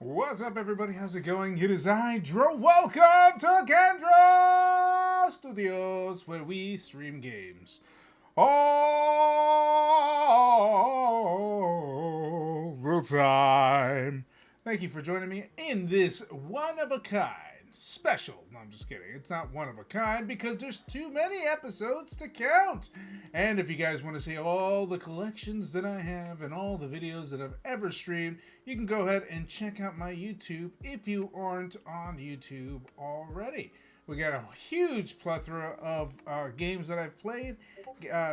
What's up, everybody? How's it going? It is I, Dro. Welcome to Gen-Dro Studios, where we stream games all the time. Thank you for joining me in this one-of-a-kind special. No, I'm just kidding. It's not one of a kind because there's too many episodes to count. And if you guys want to see all the collections that I have and all the videos that I've ever streamed, you can go ahead and check out my YouTube if you aren't on YouTube already. We got a huge plethora of games that I've played,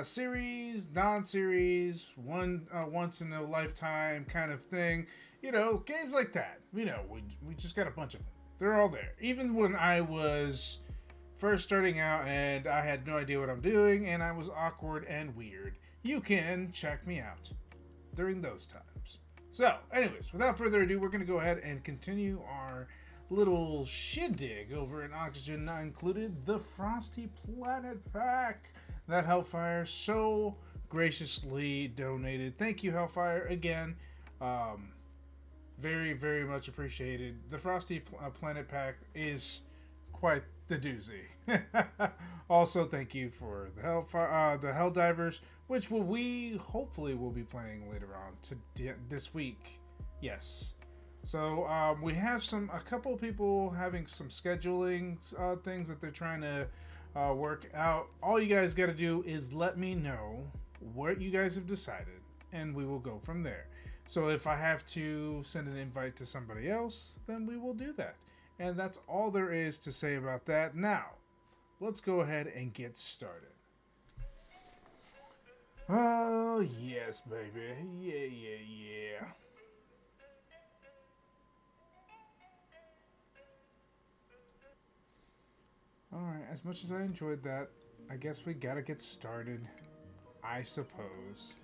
series, non-series, once in a lifetime kind of thing. You know, games like that. You know, we just got a bunch of them. They're all there. Even when I was first starting out and I had no idea what I'm doing and I was awkward and weird, you can check me out during those times. So, anyways, without further ado, we're going to go ahead and continue our little shindig over in Oxygen Not Included, the Frosty Planet Pack that Hellfire so graciously donated. Thank you, Hellfire, again. Very, very much appreciated. The Frosty Planet Pack is quite the doozy. Also, thank you for the Helldivers, which we hopefully will be playing later on this week. Yes. So we have a couple of people having some scheduling things that they're trying to work out. All you guys got to do is let me know what you guys have decided, and we will go from there. So if I have to send an invite to somebody else, then we will do that. And that's all there is to say about that. Now, let's go ahead and get started. Oh, yes, baby. Yeah. Alright, as much as I enjoyed that, I guess we gotta get started, I suppose.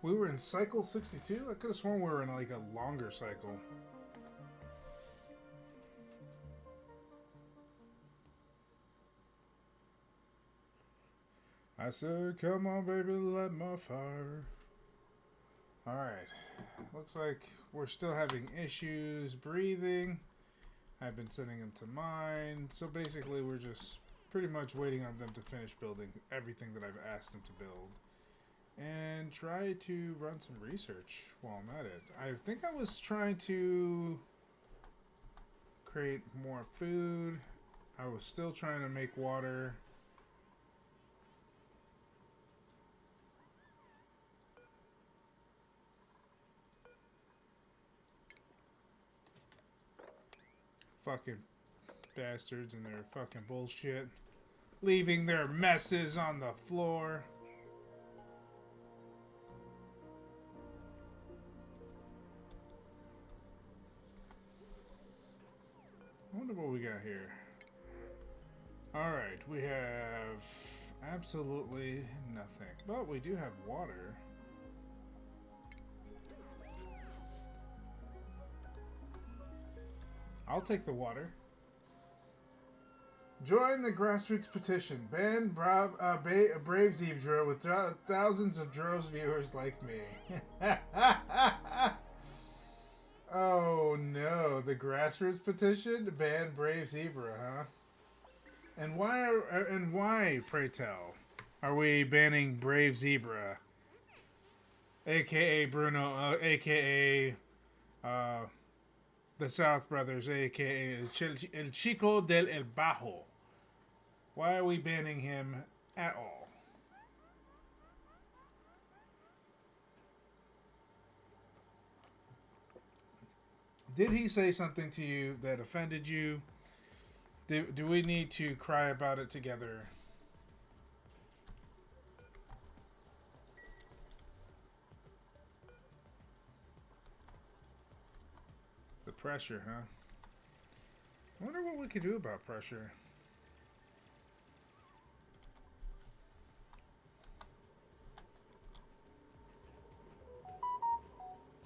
We were in cycle 62? I could have sworn we were in like a longer cycle. I said, come on, baby, light my fire. Alright. Looks like we're still having issues breathing. I've been sending them to mine. So basically, we're just pretty much waiting on them to finish building everything that I've asked them to build. And try to run some research while I'm at it. I think I was trying to create more food. I was still trying to make water. Fucking bastards and their fucking bullshit. Leaving their messes on the floor. I wonder what we got here. Alright, we have absolutely nothing. But we do have water. I'll take the water. Join the grassroots petition. Ban Brave Zebra with thousands of Dro's viewers like me. Oh no, the grassroots petition to ban Brave Zebra, huh? And why, pray tell, are we banning Brave Zebra, aka Bruno, aka the South Brothers, aka El Chico del El Bajo? Why are we banning him at all? Did he say something to you that offended you? Do we need to cry about it together? The pressure, huh? I wonder what we could do about pressure.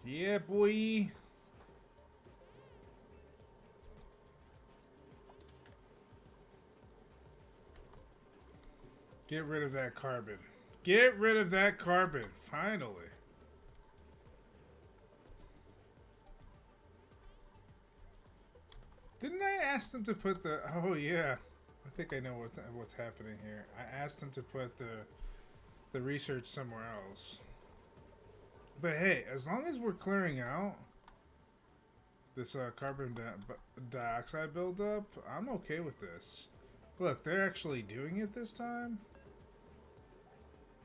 Yeah, boy. Get rid of that carbon. Get rid of that carbon, finally. Didn't I ask them to put the... Oh, yeah. I think I know what's happening here. I asked them to put the research somewhere else. But hey, as long as we're clearing out this carbon dioxide buildup, I'm okay with this. Look, they're actually doing it this time.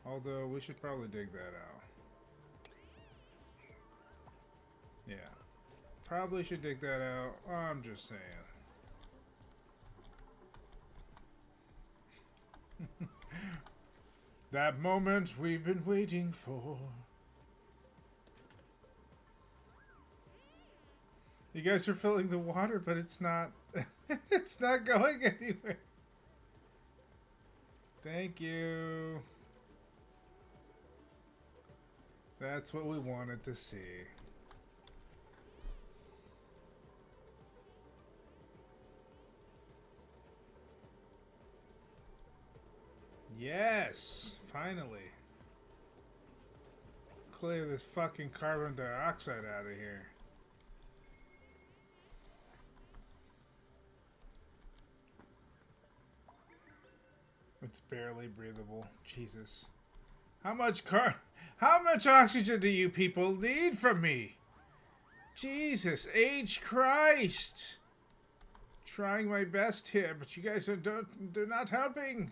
Although, we should probably dig that out. Yeah. Probably should dig that out. Oh, I'm just saying. That moment we've been waiting for. You guys are filling the water, but it's not... it's not going anywhere. Thank you. That's what we wanted to see. Yes! Finally. Clear this fucking carbon dioxide out of here. It's barely breathable. Jesus. How much oxygen do you people need from me? Jesus H. Christ. Trying my best here, but you guys they're not helping.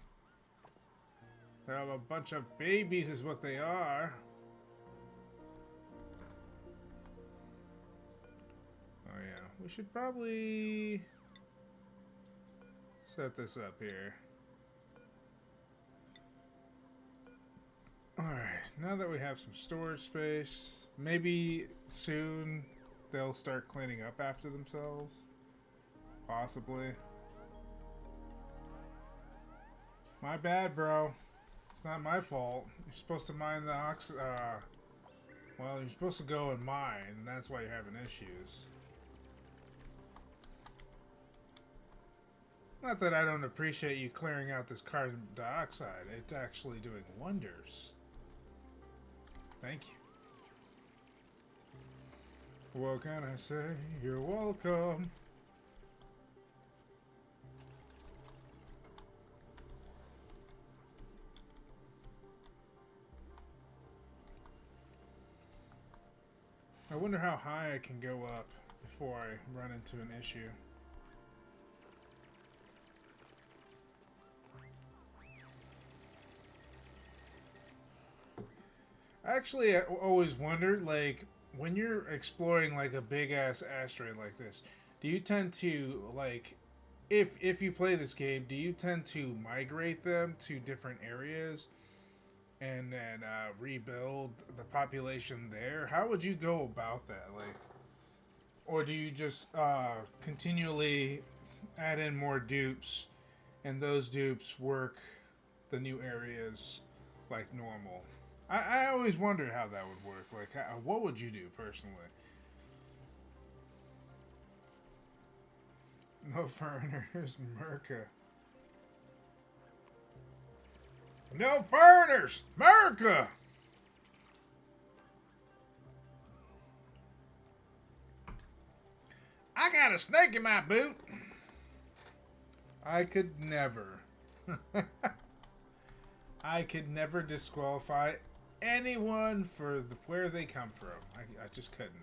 They're a bunch of babies is what they are. Oh yeah, we should probably set this up here. Alright, now that we have some storage space, maybe soon they'll start cleaning up after themselves. Possibly. My bad, bro. It's not my fault. You're supposed to mine the well, you're supposed to go and mine, and that's why you're having issues. Not that I don't appreciate you clearing out this carbon dioxide. It's actually doing wonders. Thank you. What can I say? You're welcome. I wonder how high I can go up before I run into an issue. Actually, I always wondered, like, when you're exploring, like, a big-ass asteroid like this, do you tend to, like, if you play this game, do you tend to migrate them to different areas and then rebuild the population there? How would you go about that? Like, or do you just continually add in more dupes, and those dupes work the new areas like normal? I always wondered how that would work. Like, what would you do personally? No foreigners, Merca. No foreigners, Merca! I got a snake in my boot. I could never. I could never disqualify anyone for where they come from. I just couldn't.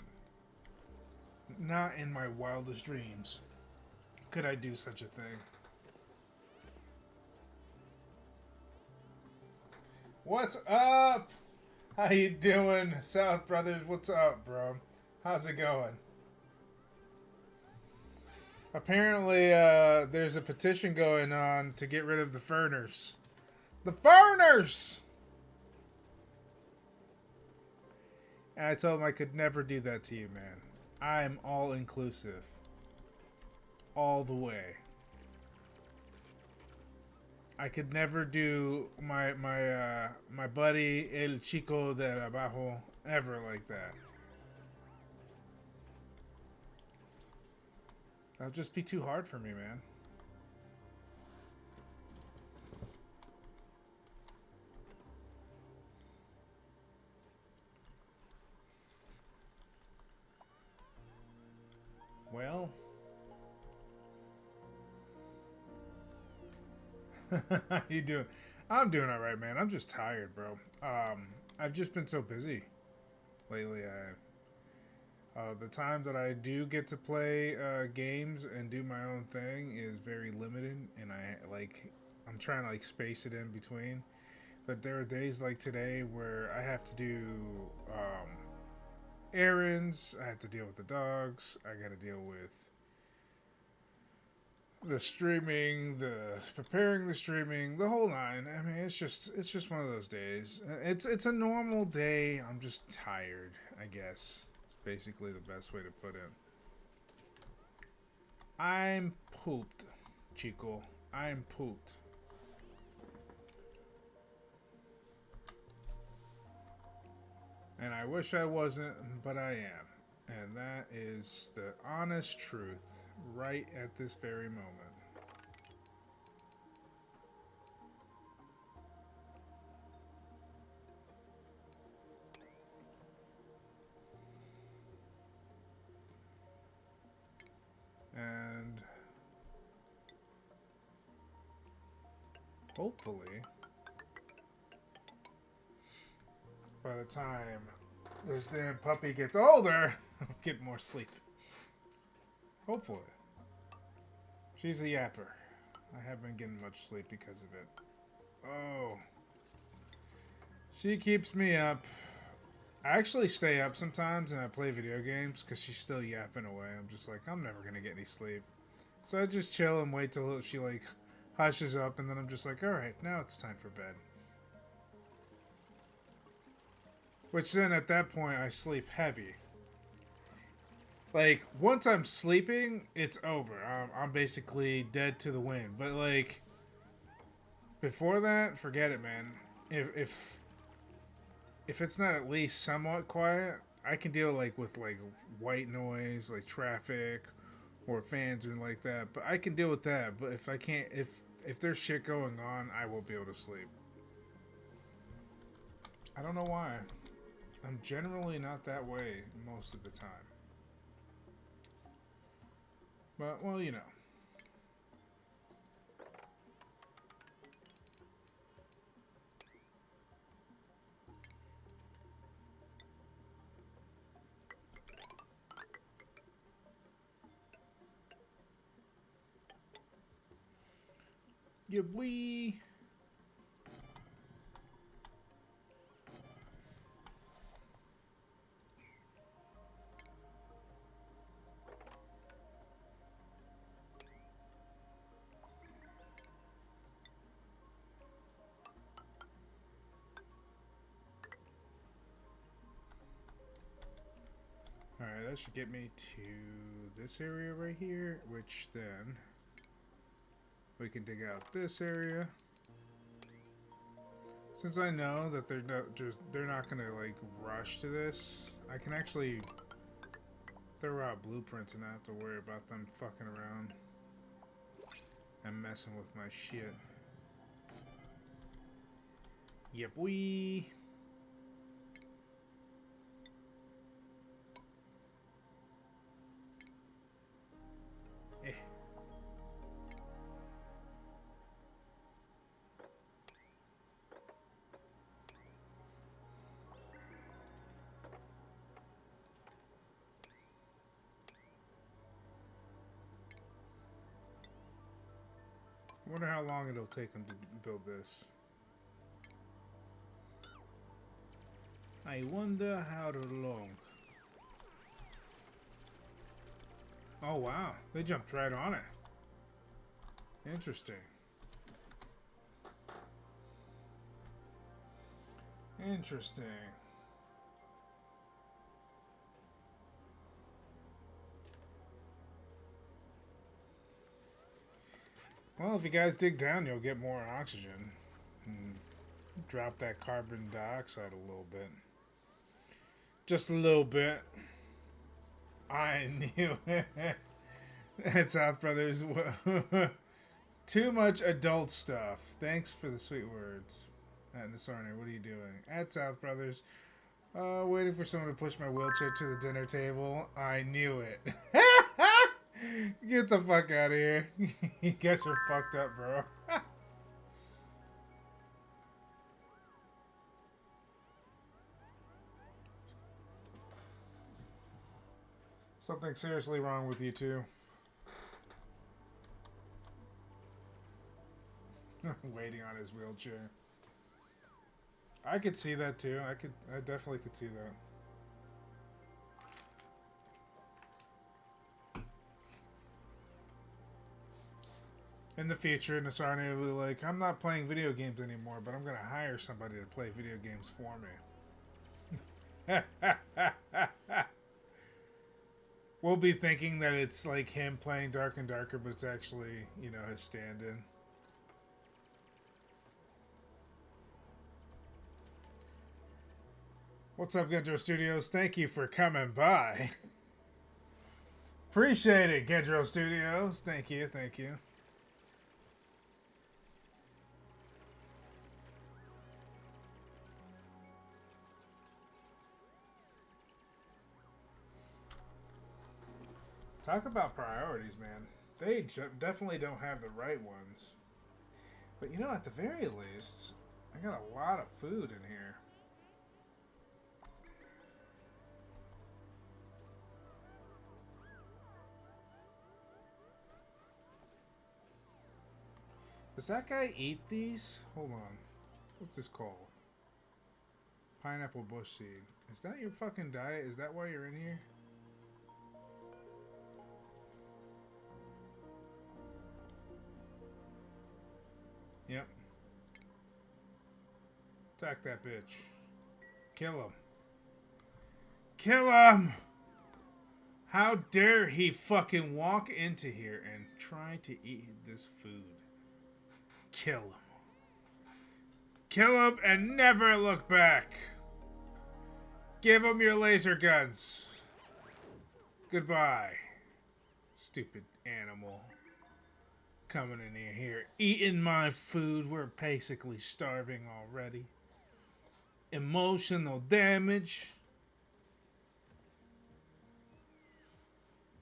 Not in my wildest dreams could I do such a thing. What's up? How you doing, South Brothers? What's up, bro? How's it going? Apparently, there's a petition going on to get rid of the foreigners. The foreigners! And I told him I could never do that to you, man. I'm all inclusive. All the way. I could never do my buddy El Chico de Abajo ever like that. That'll just be too hard for me, man. Well, How you doing? I'm doing all right, man. I'm just tired, bro. I've just been so busy lately. The time that I do get to play games and do my own thing is very limited, and I'm trying to like space it in between. But there are days like today where I have to do errands. I have to deal with the dogs. I got to deal with the streaming, the preparing the streaming, the whole nine. I mean, it's just one of those days. It's a normal day. I'm just tired, I guess. It's basically the best way to put it. I'm pooped, Chico. I'm pooped. And I wish I wasn't, but I am. And that is the honest truth right at this very moment. And hopefully, by the time this damn puppy gets older, I'll get more sleep. Hopefully. She's a yapper. I haven't been getting much sleep because of it. Oh. She keeps me up. I actually stay up sometimes and I play video games because she's still yapping away. I'm just like, I'm never going to get any sleep. So I just chill and wait till she like hushes up, and then I'm just like, alright, now it's time for bed. Which then at that point I sleep heavy. Like, once I'm sleeping, it's over. I'm basically dead to the wind. But like, before that, forget it, man. If it's not at least somewhat quiet, I can deal with white noise, like traffic or fans and like that. But I can deal with that. But if I can't, if there's shit going on, I won't be able to sleep. I don't know why. I'm generally not that way most of the time. But, well, you know. Yeah, we. Alright, that should get me to this area right here, which then we can dig out this area. Since I know that they're not gonna like rush to this, I can actually throw out blueprints and not have to worry about them fucking around and messing with my shit. Yep, we. I wonder how long it'll take them to build this. I wonder how long. Oh wow, they jumped right on it. Interesting. Interesting. Well, if you guys dig down, you'll get more oxygen. And drop that carbon dioxide a little bit. Just a little bit. I knew it. At South Brothers. Too much adult stuff. Thanks for the sweet words. At Nasarner, what are you doing? At South Brothers. Waiting for someone to push my wheelchair to the dinner table. I knew it. Get the fuck out of here. You guys are fucked up, bro. Something seriously wrong with you two. Waiting on his wheelchair. I could see that too. I definitely could see that. In the future, Nasarni will be like, I'm not playing video games anymore, but I'm going to hire somebody to play video games for me. We'll be thinking that it's like him playing Dark and Darker, but it's actually, you know, his stand-in. What's up, Gen-Dro Studios? Thank you for coming by. Appreciate it, Gen-Dro Studios. Thank you, thank you. Talk about priorities, man. They definitely don't have the right ones. But you know, at the very least, I got a lot of food in here. Does that guy eat these? Hold on. What's this called? Pineapple bush seed. Is that your fucking diet? Is that why you're in here? Yep. Attack that bitch. Kill him. Kill him! How dare he fucking walk into here and try to eat this food. Kill him. Kill him and never look back. Give him your laser guns. Goodbye. Stupid animal. Coming in here, eating my food. We're basically starving already. Emotional damage.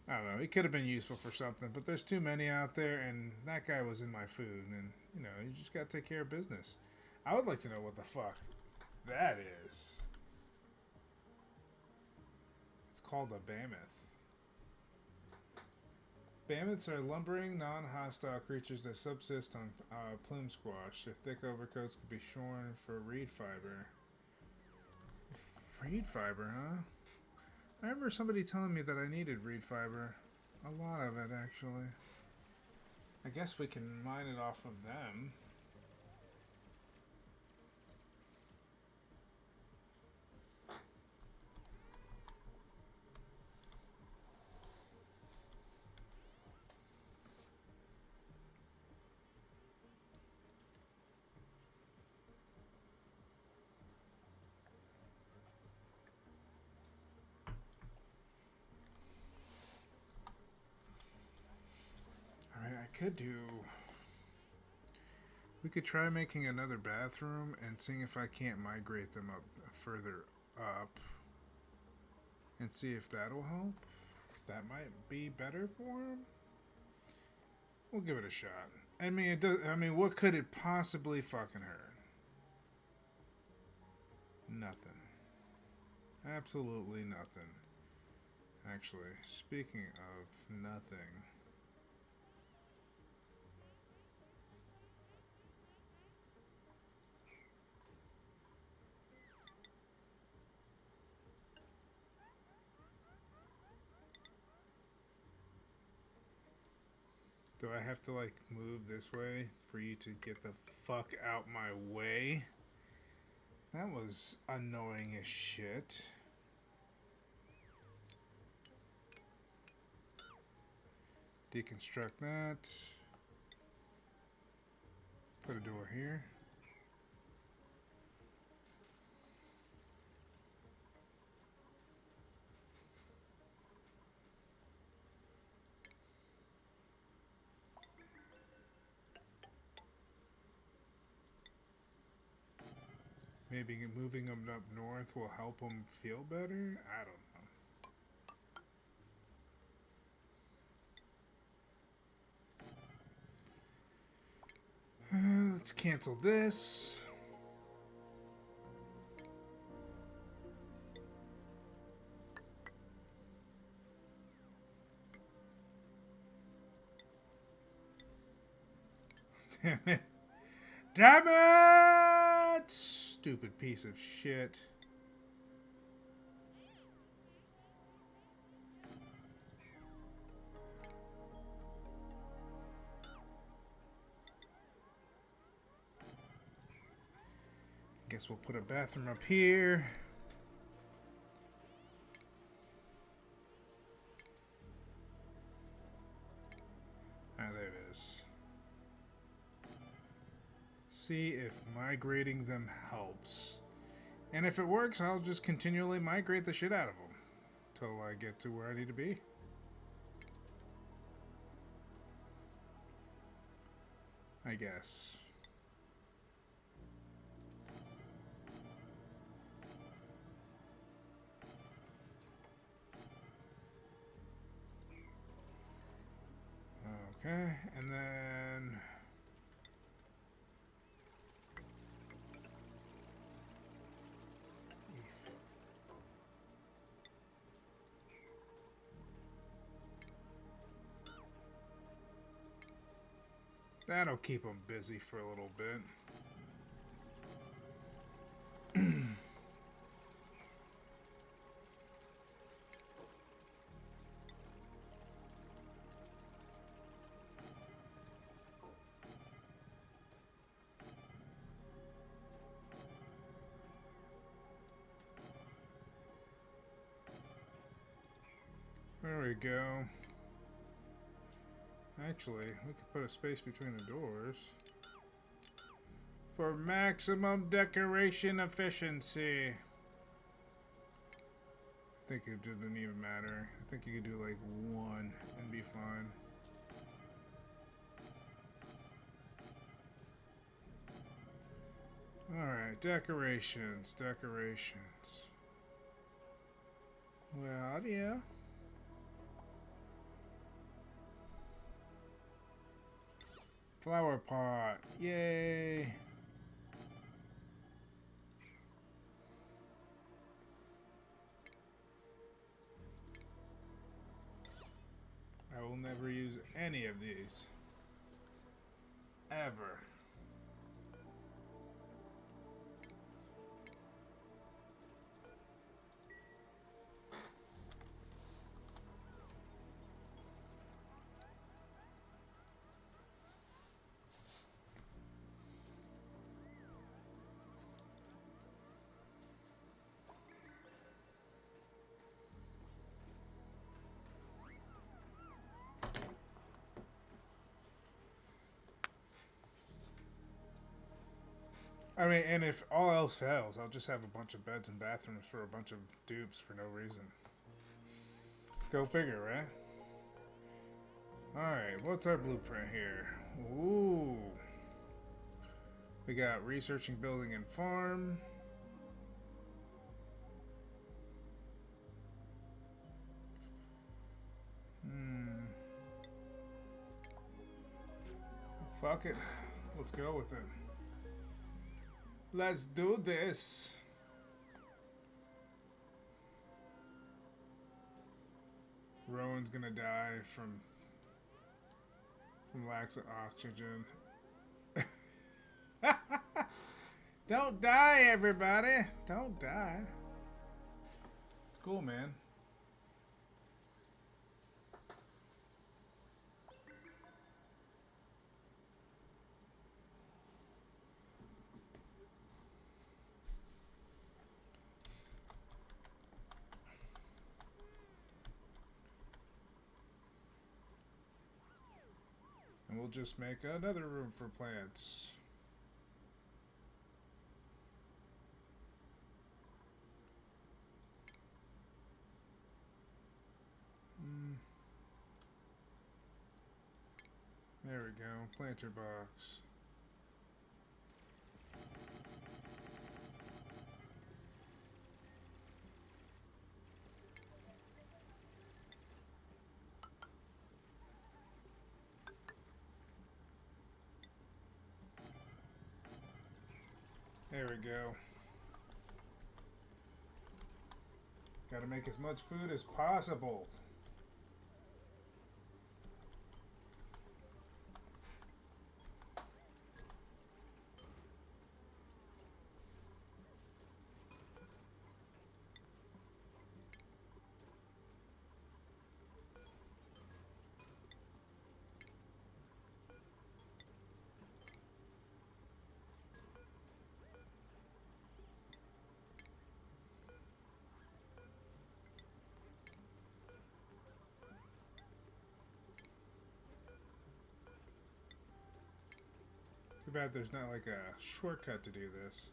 I don't know. He could have been useful for something, but there's too many out there, and that guy was in my food, and, you know, you just gotta take care of business. I would like to know what the fuck that is. It's called a mammoth. Mammoths are lumbering, non-hostile creatures that subsist on plume squash. Their thick overcoats can be shorn for reed fiber. Reed fiber, huh? I remember somebody telling me that I needed reed fiber. A lot of it, actually. I guess we can mine it off of them. Could do. We could try making another bathroom and seeing if I can't migrate them up further up and see if that'll help. That might be better for them. We'll give it a shot. I mean, it does. I mean, what could it possibly fucking hurt? Nothing. Absolutely nothing. Actually, speaking of nothing. Do I have to, like, move this way for you to get the fuck out my way? That was annoying as shit. Deconstruct that. Put a door here. Maybe moving them up north will help them feel better? I don't know. Let's cancel this. Damn it. Damn it! Stupid piece of shit. Guess we'll put a bathroom up here. Ah, there it is. See if migrating them helps. And if it works, I'll just continually migrate the shit out of them till I get to where I need to be. I guess. Okay, and then that'll keep them busy for a little bit. There we go. Actually, we could put a space between the doors for maximum decoration efficiency. I think it didn't even matter. I think you could do like one and be fine. Alright, decorations, decorations. Well, yeah. Flower pot. Yay. I will never use any of these. Ever. I mean, and if all else fails, I'll just have a bunch of beds and bathrooms for a bunch of dupes for no reason. Go figure, right? Alright, what's our blueprint here? Ooh. We got researching, building, and farm. Fuck it. Let's go with it. Let's do this. Rowan's gonna die from lack of oxygen. Don't die, everybody. Don't die. It's cool, man. And we'll just make another room for plants. There we go. Planter box. There we go. Gotta make as much food as possible. bad there's not like a shortcut to do this.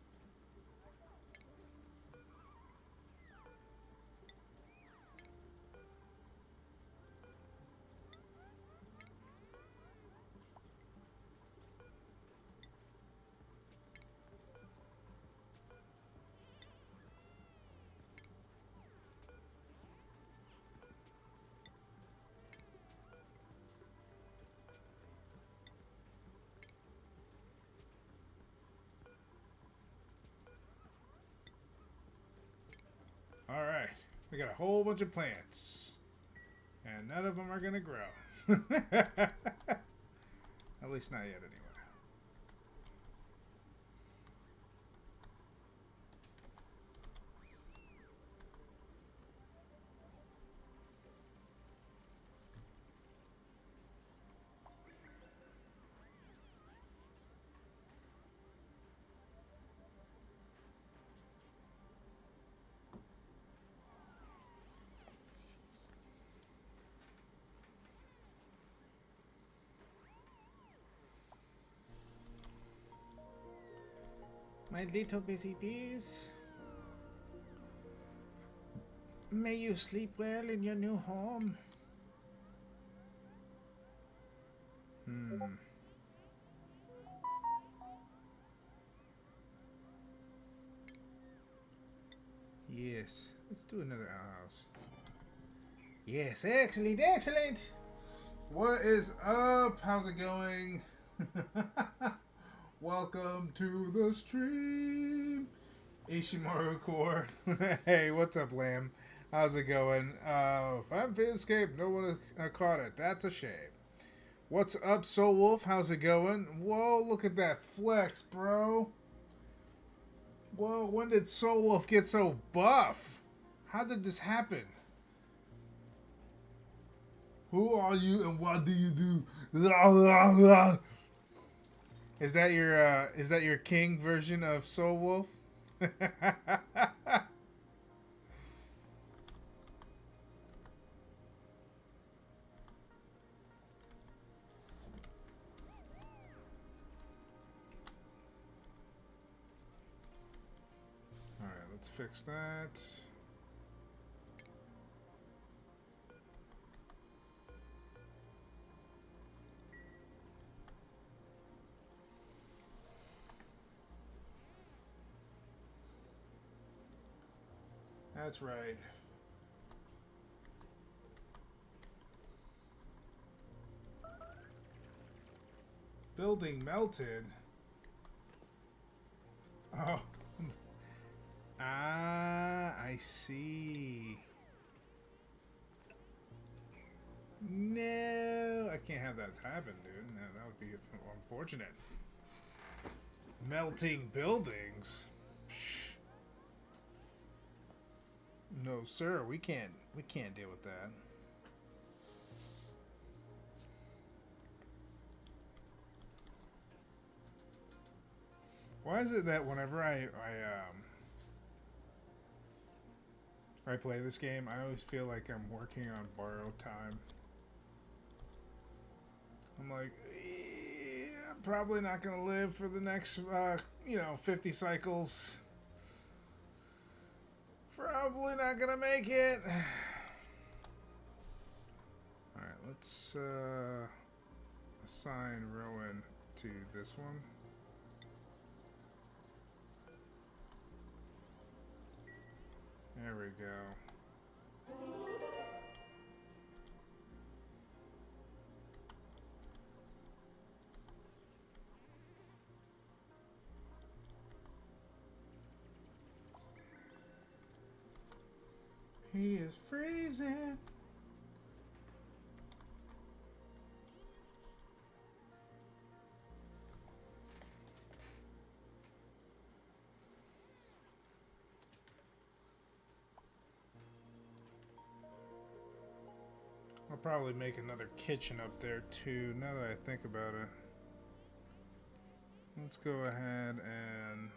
Alright, we got a whole bunch of plants. And none of them are going to grow. At least not yet, anyway. My little busy bees. May you sleep well in your new home. Yes, let's do another outhouse. Yes, excellent, excellent. What is up? How's it going? Welcome to the stream, Ishimaru Core. Hey, what's up, Lamb? How's it going? If I'm escaped, no one caught it. That's a shame. What's up, Soul Wolf? How's it going? Whoa, look at that flex, bro. Whoa, when did Soul Wolf get so buff? How did this happen? Who are you and what do you do? Is that your king version of Soul Wolf? Alright, let's fix that. That's right. Building melted. Oh. Ah, I see. No, I can't have that happen, dude. No, that would be unfortunate. Melting buildings. No, sir, we can't deal with that. Why is it that whenever I play this game, I always feel like I'm working on borrowed time? I'm like, I'm probably not gonna live for the next 50 cycles. Probably not gonna make it. Alright, let's assign Rowan to this one. There we go. He is freezing. I'll probably make another kitchen up there too, now that I think about it. Let's go ahead and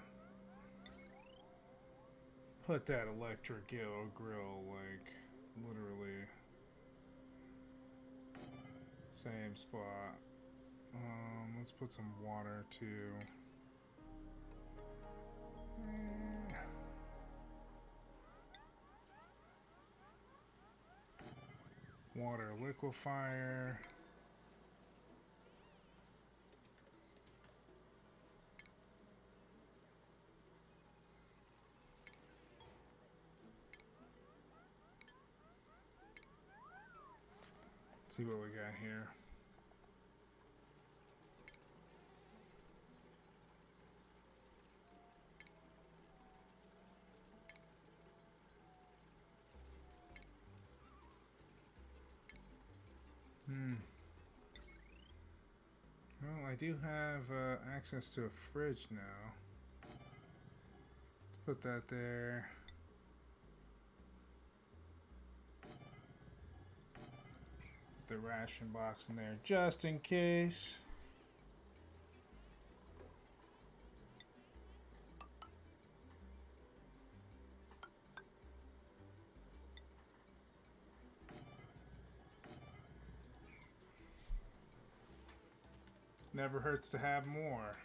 put that electric grill, like, literally same spot. Let's put some water too. Water liquefier. Let's see what we got here. Well, I do have access to a fridge now. Let's put that there. Put the ration box in there just in case. Never hurts to have more.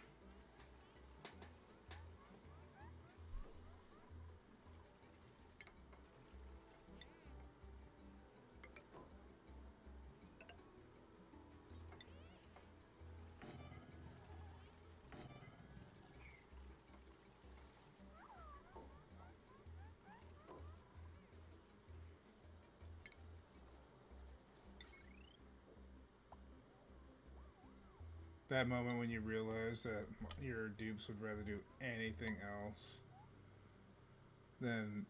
That moment when you realize that your dupes would rather do anything else than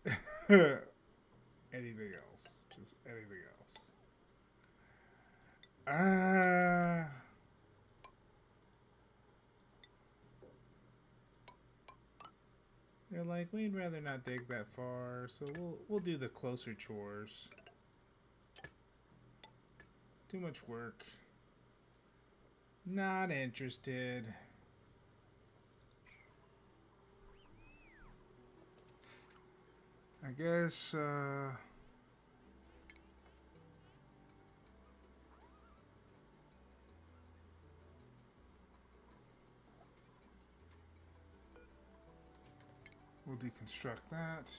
anything else. Just anything else. They're like, we'd rather not dig that far, so we'll do the closer chores. Too much work. Not interested. I guess, we'll deconstruct that.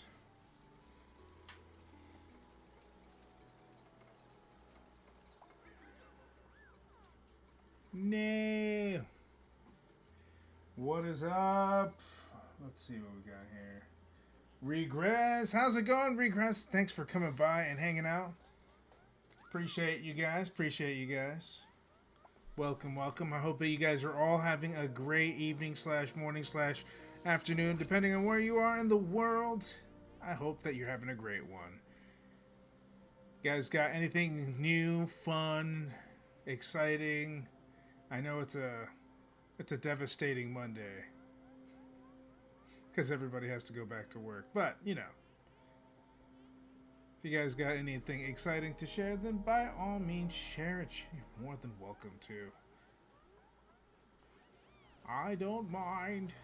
No. What is up? Let's see what we got here. Regress. How's it going, Regress? Thanks for coming by and hanging out. Appreciate you guys. Appreciate you guys. Welcome, welcome. I hope that you guys are all having a great evening / morning / afternoon, depending on where you are in the world. I hope that you're having a great one. You guys got anything new, fun, exciting? I know it's a devastating Monday because everybody has to go back to work. But, you know, if you guys got anything exciting to share, then by all means share it. You're more than welcome to. I don't mind.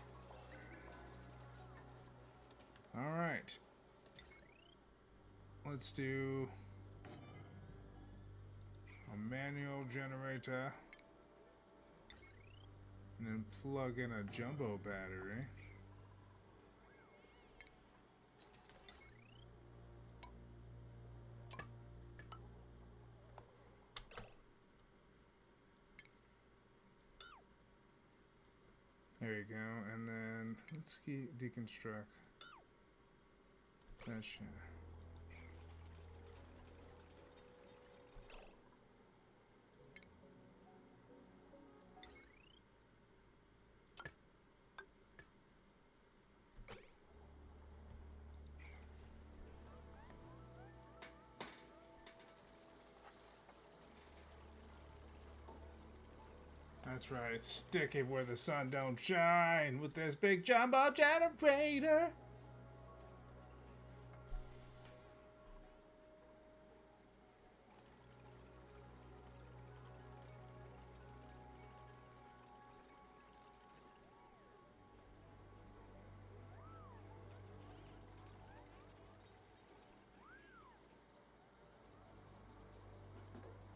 All right. Let's do a manual generator. And then plug in a jumbo battery. There you go. And then let's deconstruct that shit. That's right, stick it where the sun don't shine with this big jumbo generator.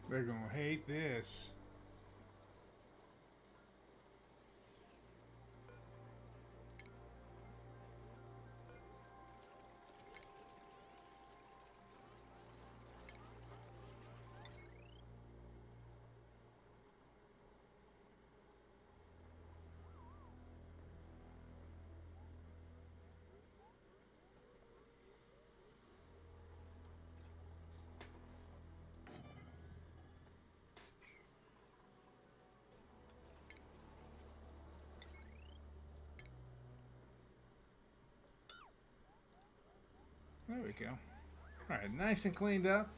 They're gonna hate this. There we go. Alright, nice and cleaned up.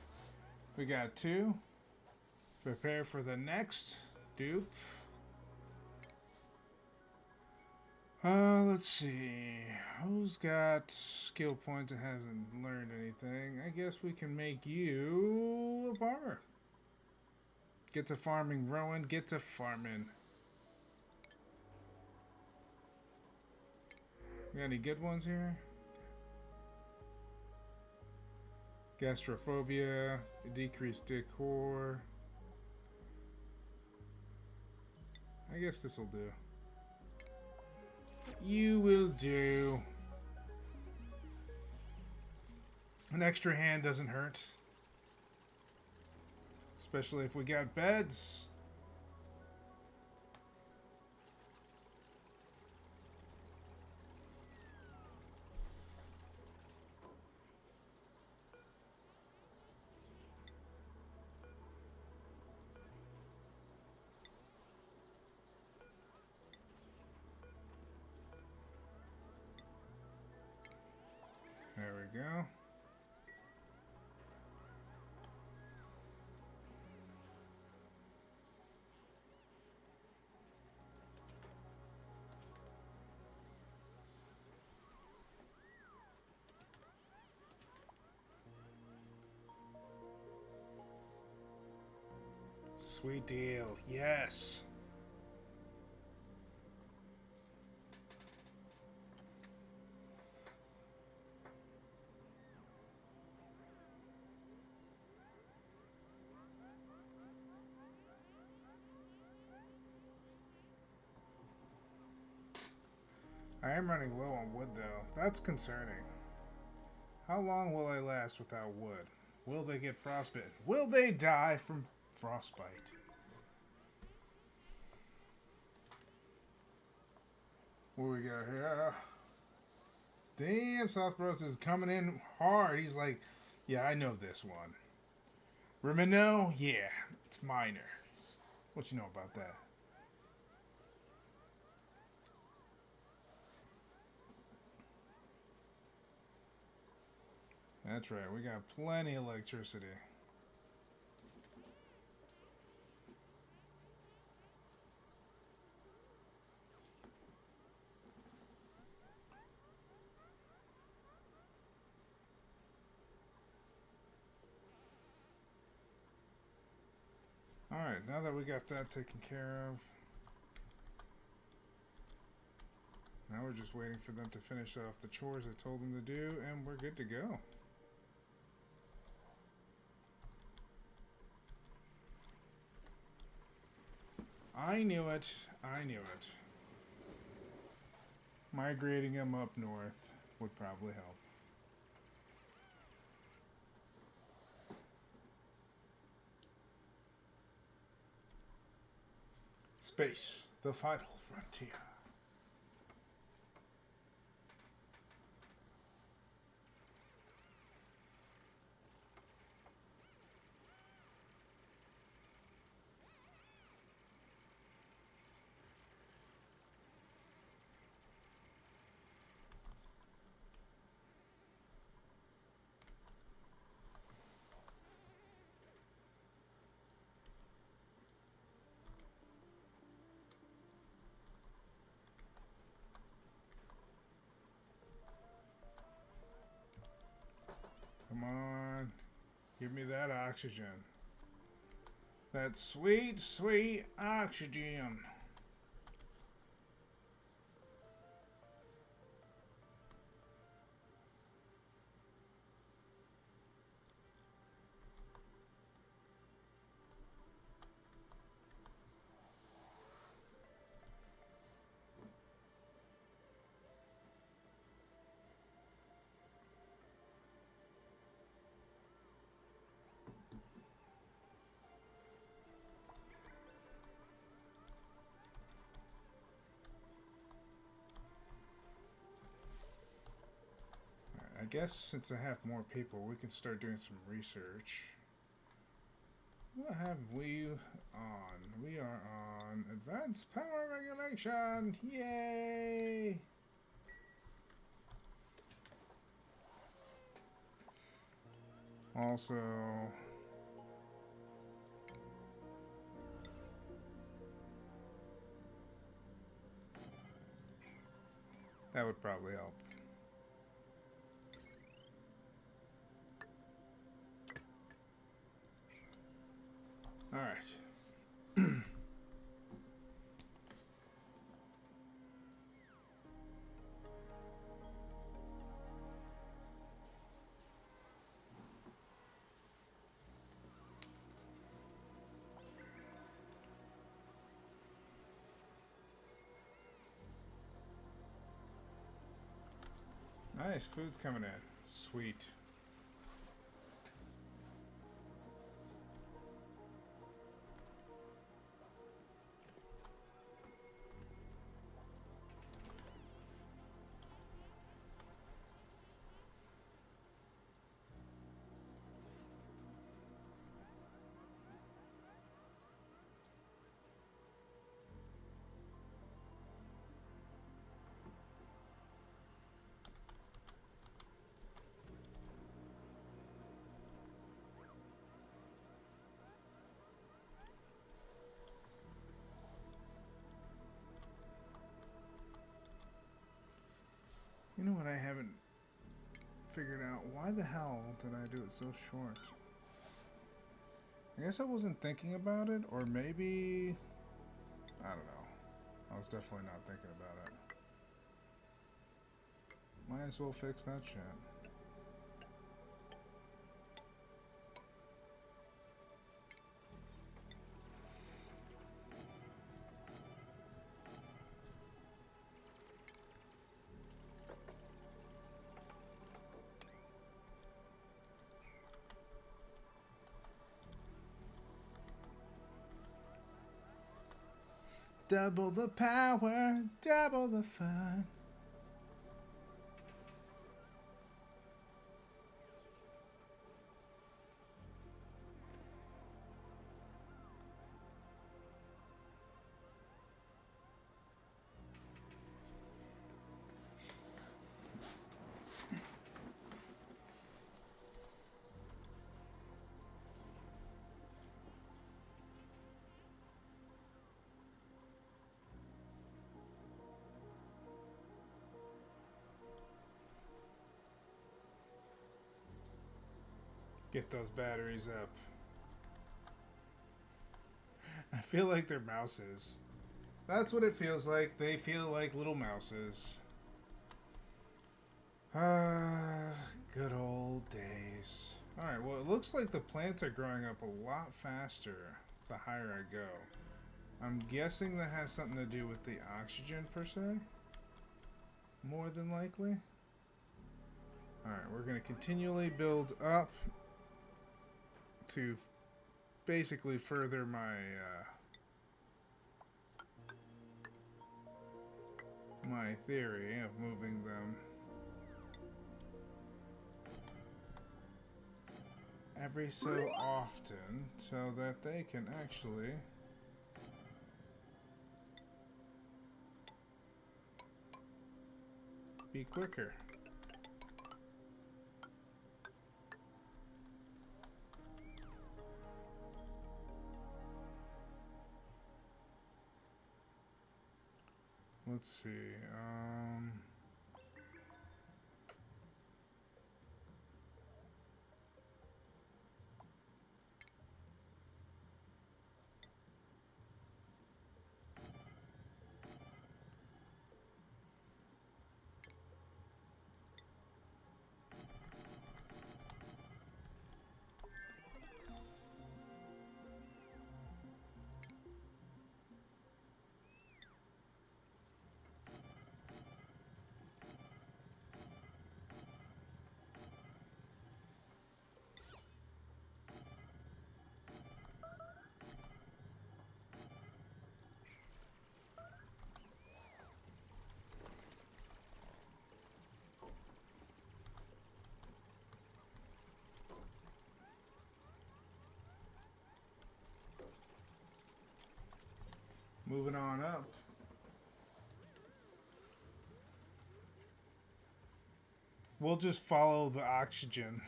We got 2. Prepare for the next dupe. Let's see. Who's got skill points and hasn't learned anything? I guess we can make you a farmer. Get to farming, Rowan. Get to farming. We got any good ones here? Gastrophobia, decreased decor. I guess this will do. You will do. An extra hand doesn't hurt. Especially if we got beds. There we go. Sweet deal. Yes. I am running low on wood, though. That's concerning. How long will I last without wood? Will they get frostbitten? Will they die from frostbite? What we got here? Damn, Southbros is coming in hard. He's like, yeah, I know this one. Rimino? Yeah, it's minor. What you know about that? That's right, we got plenty of electricity. Alright, now that we got that taken care of, now we're just waiting for them to finish off the chores I told them to do, and we're good to go. I knew it. I knew it. Migrating them up north would probably help. Space, the final frontier. Come on. Give me that oxygen. That sweet, sweet oxygen. I guess since I have more people, we can start doing some research. What have we on? We are on Advanced Power Regulation. Yay! Also, that would probably help. All right. Nice, food's coming in. Sweet. You know what I haven't figured out? Why the hell did I do it so short? I guess I wasn't thinking about it, or maybe... I don't know. I was definitely not thinking about it. Might as well fix that shit. Double the power, double the fun. Get those batteries up. I feel like they're mouses. That's what it feels like. They feel like little mouses. Ah, good old days. Alright, well, it looks like the plants are growing up a lot faster the higher I go. I'm guessing that has something to do with the oxygen, per se. More than likely. Alright, we're going to continually build up to basically further my my theory of moving them every so often so that they can actually be quicker. Let's see. Moving on up. We'll just follow the oxygen.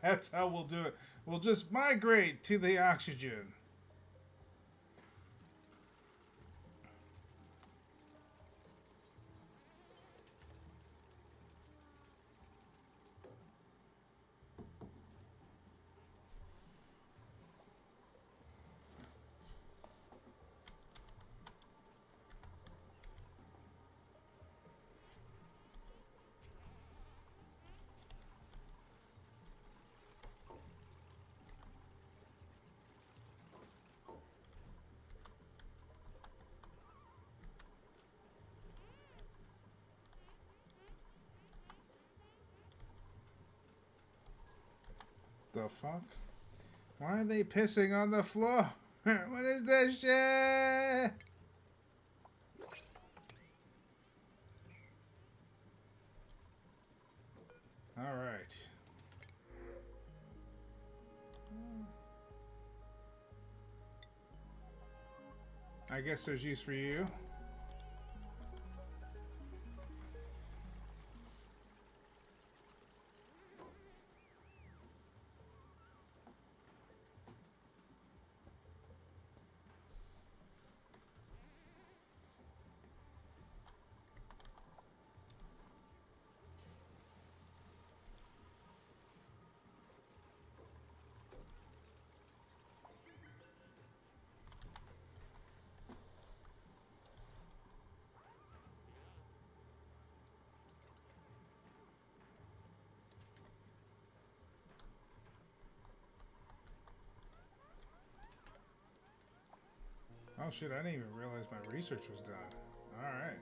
That's how we'll do it. We'll just migrate to the oxygen. The fuck? Why are they pissing on the floor? What is this shit? Alright. I guess there's use for you. Oh shit, I didn't even realize my research was done. Alright.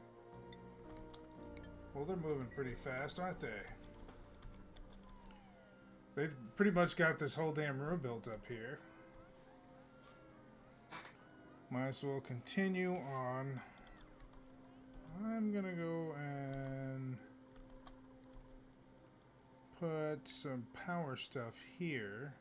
Well, they're moving pretty fast, aren't they? They've pretty much got this whole damn room built up here. Might as well continue on. I'm gonna go and put some power stuff here.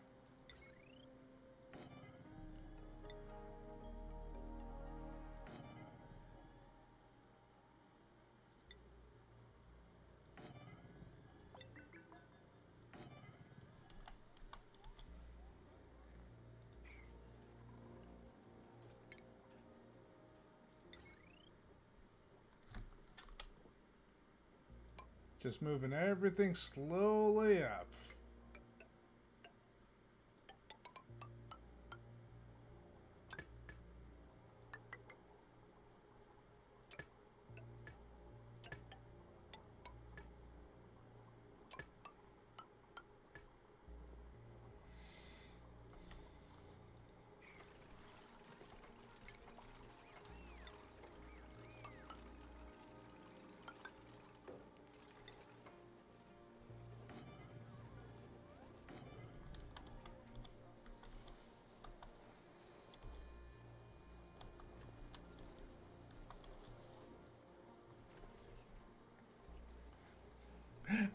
Just moving everything slowly up.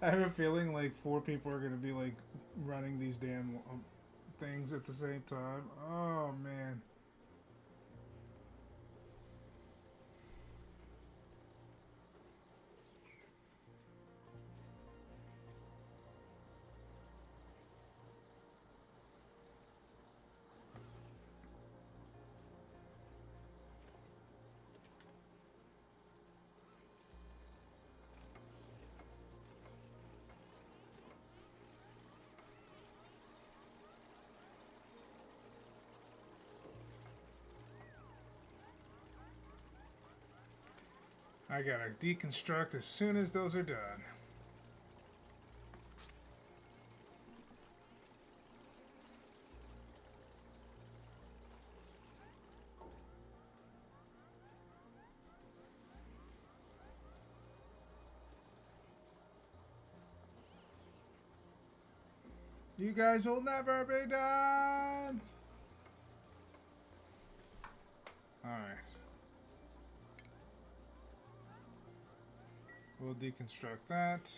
I have a feeling like 4 people are gonna be like running these damn things at the same time. Oh man. I gotta deconstruct as soon as those are done. You guys will never be done! Alright. We'll deconstruct that.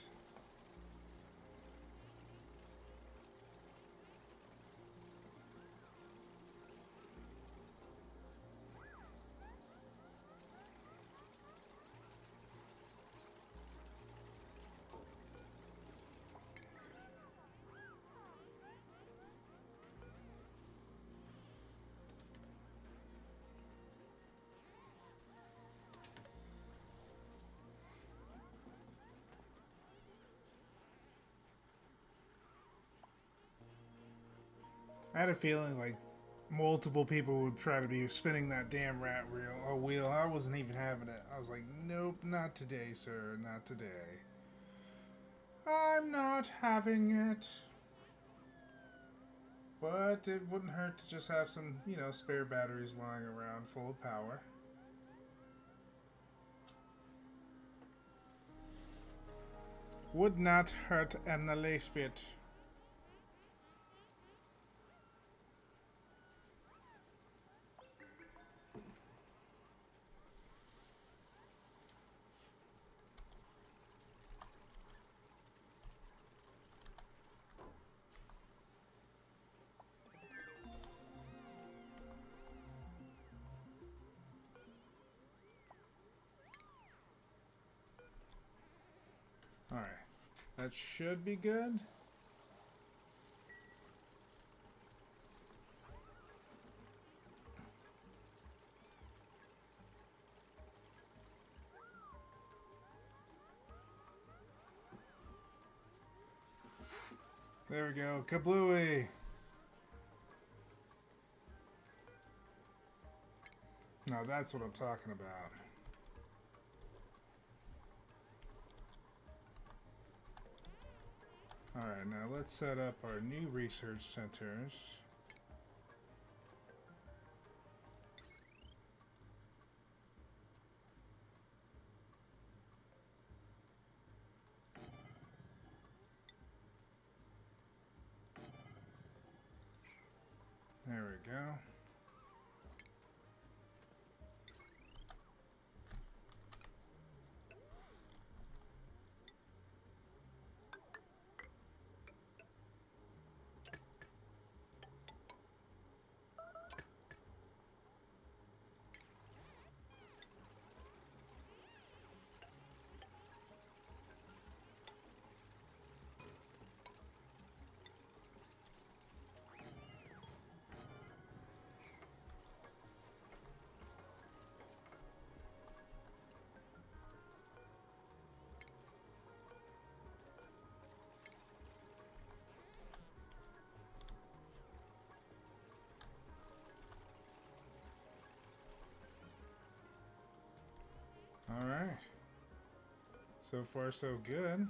I had a feeling like multiple people would try to be spinning that damn wheel. I wasn't even having it. I was like, nope, not today, sir, not today. I'm not having it. But it wouldn't hurt to just have some, you know, spare batteries lying around full of power. Would not hurt in the least bit. Alright. That should be good. There we go. Kablooey! Now that's what I'm talking about. Alright, now let's set up our new research centers. There we go. Alright. So far, so good.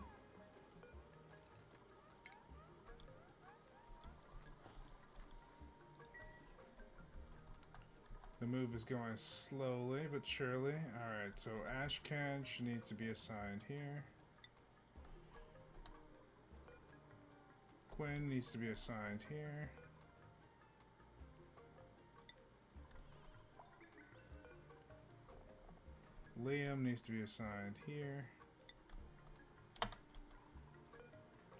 The move is going slowly but surely. Alright, so Ashkench needs to be assigned here. Quinn needs to be assigned here. Liam needs to be assigned here.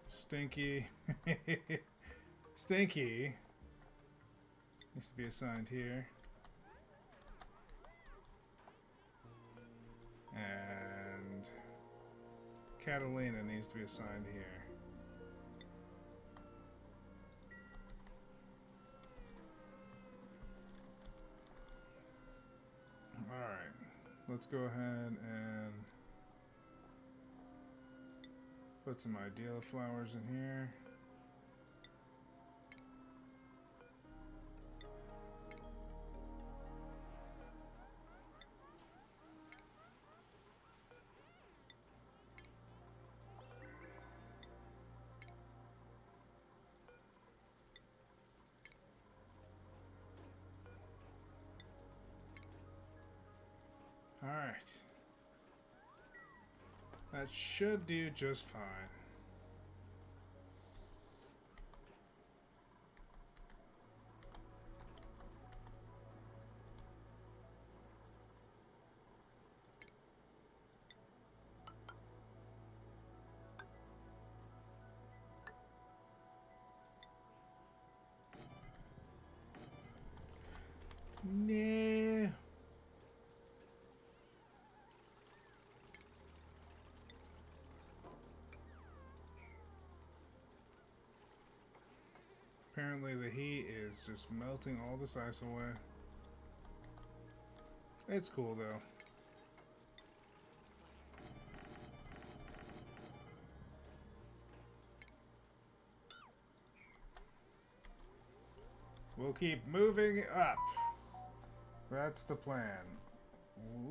Stinky. Stinky needs to be assigned here. And Catalina needs to be assigned here. Alright. Let's go ahead and put some Ideal flowers in here. Alright. That should do just fine. No. Apparently the heat is just melting all this ice away. It's cool though. We'll keep moving up. That's the plan.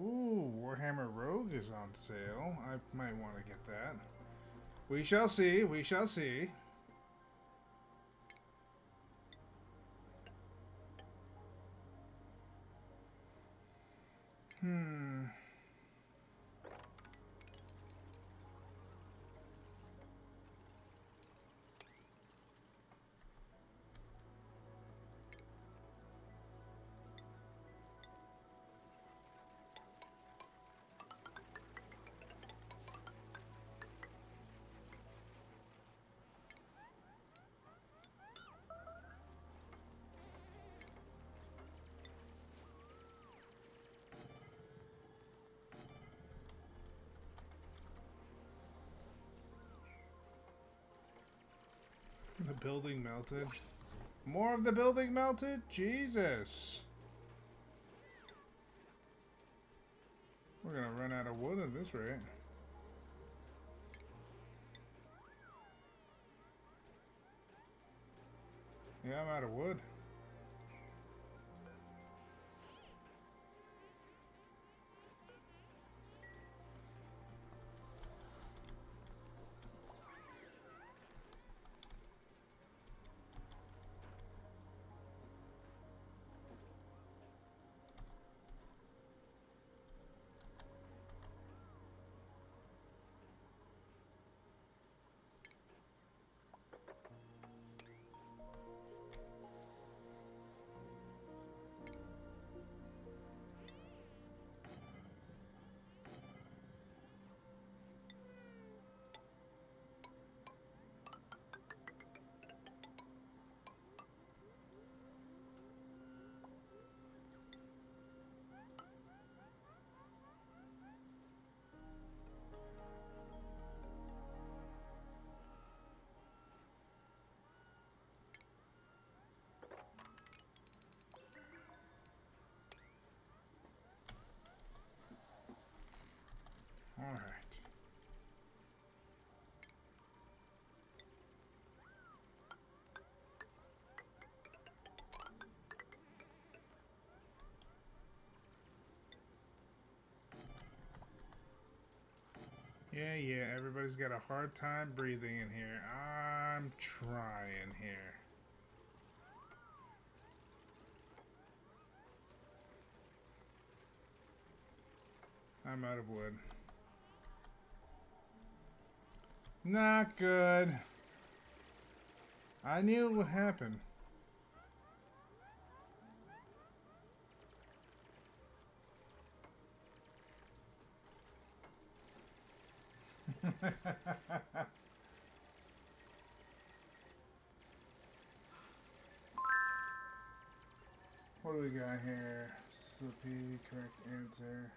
Ooh, Warhammer Rogue is on sale. I might want to get that. We shall see. We shall see. The building melted. More of the building melted? Jesus. We're gonna run out of wood at this rate. Yeah, I'm out of wood. All right. Yeah, everybody's got a hard time breathing in here. I'm trying here. I'm out of wood. Not good. I knew it would happen. What do we got here? Slippy, correct answer.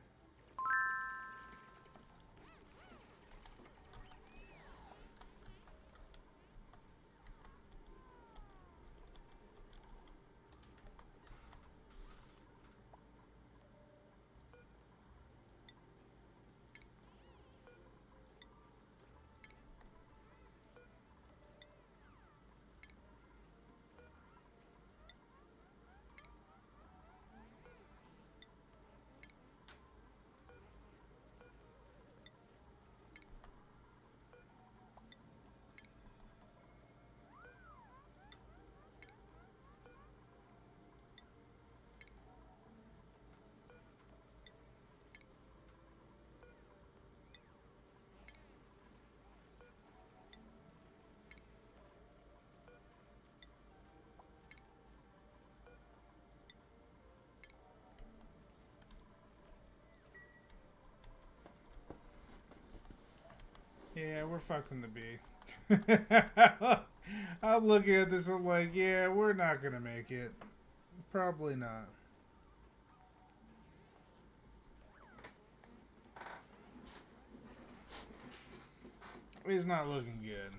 Yeah, we're fucked in the B. I'm looking at this, I'm like, yeah, we're not gonna make it. Probably not. It's not looking good.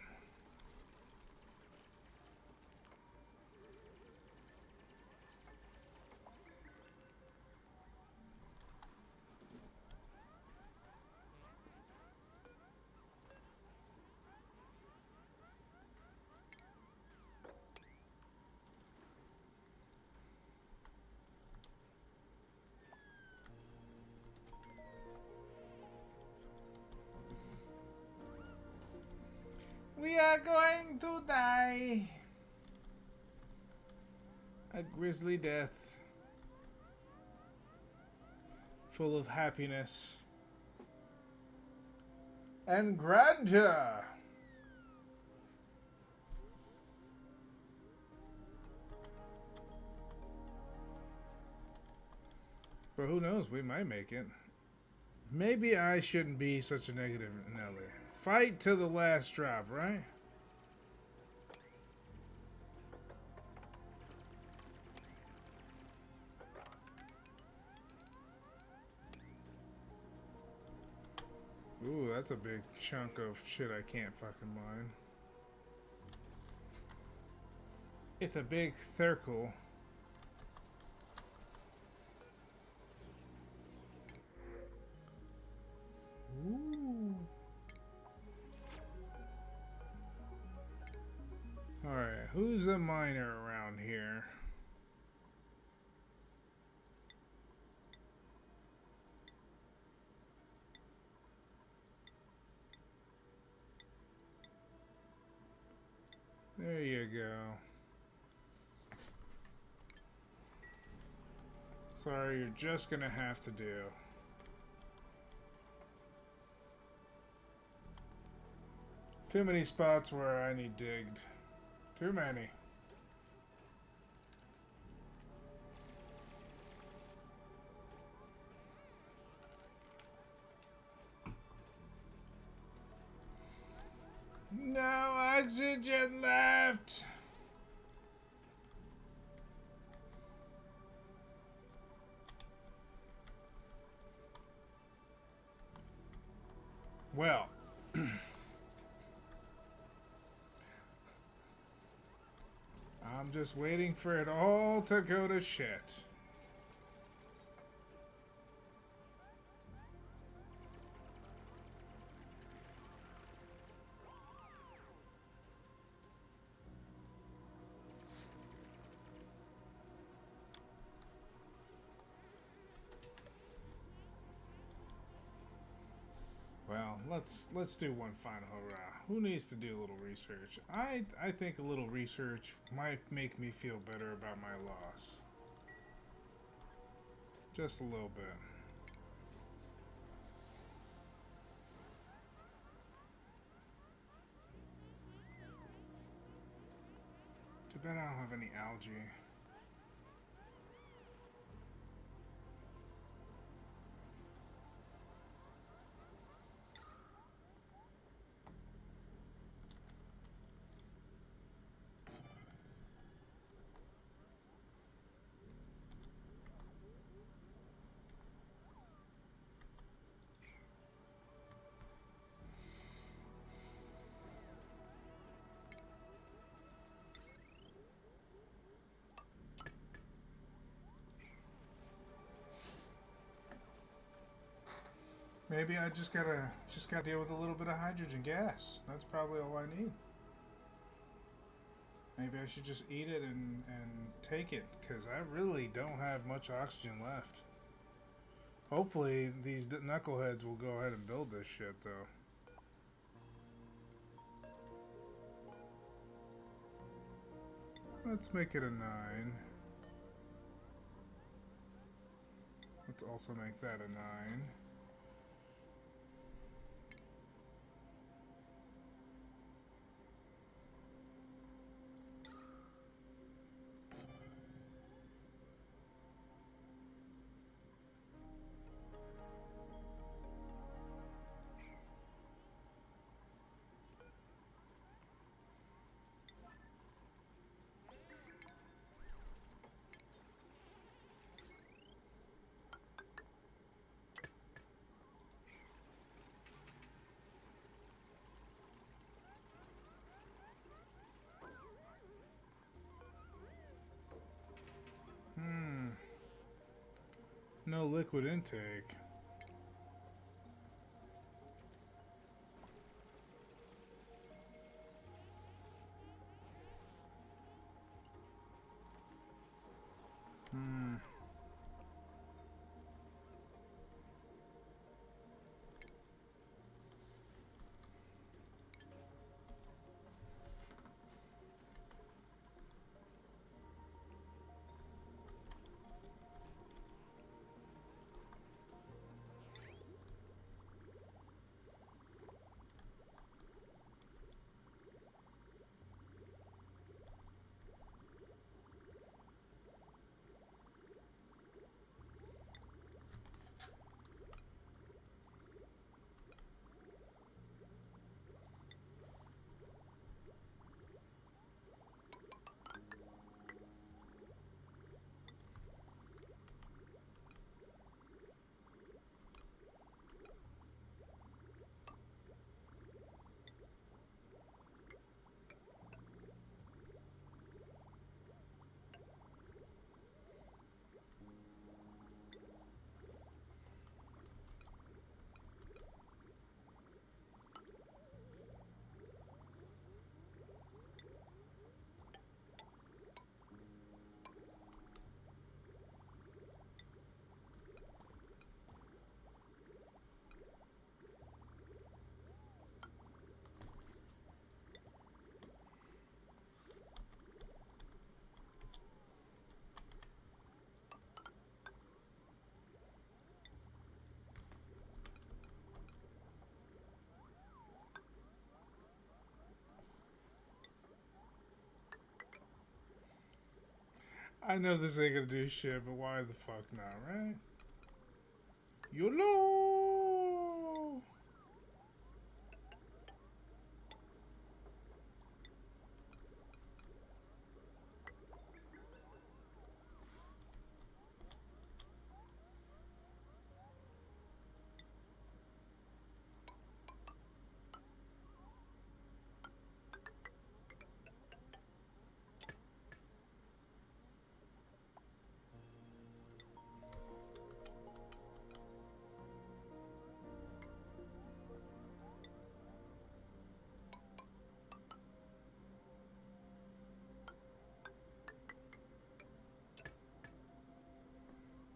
are going to die. A grisly death. Full of happiness. And grandeur. But who knows, we might make it. Maybe I shouldn't be such a negative Nelly. Fight to the last drop, right? Ooh, that's a big chunk of shit I can't fucking mine. It's a big circle. Ooh. Alright, who's a miner around here? There you go. Sorry, you're just gonna have to do. Too many spots where I need digged. Too many. No oxygen left. Well. I'm just waiting for it all to go to shit. Well, let's do one final hurrah. Who needs to do a little research? I think a little research might make me feel better about my loss. Just a little bit. Too bad I don't have any algae. Maybe I just gotta deal with a little bit of hydrogen gas. That's probably all I need. Maybe I should just eat it and take it, because I really don't have much oxygen left. Hopefully these knuckleheads will go ahead and build this shit, though. Let's make it a 9. Let's also make that a 9. No liquid intake. I know this ain't gonna do shit, but why the fuck not, right? YOLO!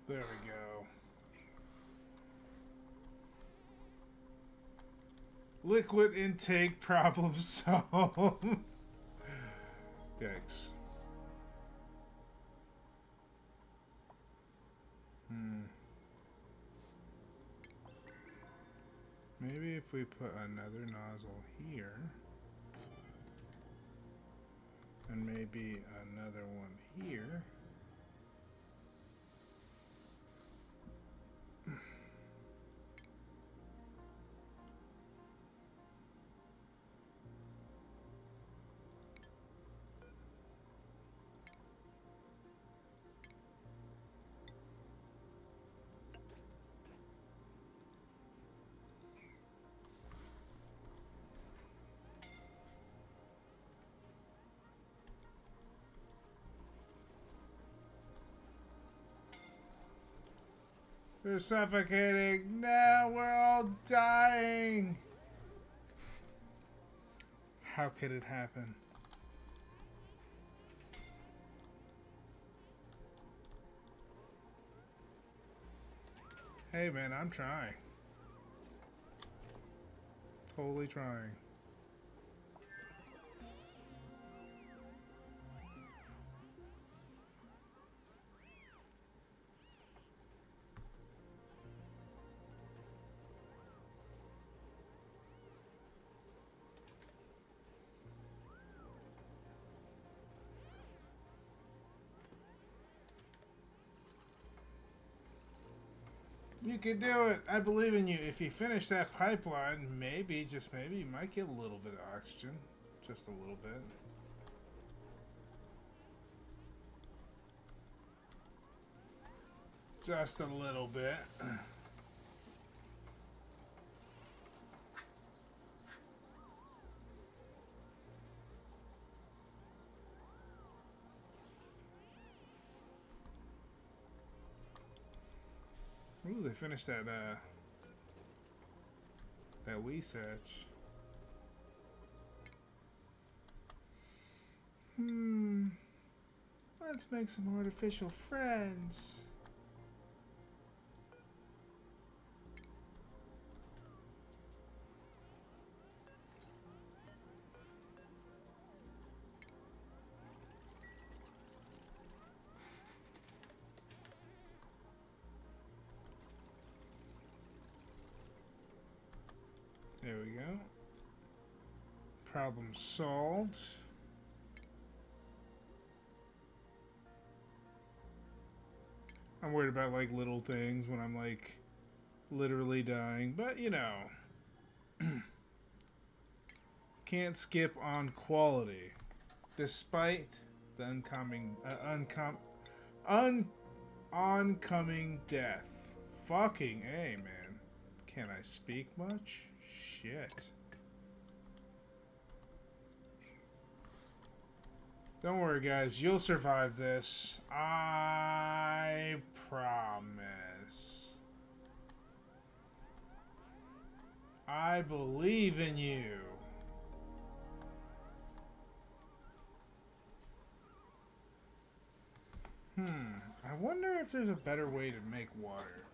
There we go. Liquid intake problem solved. Yikes. Maybe if we put another nozzle here, and maybe another one here. They're suffocating. No, we're all dying. How could it happen? Hey man, I'm trying. Totally trying. You can do it. I believe in you. If you finish that pipeline, maybe, just maybe, you might get a little bit of oxygen. Just a little bit. Just a little bit. Ooh, they finished that research. Let's make some artificial friends. There we go. Problem solved. I'm worried about like little things when I'm like literally dying, but you know, can't skip on quality, despite the oncoming death. Fucking A, man. Can I speak much? Shit. Don't worry, guys. You'll survive this. I promise. I believe in you. I wonder if there's a better way to make water.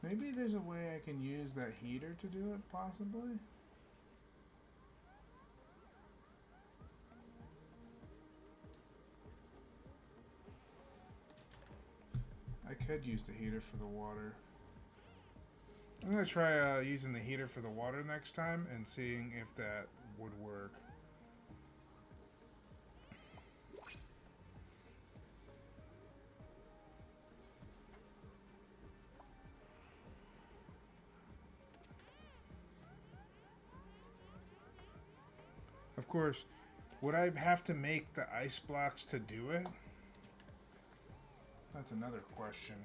Maybe there's a way I can use that heater to do it, possibly? I could use the heater for the water. I'm gonna try using the heater for the water next time and seeing if that would work. course, would I have to make the ice blocks to do it? That's another question.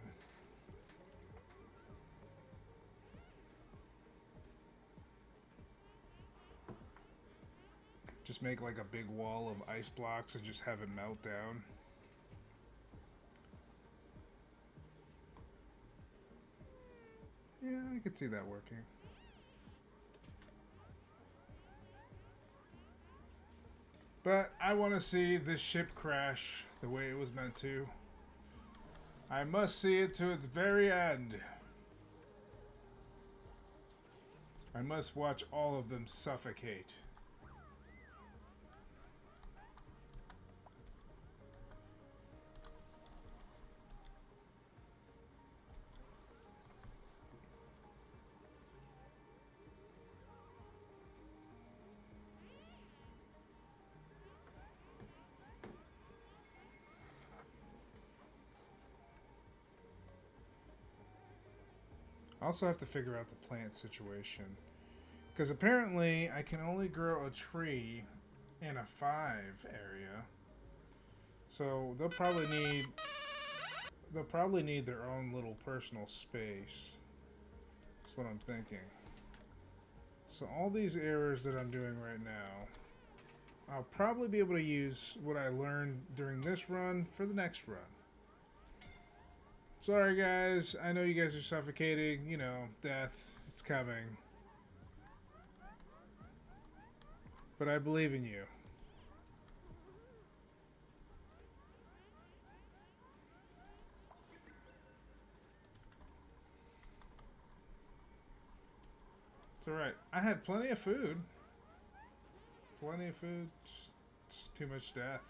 Just make like a big wall of ice blocks and just have it melt down. Yeah, I could see that working. But I want to see this ship crash the way it was meant to. I must see it to its very end. I must watch all of them suffocate. I also have to figure out the plant situation. Because apparently I can only grow a tree in a 5 area. So they'll probably need their own little personal space. That's what I'm thinking. So all these errors that I'm doing right now, I'll probably be able to use what I learned during this run for the next run. Sorry guys, I know you guys are suffocating, you know, death, it's coming. But I believe in you. It's alright. I had plenty of food. Plenty of food, just too much death.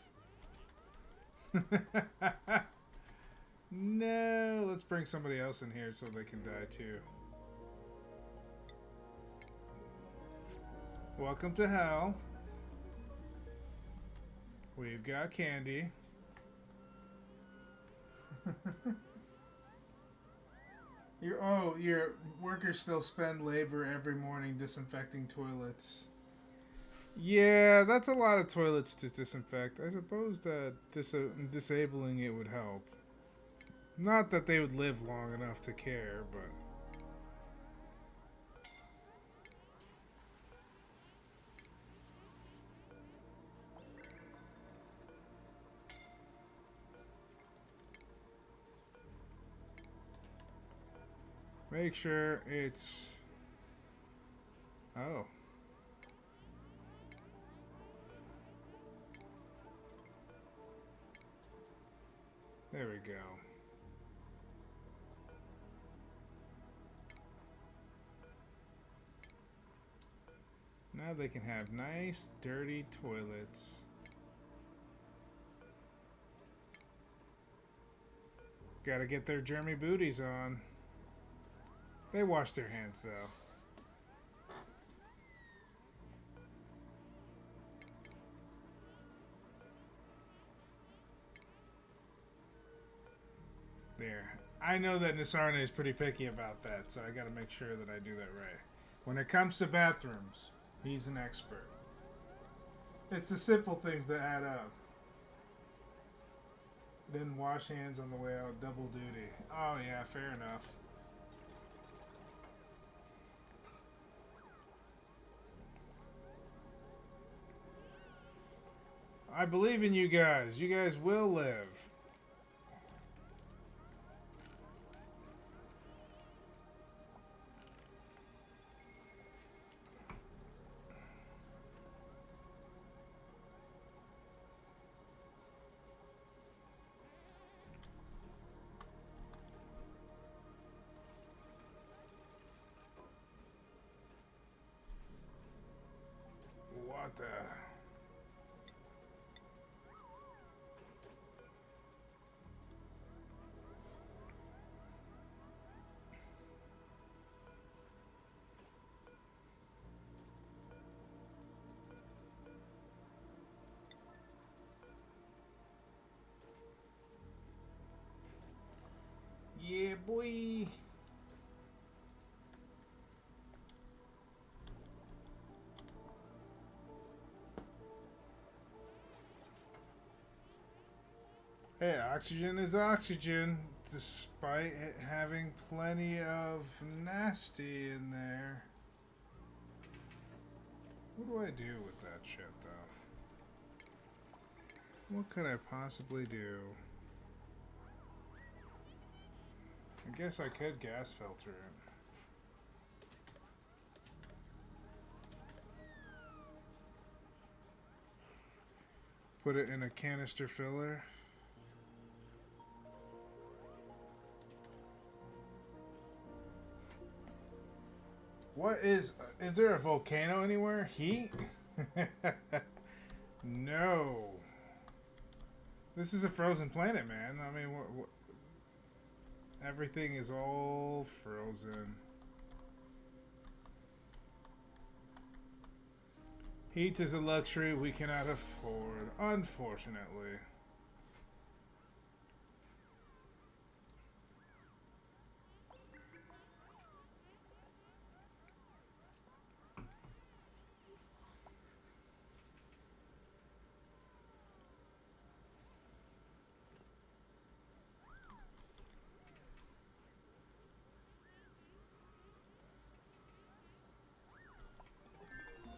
No, let's bring somebody else in here so they can die too. Welcome to hell. We've got candy. Your workers still spend labor every morning disinfecting toilets. Yeah, that's a lot of toilets to disinfect. I suppose that disabling it would help. Not that they would live long enough to care, but... Make sure it's... Oh. There we go. Now they can have nice, dirty toilets. Gotta get their germy booties on. They wash their hands, though. There. I know that Nisarne is pretty picky about that, so I gotta make sure that I do that right. When it comes to bathrooms, he's an expert. It's the simple things that add up. Then wash hands on the way out, double duty. Oh yeah, fair enough. I believe in you guys. You guys will live. What the... Yeah, boy. Hey, oxygen is oxygen, despite it having plenty of nasty in there. What do I do with that shit, though? What could I possibly do? I guess I could gas filter it. Put it in a canister filler. What is there a volcano anywhere? Heat? No. This is a frozen planet, man. I mean, everything is all frozen. Heat is a luxury we cannot afford, unfortunately.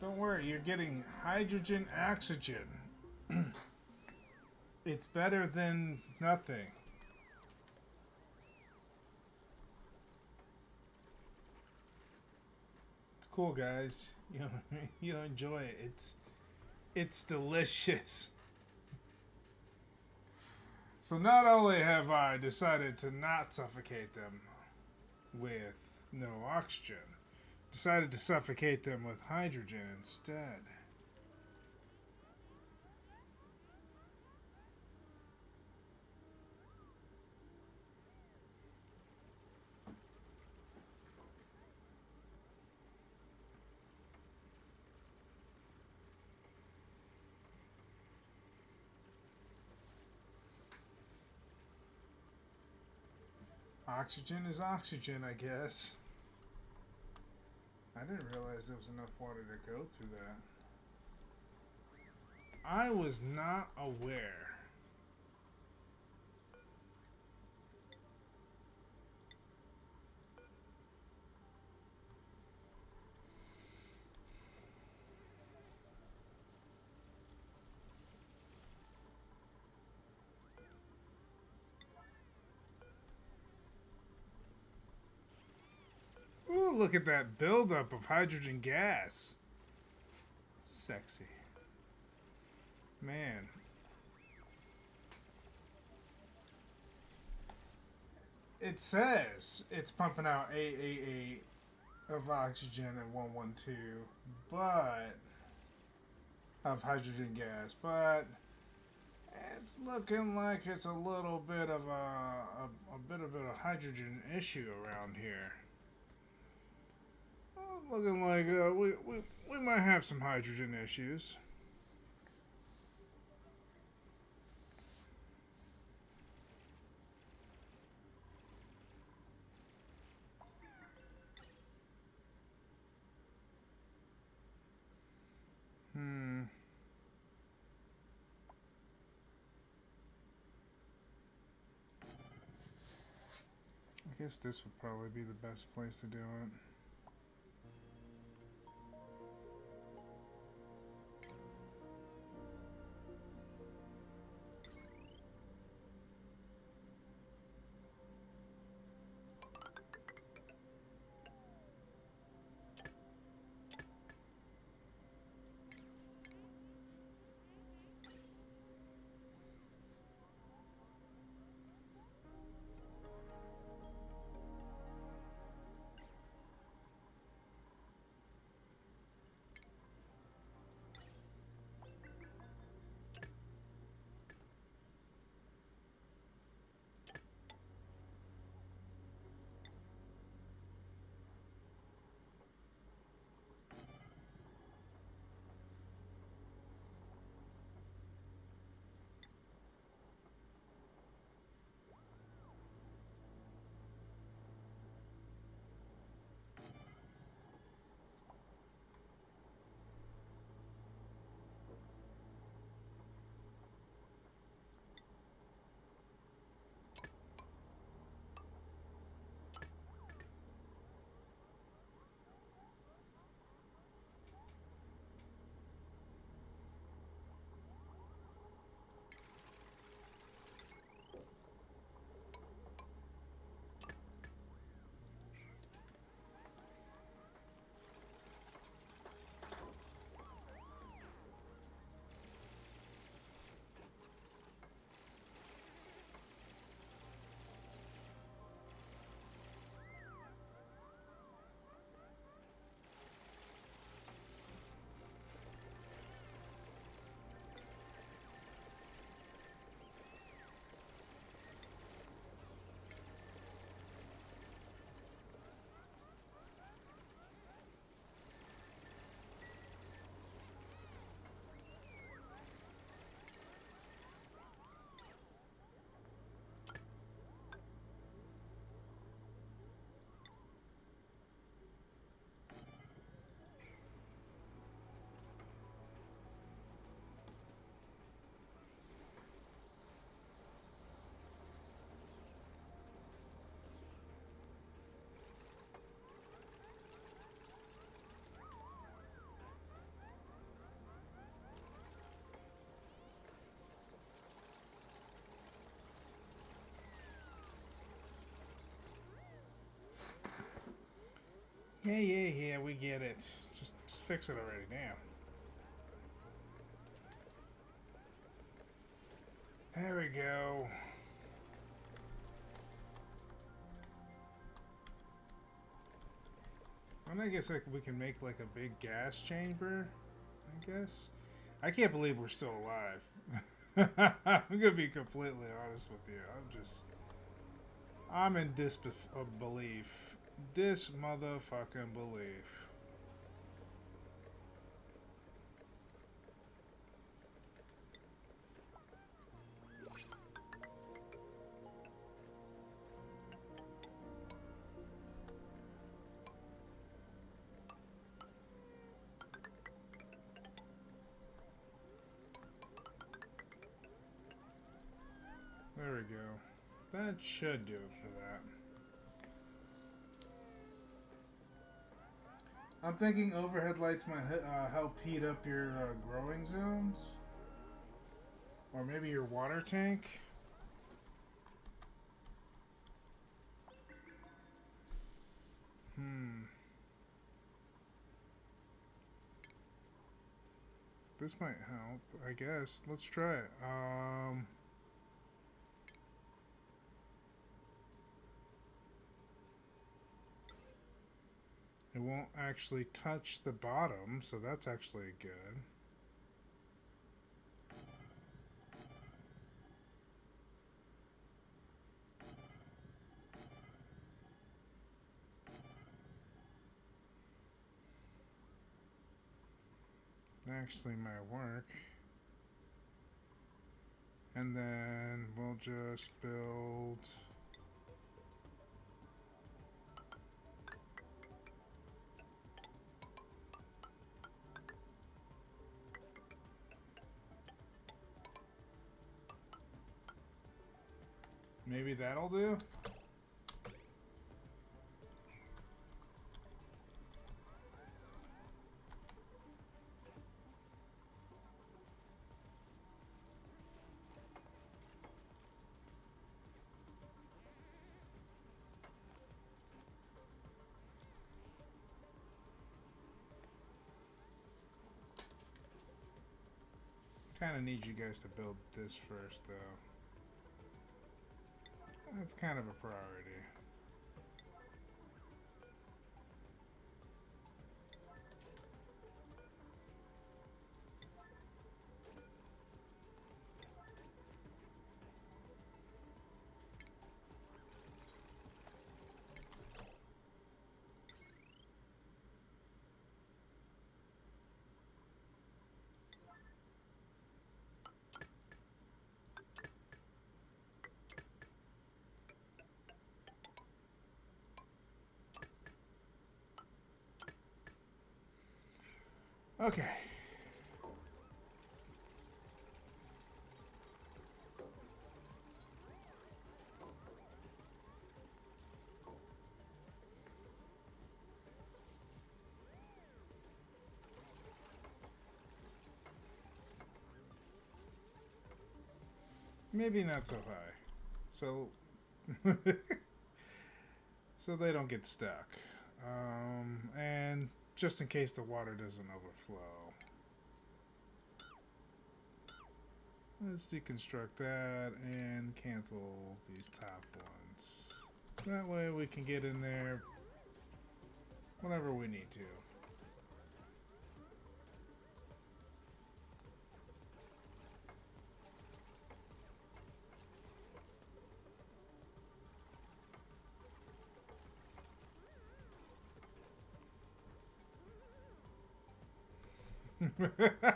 Don't worry, you're getting hydrogen oxygen. It's better than nothing. It's cool, guys. You enjoy it. It's delicious. So not only have I decided to not suffocate them with no oxygen, decided to suffocate them with hydrogen instead. Oxygen is oxygen, I guess. I didn't realize there was enough water to go through that. I was not aware. Ooh, look at that buildup of hydrogen gas. Sexy. Man. It says it's pumping out 888 of oxygen and 112, but of hydrogen gas, but it's looking like it's a little bit of a bit of a hydrogen issue around here. Looking like we might have some hydrogen issues. I guess this would probably be the best place to do it. Yeah, we get it. Just fix it already, damn. There we go. And I guess like we can make like a big gas chamber, I guess. I can't believe we're still alive. I'm gonna be completely honest with you. I'm in disbelief. This motherfucking belief. There we go. That should do it for that. I'm thinking overhead lights might help heat up your growing zones. Or maybe your water tank. This might help, I guess. Let's try it. It won't actually touch the bottom, so that's actually good. Actually might work. And then we'll just build... Maybe that'll do? Kind of need you guys to build this first, though. That's kind of a priority. Okay. Maybe not so high. So so they don't get stuck. And just in case the water doesn't overflow. Let's deconstruct that and cancel these top ones. That way we can get in there whenever we need to.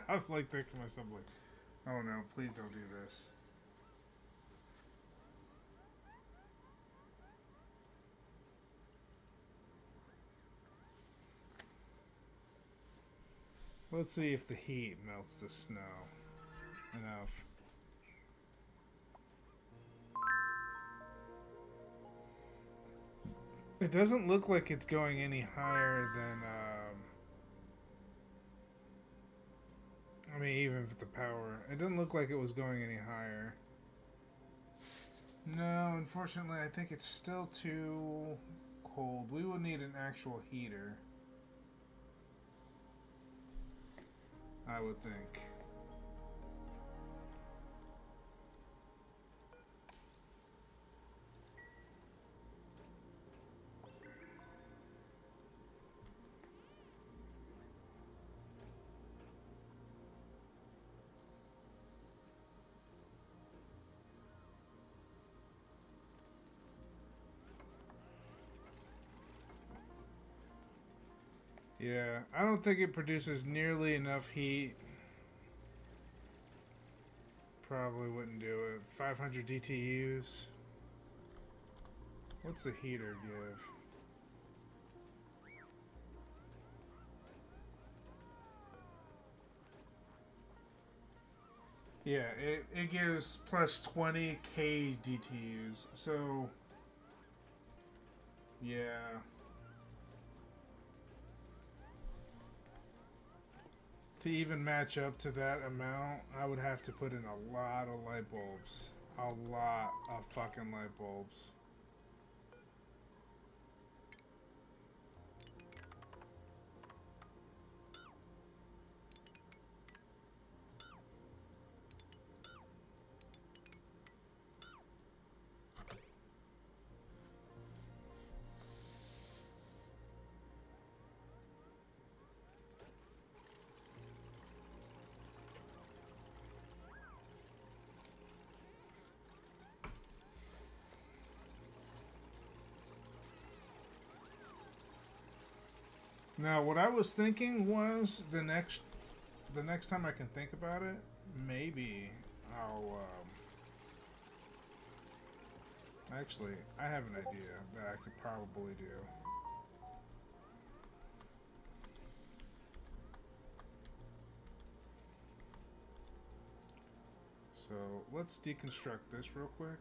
I was like thinking to myself, like, oh no, please don't do this. Let's see if the heat melts the snow enough. It doesn't look like it's going any higher than, I mean, even with the power, it didn't look like it was going any higher. No, unfortunately, I think it's still too cold. We will need an actual heater, I would think. Yeah, I don't think it produces nearly enough heat. Probably wouldn't do it. 500 DTUs. What's the heater give? Yeah, it gives plus 20k DTUs. So, yeah. To even match up to that amount, I would have to put in a lot of light bulbs. A lot of fucking light bulbs. Now, what I was thinking was the next time I can think about it, maybe I'll actually I have an idea that I could probably do. So let's deconstruct this real quick.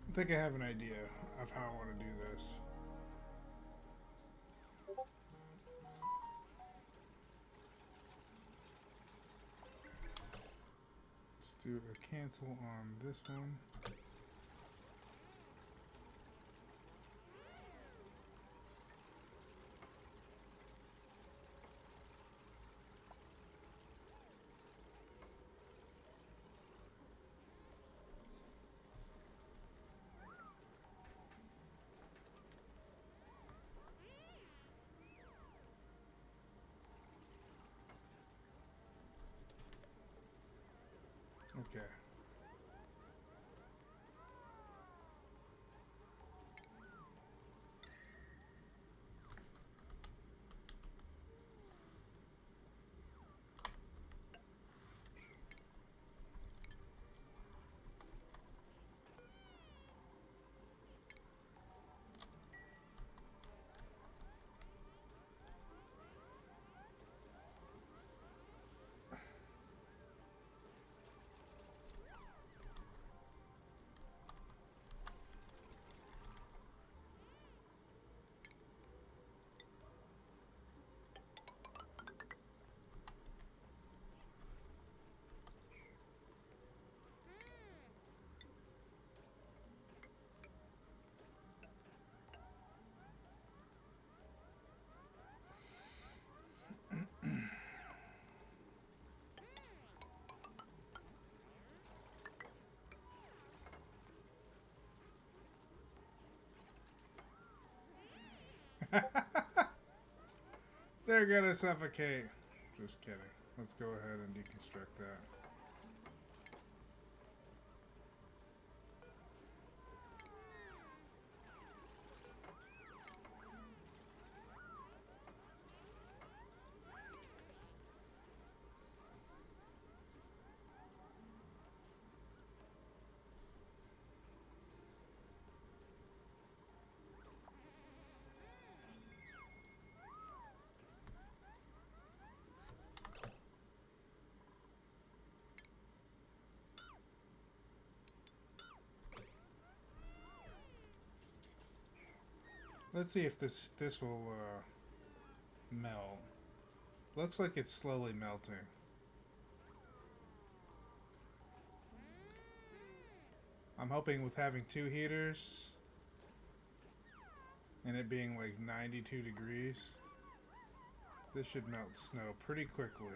I think I have an idea of how I want to do this. Let's do a cancel on this one. Okay. They're gonna suffocate. Just kidding. Let's go ahead and deconstruct that. Let's see if this will melt. Looks like it's slowly melting. I'm hoping with having 2 heaters and it being like 92 degrees, this should melt snow pretty quickly.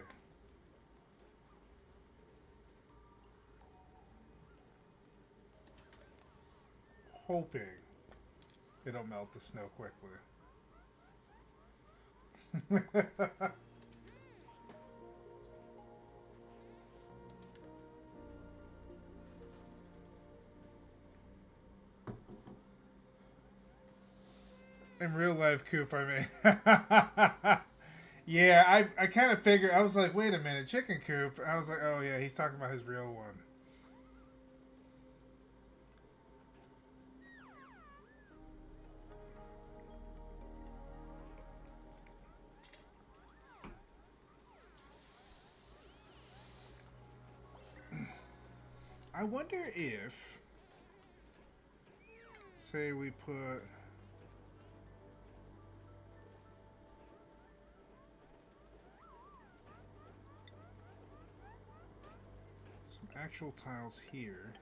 Hoping it'll melt the snow quickly. In real life, Coop, I mean. Yeah, I kind of figured. I was like, wait a minute, chicken coop. I was like, oh yeah, he's talking about his real one. I wonder if, say we put some actual tiles here.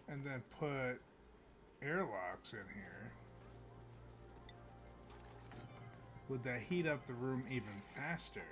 And then put airlocks in here. Would that heat up the room even faster?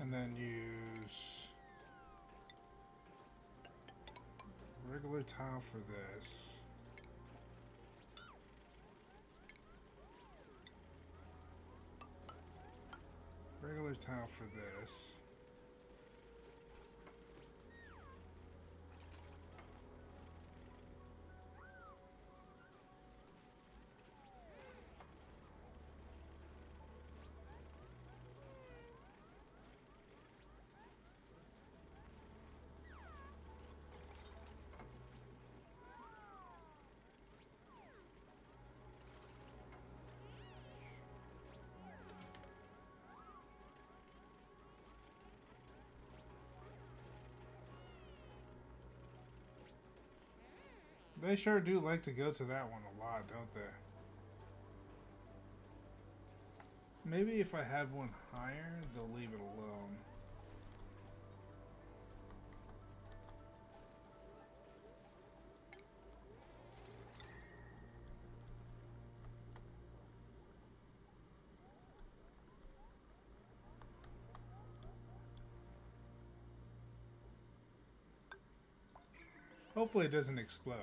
And then use regular tile for this. Regular tile for this. They sure do like to go to that one a lot, don't they? Maybe if I have one higher, they'll leave it alone. Hopefully it doesn't explode.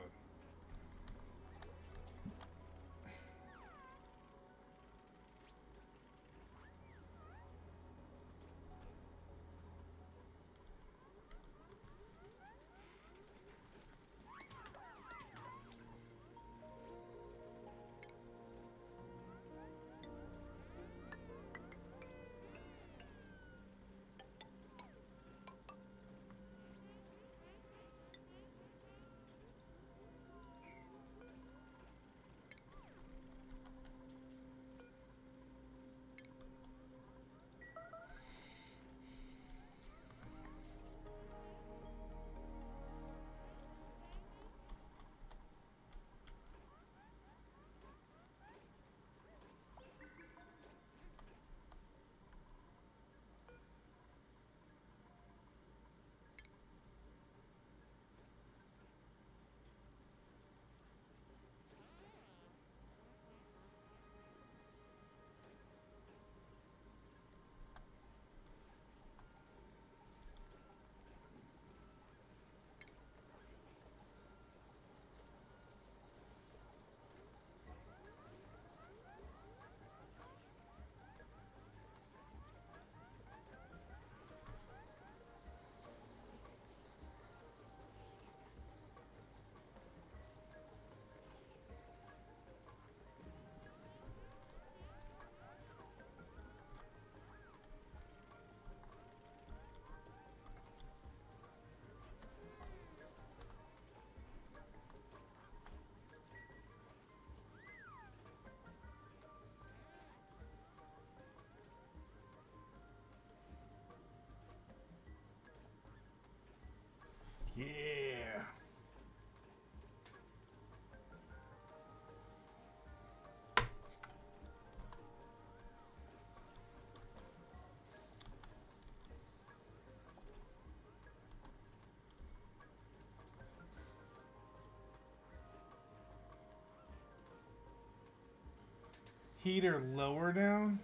heater lower down?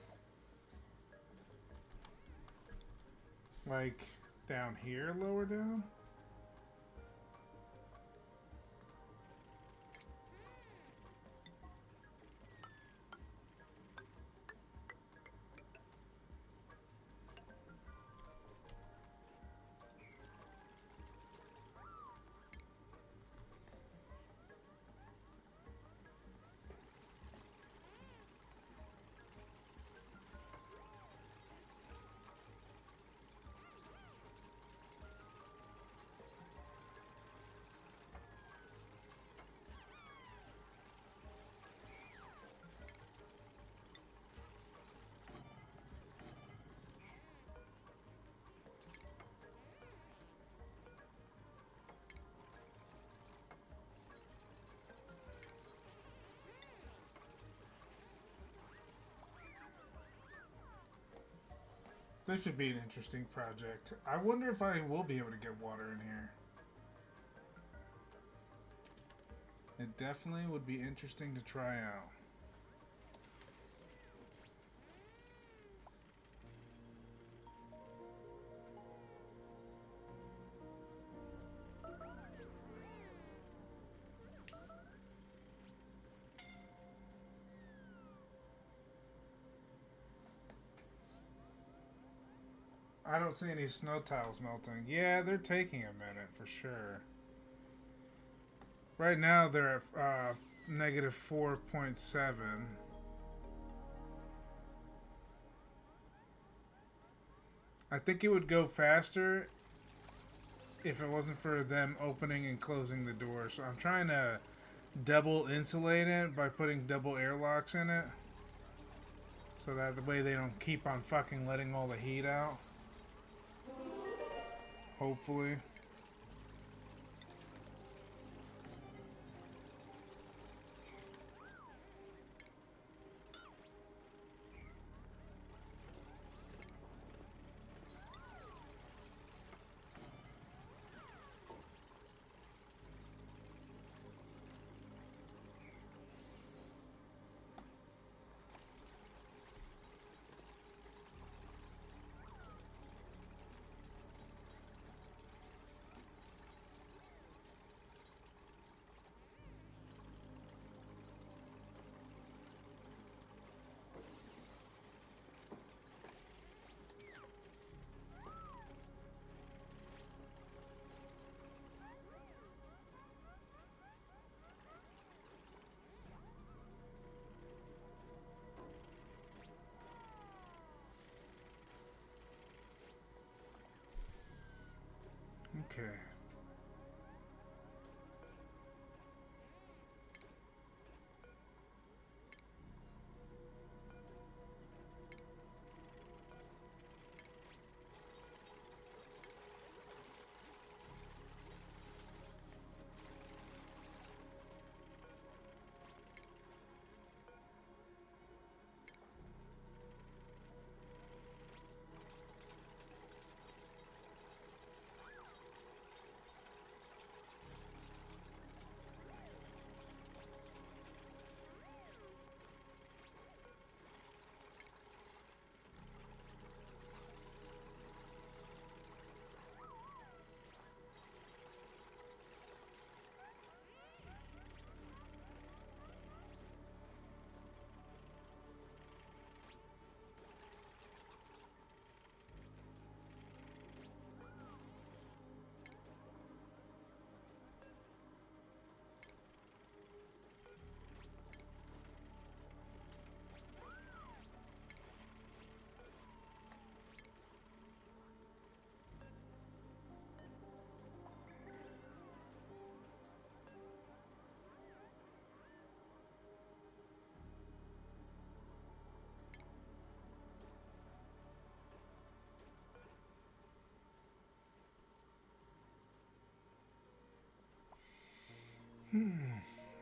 Like down here, lower down? This should be an interesting project. I wonder if I will be able to get water in here. It definitely would be interesting to try out. I don't see any snow tiles melting. Yeah, they're taking a minute for sure. Right now they're at negative 4.7. I think it would go faster if it wasn't for them opening and closing the door. So I'm trying to double insulate it by putting double airlocks in it. So that the way they don't keep on fucking letting all the heat out. Hopefully. Okay.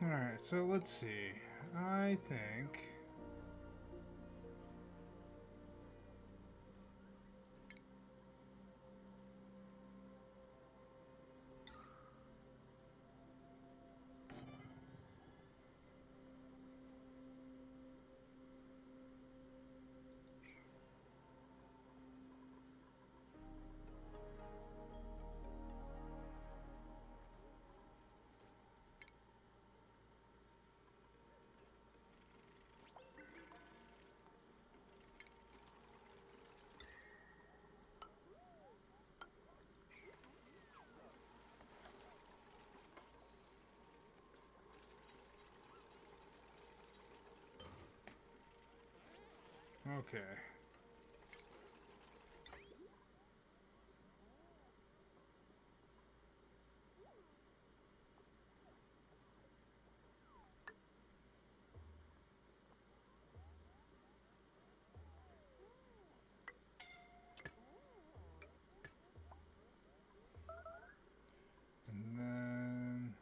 Alright, so let's see. I think... Okay. And then...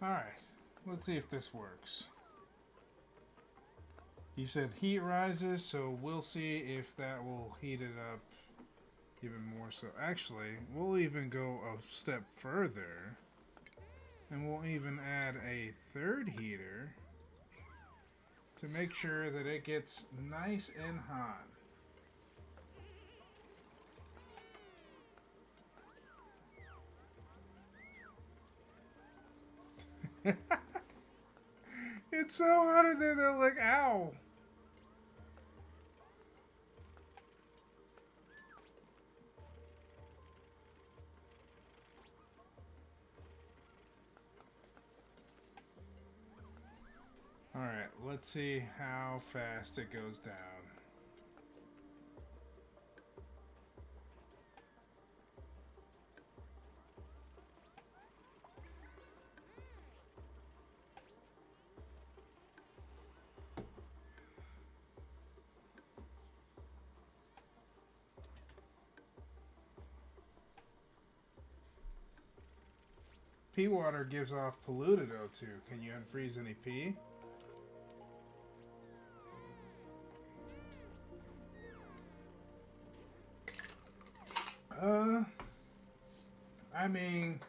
Alright, let's see if this works. He said heat rises, so we'll see if that will heat it up even more so. Actually, we'll even go a step further, and we'll even add a third heater to make sure that it gets nice and hot. It's so hot in there, they're like, ow. Alright, let's see how fast it goes down. Pea water gives off polluted O2. Can you unfreeze any pea? I mean,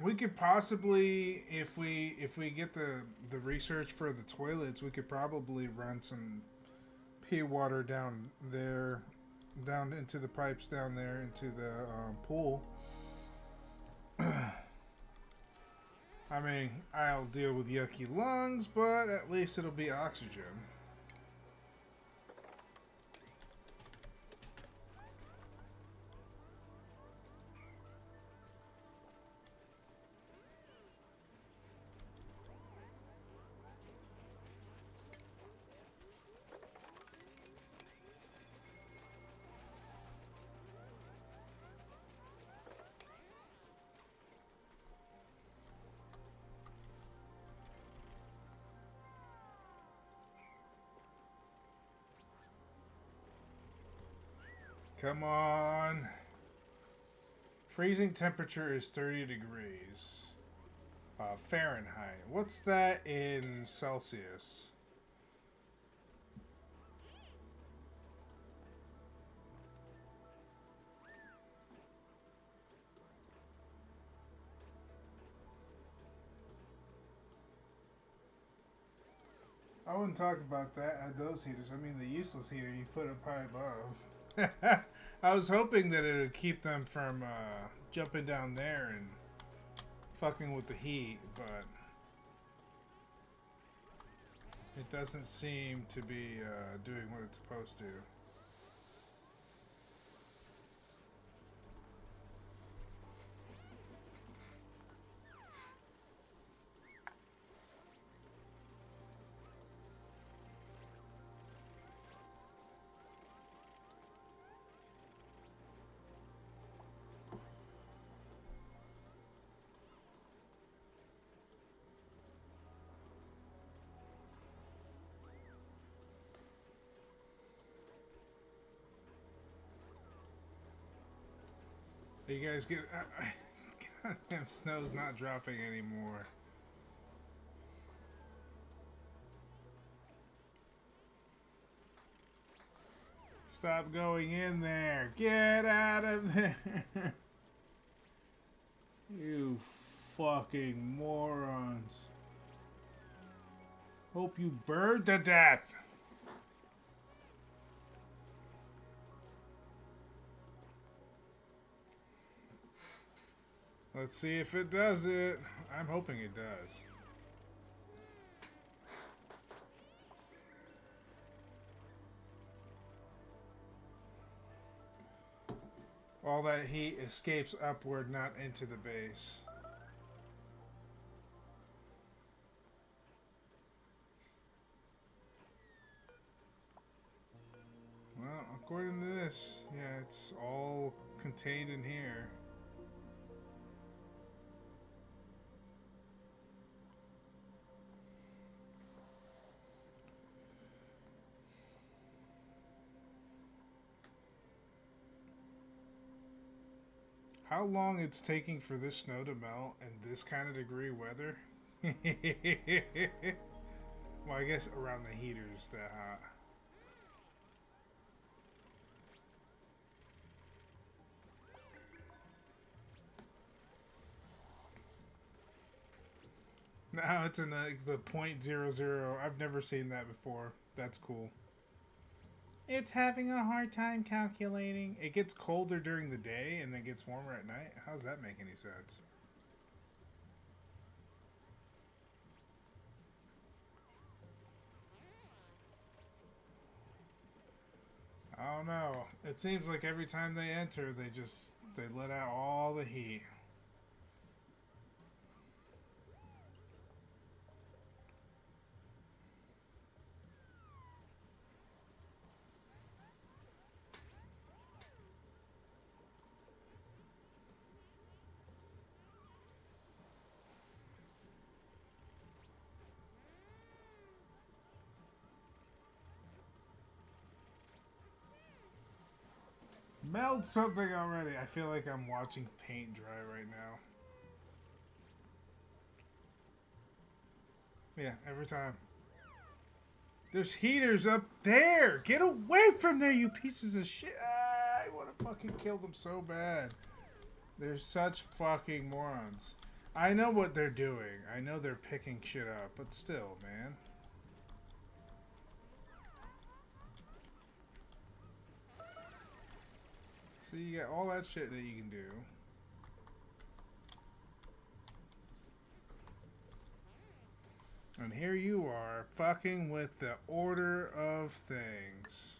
we could possibly, if we get the research for the toilets, we could probably run some pea water down there, down into the pipes down there into the pool. I mean, I'll deal with yucky lungs, but at least it'll be oxygen. Come on. Freezing temperature is 30 degrees. Fahrenheit. What's that in Celsius? I wouldn't talk about that, those heaters. I mean the useless heater you put up high above. I was hoping that it would keep them from jumping down there and fucking with the heat, but it doesn't seem to be doing what it's supposed to. You guys get... Damn, snow's not dropping anymore. Stop going in there. Get out of there. You fucking morons. Hope you burn to death. Let's see if it does it. I'm hoping it does. All that heat escapes upward, not into the base. Well, according to this, yeah, it's all contained in here. How long it's taking for this snow to melt in this kind of degree weather? Well, I guess around the heater's that hot. Now it's in the .00. I've never seen that before. That's cool. It's having a hard time calculating. It gets colder during the day and then gets warmer at night. How does that make any sense? I don't know. It seems like every time they enter, they let out all the heat. Melt something already. I feel like I'm watching paint dry right now. Yeah, every time. There's heaters up there. Get away from there, you pieces of shit. I want to fucking kill them so bad. They're such fucking morons. I know what they're doing. I know they're picking shit up, but still, man. See, you got all that shit that you can do. And here you are, fucking with the order of things.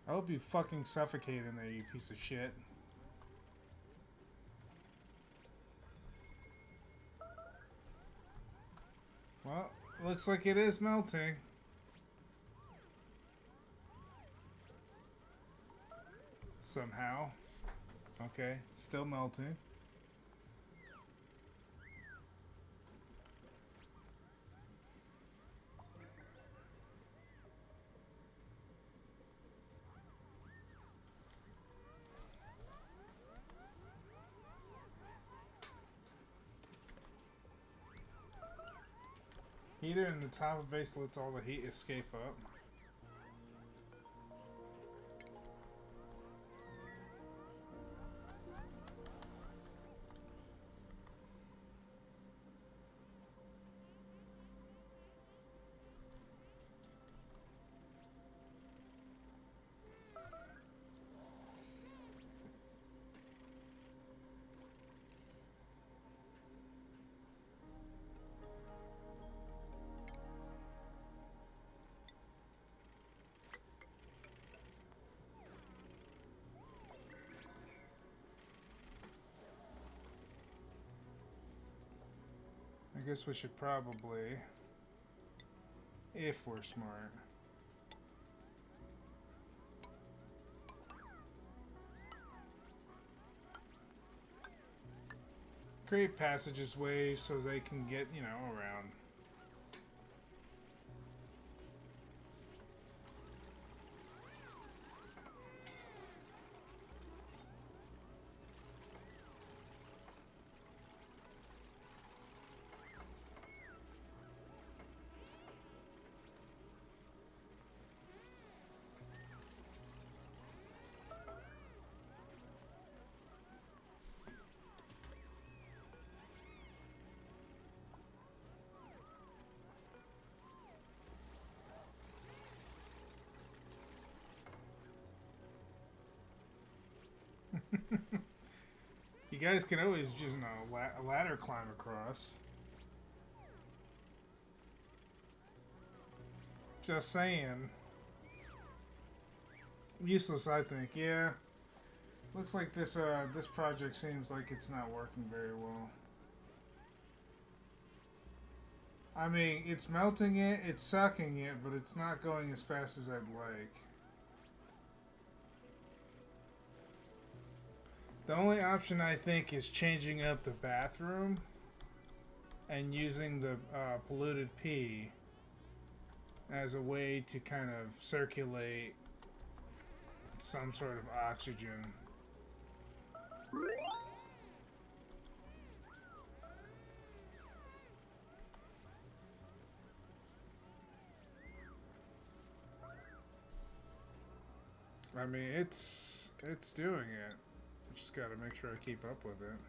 I hope you fucking suffocate in there, you piece of shit. Well, looks like it is melting. Somehow. Okay, it's still melting. Heater in the top of base lets all the heat escape up. I guess we should probably, if we're smart, create passages ways so they can get, you know, around. You guys can always just, you know, ladder climb across. Just saying. Useless, I think. Yeah. Looks like this this project seems like it's not working very well. I mean, it's melting it, it's sucking it, but it's not going as fast as I'd like. The only option I think is changing up the bathroom and using the polluted pee as a way to kind of circulate some sort of oxygen. I mean, it's doing it. I just gotta make sure I keep up with it.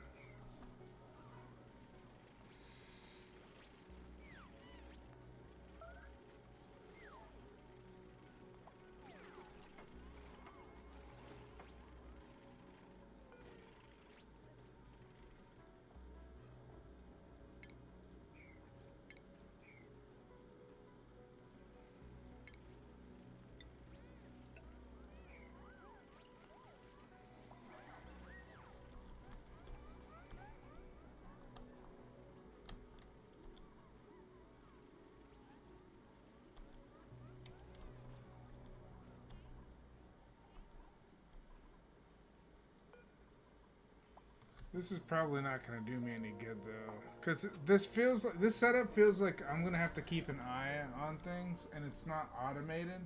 This is probably not going to do me any good though, because this setup feels like I'm going to have to keep an eye on things, and it's not automated,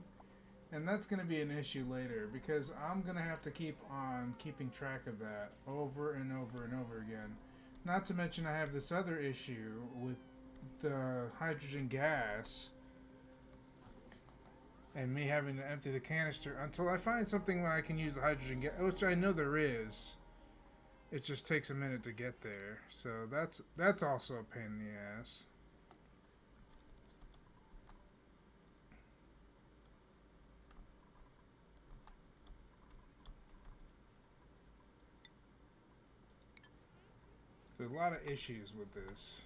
and that's going to be an issue later because I'm going to have to keep on keeping track of that over and over and over again. Not to mention I have this other issue with the hydrogen gas and me having to empty the canister until I find something where I can use the hydrogen gas, which I know there is. It just takes a minute to get there, so that's also a pain in the ass. There's a lot of issues with this.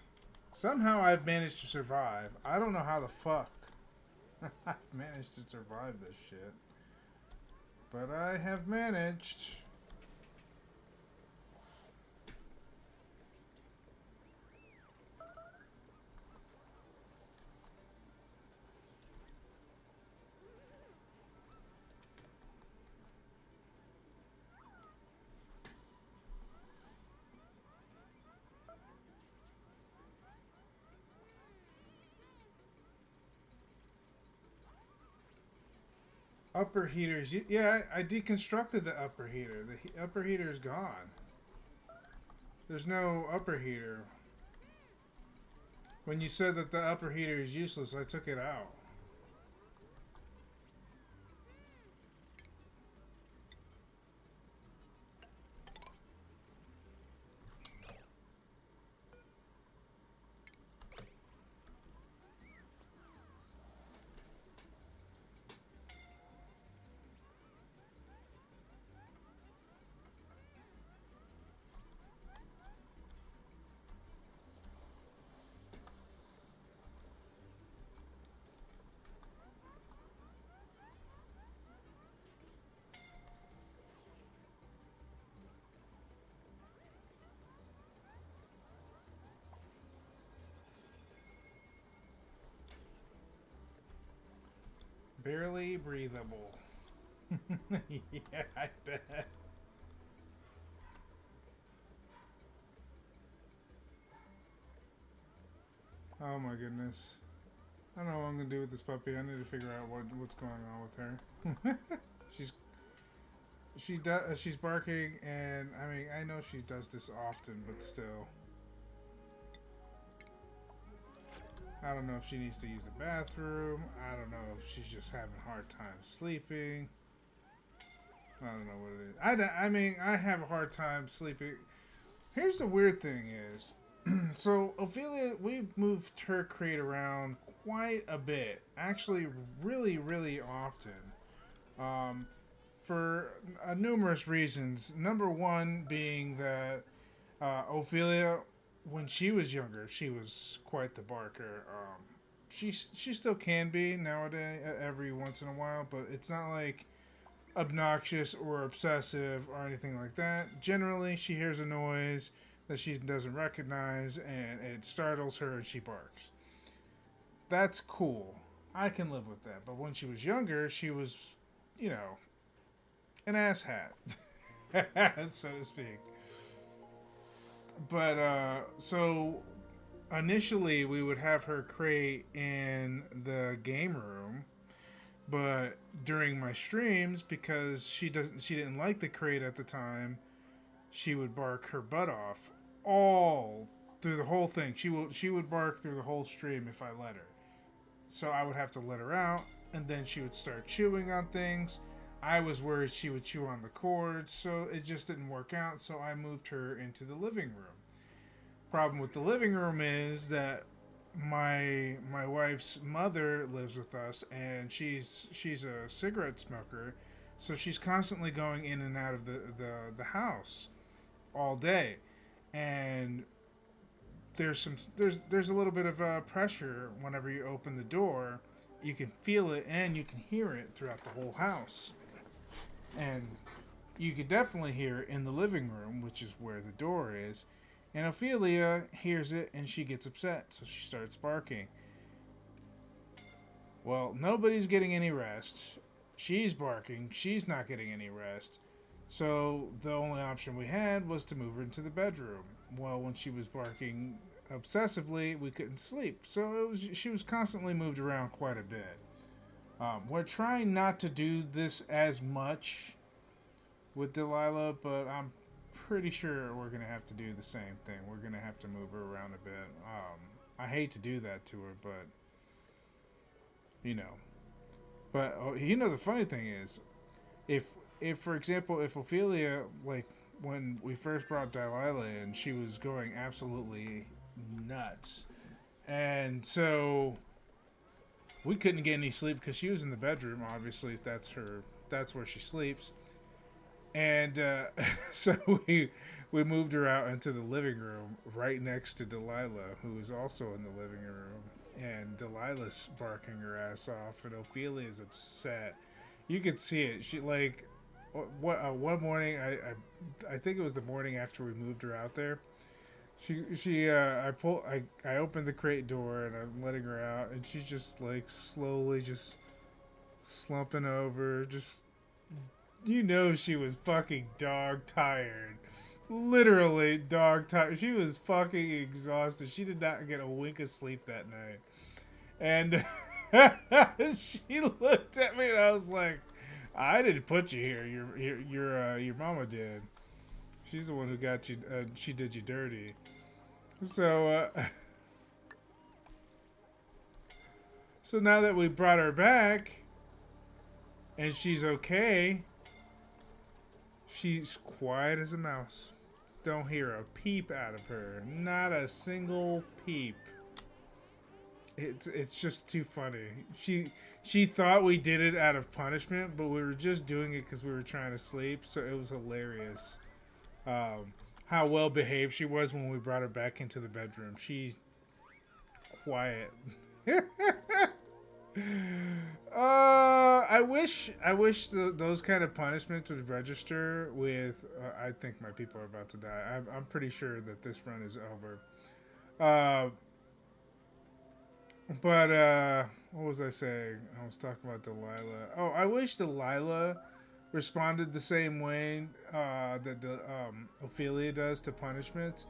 Somehow I've managed to survive. I don't know how the fuck I've managed to survive this shit, but I have managed. Upper heaters. Yeah, I deconstructed the upper heater. The upper heater is gone. There's no upper heater. When you said that the upper heater is useless, I took it out. Barely breathable. Yeah, I bet. Oh my goodness. I don't know what I'm gonna do with this puppy. I need to figure out what's going on with her. she's she's barking, and I mean I know she does this often, but still. I don't know if she needs to use the bathroom. I don't know if she's just having a hard time sleeping. I don't know what it is. I mean, I have a hard time sleeping. Here's the weird thing is, so Ophelia, we've moved her crate around quite a bit. Actually, really, really often. For numerous reasons. Number one being that Ophelia, when she was younger, she was quite the barker. She still can be nowadays, every once in a while, but it's not like obnoxious or obsessive or anything like that. Generally, she hears a noise that she doesn't recognize and it startles her and she barks. That's cool. I can live with that. But when she was younger, she was, you know, an asshat, so to speak. But so initially we would have her crate in the game room, but during my streams, because she didn't like the crate at the time, she would bark her butt off all through the whole thing. She would bark through the whole stream if I let her. So I would have to let her out, and then she would start chewing on things. I was worried she would chew on the cords, so it just didn't work out. So I moved her into the living room. Problem with the living room is that my wife's mother lives with us, and she's a cigarette smoker, so she's constantly going in and out of the house all day, and there's a little bit of pressure whenever you open the door. You can feel it and you can hear it throughout the whole house, and you could definitely hear it in the living room, which is where the door is. And Ophelia hears it and she gets upset, so she starts barking. Well, nobody's getting any rest. She's barking. She's not getting any rest. So the only option we had was to move her into the bedroom. Well, when she was barking obsessively, we couldn't sleep. So she was constantly moved around quite a bit. We're trying not to do this as much with Delilah, but I'm pretty sure we're going to have to do the same thing. We're going to have to move her around a bit. I hate to do that to her, but, you know. But, the funny thing is, if for example, if Ophelia, like, when we first brought Delilah in, she was going absolutely nuts. And so we couldn't get any sleep because she was in the bedroom. Obviously, that's where she sleeps. And so we moved her out into the living room right next to Delilah, who was also in the living room. And Delilah's barking her ass off, and Ophelia's upset. You could see it. She, like, one morning, I think it was the morning after we moved her out there. I opened the crate door and I'm letting her out, and she's just like slowly just slumping over, just, she was fucking dog tired. Literally dog tired. She was fucking exhausted. She did not get a wink of sleep that night. And she looked at me and I was like, I didn't put you here. Your mama did. She's the one who got you. She did you dirty. So so now that we brought her back and she's okay, she's quiet as a mouse. Don't hear a peep out of her. Not a single peep. It's just too funny. She thought we did it out of punishment, but we were just doing it because we were trying to sleep. So it was hilarious. How well behaved she was when we brought her back into the bedroom. She's quiet. I wish those kind of punishments would register with. I think my people are about to die. I'm pretty sure that this run is over. But what was I saying? I was talking about Delilah. Oh, I wish Delilah responded the same way that Ophelia does to punishments.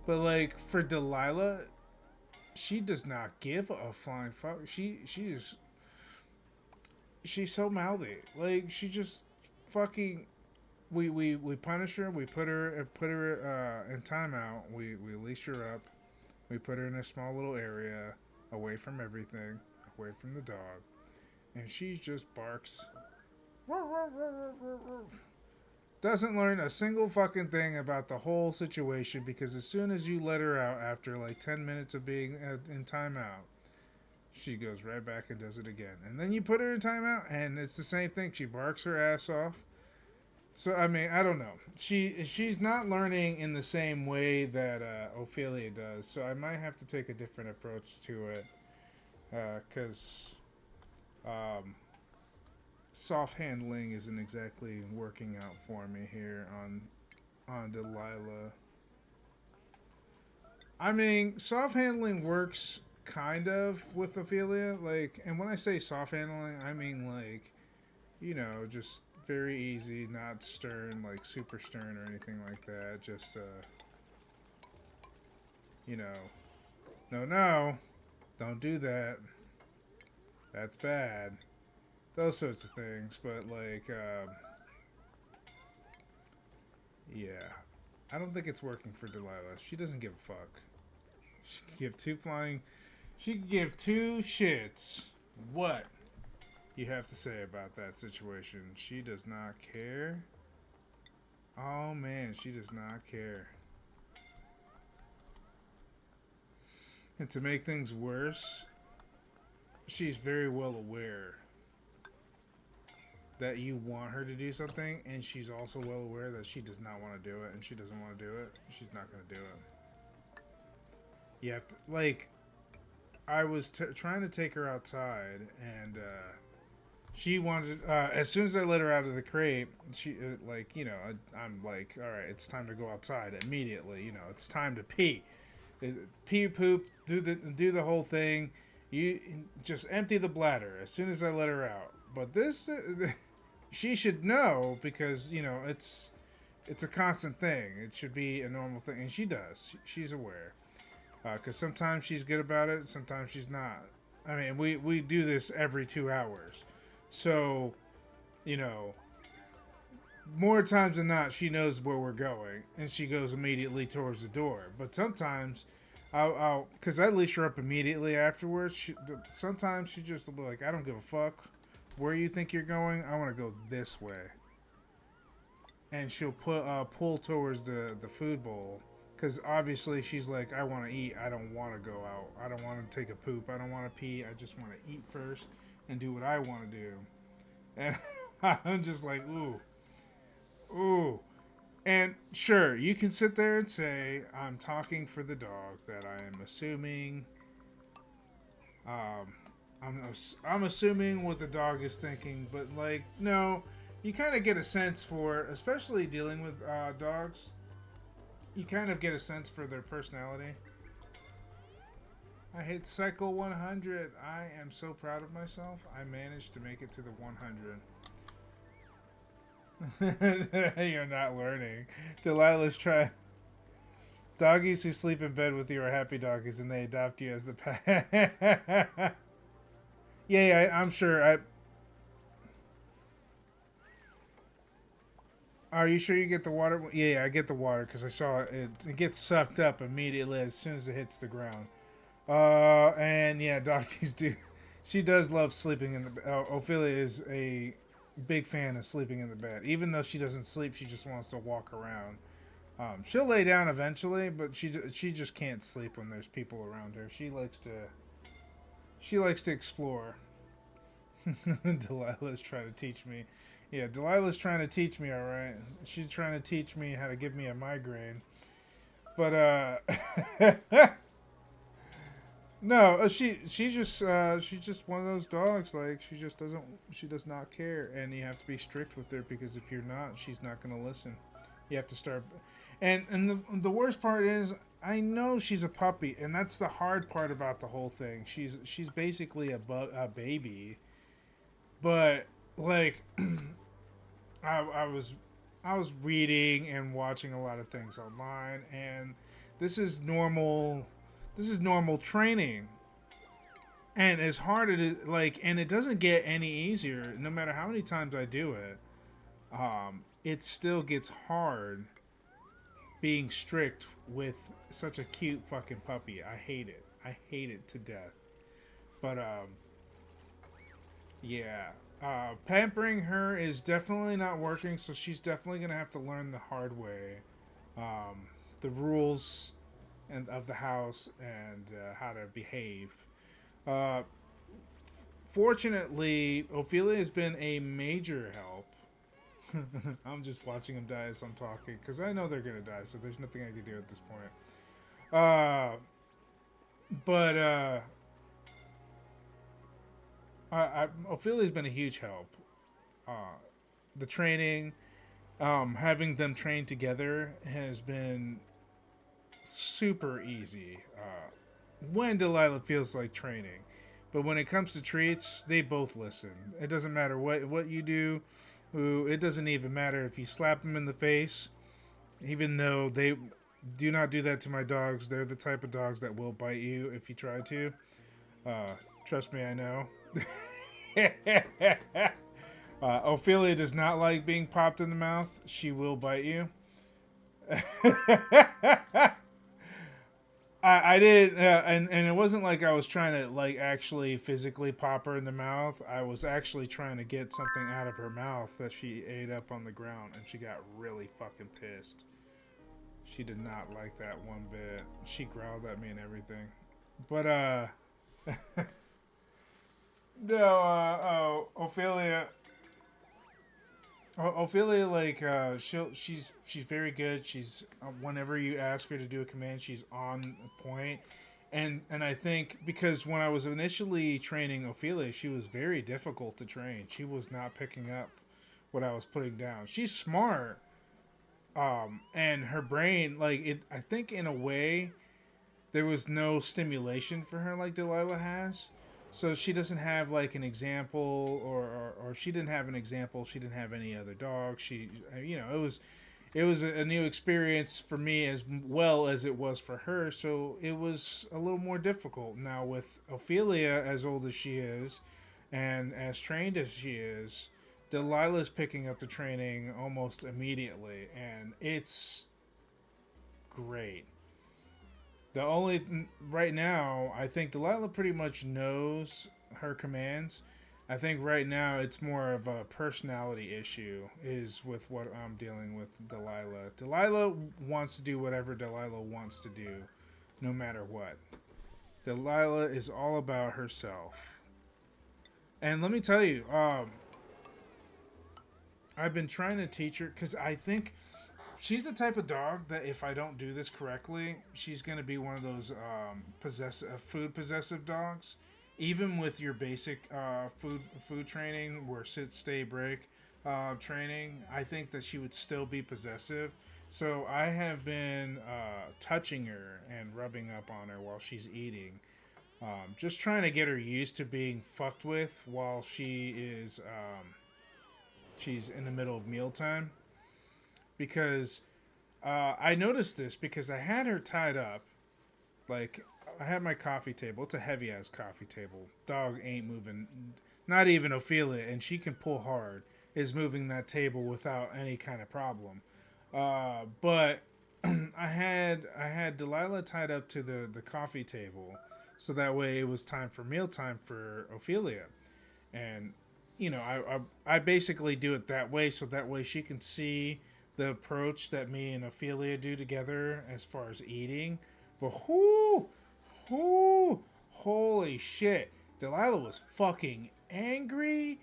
But, like, for Delilah, she does not give a flying fuck. She's so mouthy. Like she just fucking we punish her. We put her in timeout. We leash her up. We put her in a small little area away from everything, away from the dog, and she just barks. Doesn't learn a single fucking thing about the whole situation because as soon as you let her out after like 10 minutes of being in timeout, she goes right back and does it again. And then you put her in timeout and it's the same thing. She barks her ass off. So I mean, I don't know. She's not learning in the same way that Ophelia does. So I might have to take a different approach to it because soft handling isn't exactly working out for me here on Delilah. I mean, soft handling works kind of with Ophelia, like, and when I say soft handling, I mean like, just very easy, not stern, like super stern or anything like that. Just you know, no, don't do that. That's bad. Those sorts of things, but like, yeah, I don't think it's working for Delilah. She doesn't give a fuck. She could give two flying. She could give two shits. What you have to say about that situation? She does not care. Oh man, she does not care. And to make things worse, she's very well aware that you want her to do something, and she's also well aware that she does not want to do it, and she doesn't want to do it. She's not going to do it. You have to, like, I was trying to take her outside, and she wanted, as soon as I let her out of the crate, she, like, I'm like, all right, it's time to go outside immediately. It's time to pee. Pee, poop, do the whole thing. You just empty the bladder as soon as I let her out. But this, she should know because it's a constant thing. It should be a normal thing, and she does. She's aware. Because sometimes she's good about it, sometimes she's not. I mean, we do this every 2 hours, so more times than not, she knows where we're going, and she goes immediately towards the door. But sometimes, because I leash her up immediately afterwards. Sometimes she just will be like, I don't give a fuck where you think you're going. I want to go this way, and she'll pull towards the food bowl. Because obviously she's like, I want to eat. I don't want to go out. I don't want to take a poop. I don't want to pee. I just want to eat first and do what I want to do. And I'm just like, ooh. And sure, you can sit there and say, I'm talking for the dog, that I am assuming. I'm assuming what the dog is thinking. But like, no, you kind of get a sense for, especially dealing with dogs. You kind of get a sense for their personality. I hit cycle 100. I am so proud of myself. I managed to make it to the 100. You're not learning. Delilah's trying. Doggies who sleep in bed with you are happy doggies, and they adopt you as the pet. Yeah, I'm sure. Are you sure you get the water? Yeah, I get the water because I saw it. It gets sucked up immediately as soon as it hits the ground. And yeah, doggies do. She does love sleeping in the. Ophelia is a big fan of sleeping in the bed. Even though she doesn't sleep, she just wants to walk around. She'll lay down eventually, but she just can't sleep when there's people around her. She likes to explore. Delilah's trying to teach me. Yeah, Delilah's trying to teach me, alright. She's trying to teach me how to give me a migraine. But, no, she's just one of those dogs, like, she does not care, and you have to be strict with her, because if you're not, she's not going to listen. You have to start, and the worst part is, I know she's a puppy, and that's the hard part about the whole thing. She's basically a baby, but, like, I was reading and watching a lot of things online, and this is normal This is normal training. And as hard as it and it doesn't get any easier no matter how many times I do it. It still gets hard being strict with such a cute fucking puppy. I hate it. I hate it to death. But yeah. Pampering her is definitely not working, so she's definitely gonna have to learn the hard way. The rules of the house and how to behave. Uh, Fortunately, Ophelia has been a major help. I'm just watching them die as I'm talking because I know they're gonna die, so there's nothing I can do at this point. But Ophelia's been a huge help. The training, having them train together has been super easy. When Delilah feels like training. But when it comes to treats, they both listen. It doesn't matter what you do. It doesn't even matter if you slap them in the face. Even though they do not do that to my dogs. They're the type of dogs that will bite you if you try to. Trust me, I know. Ophelia does not like being popped in the mouth. She will bite you. I did, and it wasn't like I was trying to actually physically pop her in the mouth. I was actually trying to get something out of her mouth that she ate up on the ground, and she got really fucking pissed. She did not like that one bit. She growled at me and everything. But no, Ophelia. Ophelia, she's very good. She's whenever you ask her to do a command, she's on point. And I think because when I was initially training Ophelia, she was very difficult to train. She was not picking up what I was putting down. She's smart, and her brain, I think in a way, there was no stimulation for her like Delilah has. So she doesn't have an example, or she didn't have an example. She didn't have any other dog. It was a new experience for me as well as it was for her. So it was a little more difficult. Now with Ophelia, as old as she is, and as trained as she is, Delilah's picking up the training almost immediately, and it's great. The only right now, I think Delilah pretty much knows her commands. I think right now it's more of a personality issue is with what I'm dealing with Delilah. Delilah wants to do whatever Delilah wants to do, no matter what. Delilah is all about herself. And let me tell you, I've been trying to teach her because I think she's the type of dog that if I don't do this correctly, she's going to be one of those food possessive dogs. Even with your basic food training, where sit, stay, break training, I think that she would still be possessive. So I have been touching her and rubbing up on her while she's eating. Just trying to get her used to being fucked with while she's in the middle of mealtime. Because I noticed this because I had her tied up. I had my coffee table. It's a heavy ass coffee table. Dog ain't moving. Not even Ophelia, and she can pull hard, is moving that table without any kind of problem. But I had Delilah tied up to the coffee table, so that way it was time for mealtime for Ophelia. And I basically do it that way, so that way she can see the approach that me and Ophelia do together as far as eating. But holy shit, Delilah was fucking angry.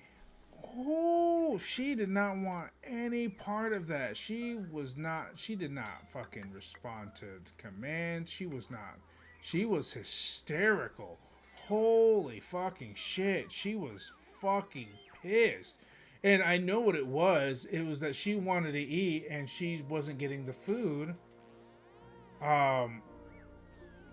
She did not want any part of that. She did not fucking respond to commands. She was hysterical. Holy fucking shit. She was fucking pissed. And I know what it was. It was that she wanted to eat and she wasn't getting the food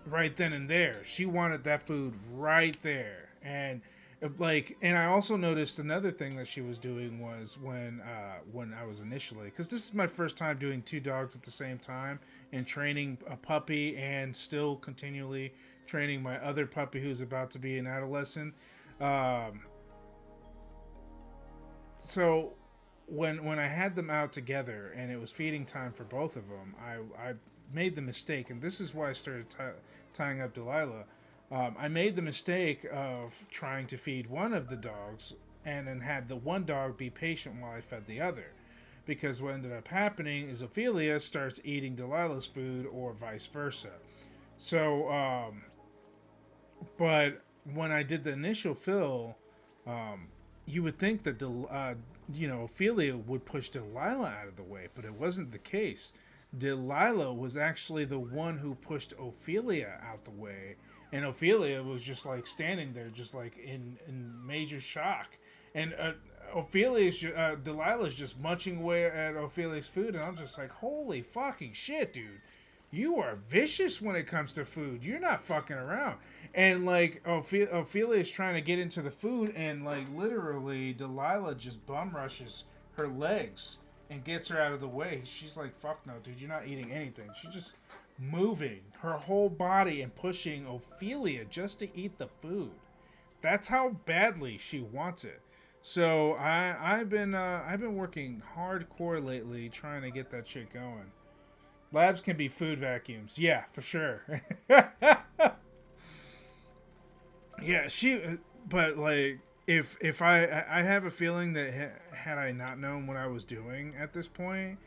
right then and there. She wanted that food right there. And I also noticed another thing that she was doing was when I was initially, because this is my first time doing two dogs at the same time and training a puppy and still continually training my other puppy who's about to be an adolescent. Um, so when I had them out together and it was feeding time for both of them, I made the mistake, and this is why I started tying up Delilah. I made the mistake of trying to feed one of the dogs and then had the one dog be patient while I fed the other. Because what ended up happening is Ophelia starts eating Delilah's food or vice versa. So, but when I did the initial fill, you would think that Ophelia would push Delilah out of the way, but it wasn't the case. Delilah was actually the one who pushed Ophelia out the way, and Ophelia was just like standing there, just like in major shock. And Delilah's just munching away at Ophelia's food, and I'm just like, holy fucking shit, dude. You are vicious when it comes to food. You're not fucking around. And like Ophelia's trying to get into the food, and like literally Delilah just bum rushes her legs and gets her out of the way. She's like, fuck no, dude, you're not eating anything. She's just moving her whole body and pushing Ophelia just to eat the food. That's how badly she wants it. So I've been working hardcore lately trying to get that shit going. Labs can be food vacuums. Yeah, for sure. Yeah, but like, if I have a feeling that had I not known what I was doing at this point,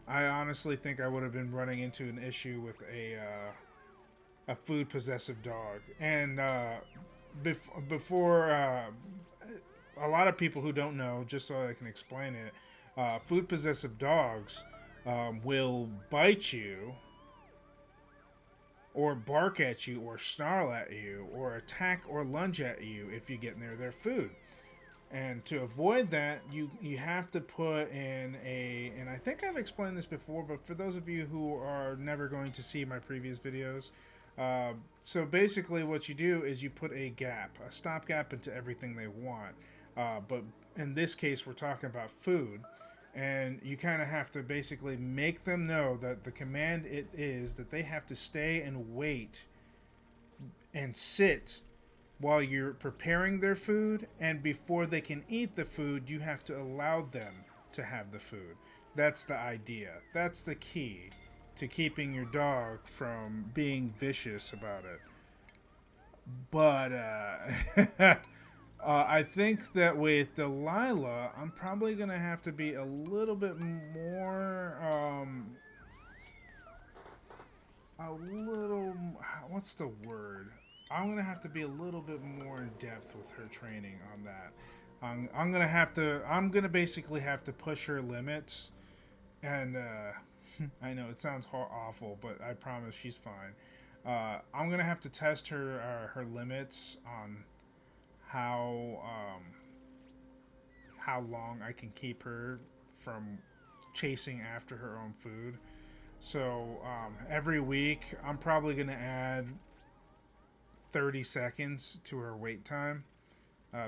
I honestly think I would have been running into an issue with a food possessive dog. And before a lot of people who don't know, just so I can explain it, food possessive dogs will bite you or bark at you or snarl at you or attack or lunge at you if you get near their food. And to avoid that, you have to put in and I think I've explained this before, but for those of you who are never going to see my previous videos, so basically what you do is you put a stop gap into everything they want. But in this case, we're talking about food. And you kind of have to basically make them know that the command it is that they have to stay and wait and sit while you're preparing their food. And before they can eat the food, you have to allow them to have the food. That's the idea. That's the key to keeping your dog from being vicious about it. But I think that with Delilah, I'm probably going to have to be a little bit more, what's the word? I'm going to have to be a little bit more in depth with her training on that. I'm going to basically have to push her limits. And, I know it sounds awful, but I promise she's fine. I'm going to have to test her limits on how long I can keep her from chasing after her own food. So every week I'm probably going to add 30 seconds to her wait time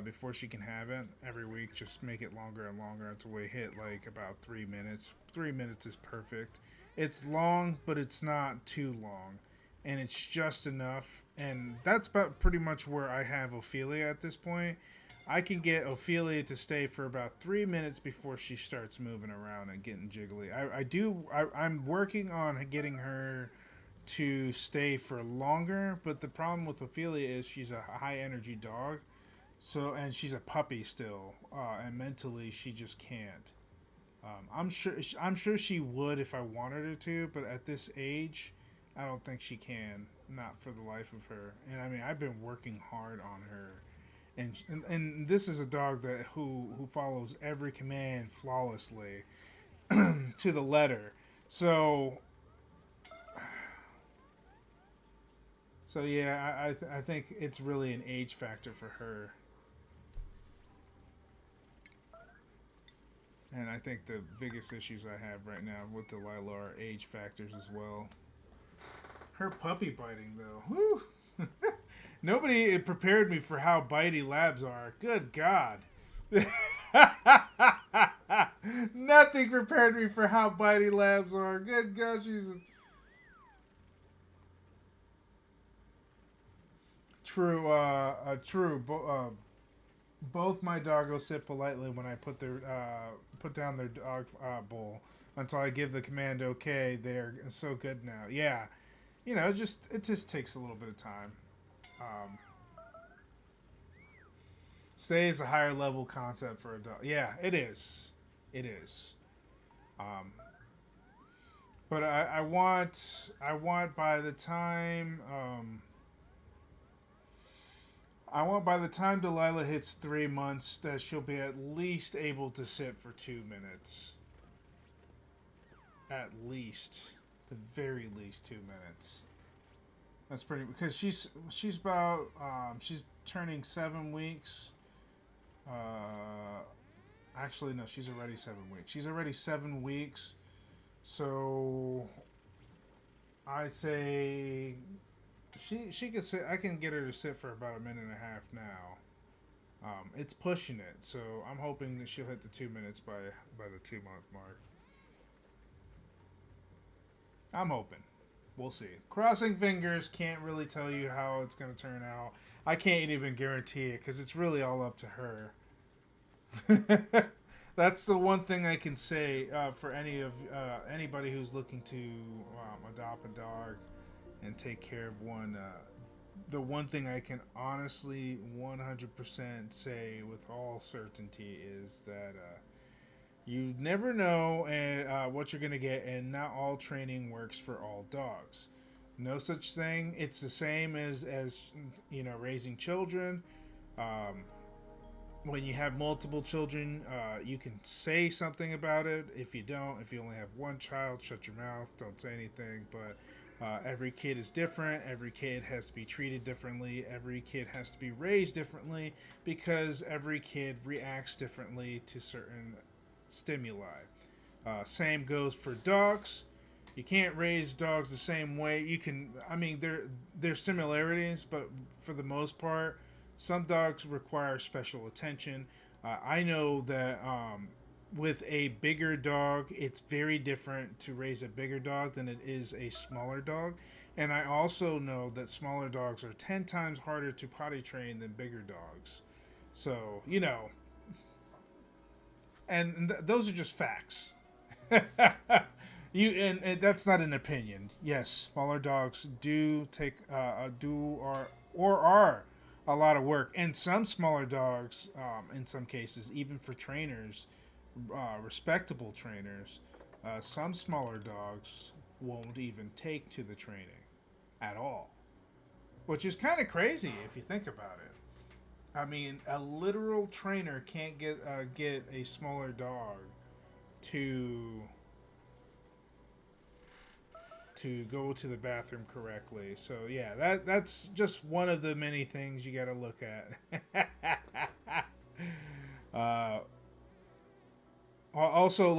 before she can have it. Every week, just make it longer and longer until we hit like about 3 minutes. 3 minutes is perfect. It's long, but it's not too long. And it's just enough. And that's about pretty much where I have Ophelia at this point. I can get Ophelia to stay for about 3 minutes before she starts moving around and getting jiggly. I'm working on getting her to stay for longer, but the problem with Ophelia is she's a high energy dog. And she's a puppy still, and mentally she just can't. I'm sure she would if I wanted her to, but at this age, I don't think she can, not for the life of her. And I mean, I've been working hard on her, and this is a dog who follows every command flawlessly to the letter. So yeah, I think it's really an age factor for her. And I think the biggest issues I have right now with Delilah are age factors as well. Her puppy biting, though. Whew. Nobody prepared me for how bitey labs are. Good God. Nothing prepared me for how bitey labs are. Good God, Jesus. Both my doggos sit politely when I put down their dog bowl until I give the command. Okay, they're so good now. Yeah, it just takes a little bit of time. Um, Stay is a higher level concept for a dog. Yeah, it is. It is. Um, but I want by the time I want by the time Delilah hits 3 months that she'll be at least able to sit for 2 minutes. At least, the very least 2 minutes. That's pretty because she's about she's turning 7 weeks. Uh, Actually, no, she's already 7 weeks. She's already 7 weeks. So I say she could sit. I can get her to sit for about a minute and a half now. It's pushing it, so I'm hoping that she'll hit the 2 minutes by the 2 month mark. I'm hoping. We'll see. Crossing fingers. Can't really tell you how it's gonna turn out. I can't even guarantee it because it's really all up to her. That's the one thing I can say for anybody who's looking to adopt a dog and take care of one. The one thing I can honestly 100% say with all certainty is that you never know what you're going to get, and not all training works for all dogs. No such thing. It's the same as raising children. When you have multiple children, you can say something about it. If you only have one child, shut your mouth, don't say anything. But every kid is different. Every kid has to be treated differently. Every kid has to be raised differently because every kid reacts differently to certain stimuli. Same goes for dogs. You can't raise dogs the same way. There's similarities, but for the most part, some dogs require special attention. I know that with a bigger dog, it's very different to raise a bigger dog than it is a smaller dog. And I also know that smaller dogs are 10 times harder to potty train than bigger dogs. So, those are just facts. And that's not an opinion. Yes, smaller dogs do take or are a lot of work, and some smaller dogs, in some cases, even for trainers, respectable trainers, some smaller dogs won't even take to the training at all, which is kind of crazy if you think about it. I mean, a literal trainer can't get a smaller dog to go to the bathroom correctly. So yeah, that's just one of the many things you got to look at. Also,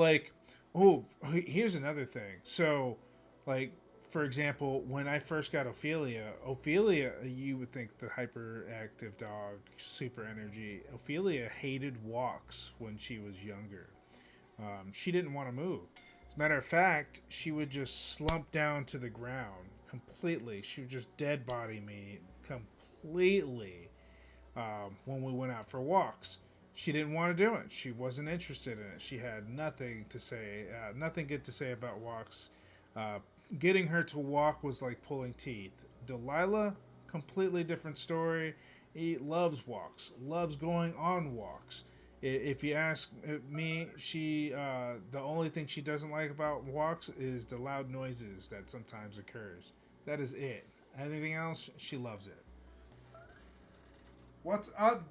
here's another thing. So, for example, when I first got Ophelia, you would think the hyperactive dog, super energy. Ophelia hated walks when she was younger. She didn't want to move. Matter of fact, she would just slump down to the ground completely. She would just dead body me completely when we went out for walks. She didn't want to do it. She wasn't interested in it. She had nothing to say, nothing good to say about walks. Getting her to walk was like pulling teeth. Delilah, completely different story. He loves walks, loves going on walks. If you ask me, the only thing she doesn't like about walks is the loud noises that sometimes occurs. That is it. Anything else, she loves it. What's up?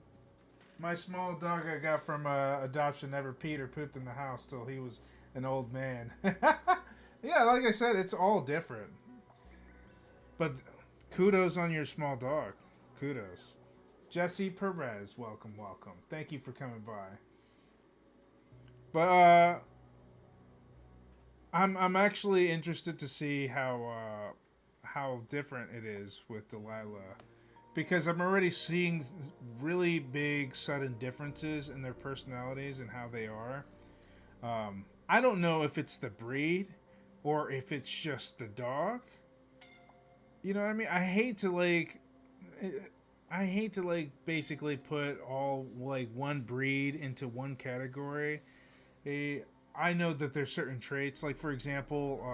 My small dog I got from adoption never peed or pooped in the house till he was an old man. Yeah, like I said, it's all different. But kudos on your small dog. Kudos. Jesse Perez, welcome. Thank you for coming by. But I'm actually interested to see how different it is with Delilah, because I'm already seeing really big sudden differences in their personalities and how they are. I don't know if it's the breed or if it's just the dog. You know what I mean? I hate to I hate to like basically put all like one breed into one category. Eh, I know that there's certain traits, like for example,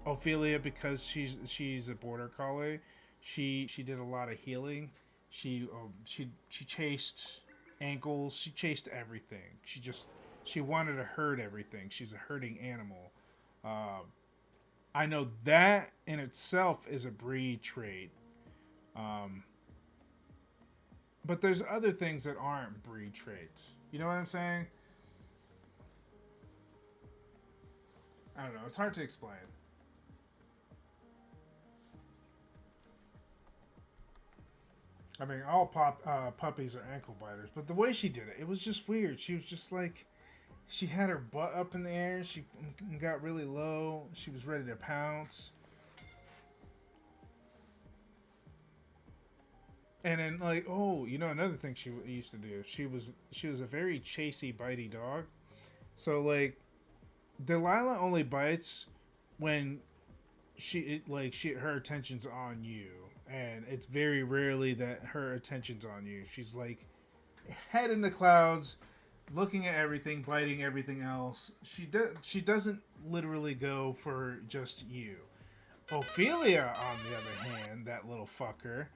Ophelia, because she's a border collie. She did a lot of healing. She chased ankles. She chased everything. She wanted to herd everything. She's a herding animal. Uh, I know that in itself is a breed trait. Um, but there's other things that aren't breed traits. You know what I'm saying? I don't know. It's hard to explain. I mean, all puppies are ankle biters, but the way she did it, it was just weird. She was just like, she had her butt up in the air. She got really low. She was ready to pounce. And then like, oh, another thing she used to do. She was a very chasey, bitey dog. So like, Delilah only bites when her attention's on you, and it's very rarely that her attention's on you. She's like head in the clouds, looking at everything, biting everything else. She doesn't literally go for just you. Ophelia, on the other hand, that little fucker,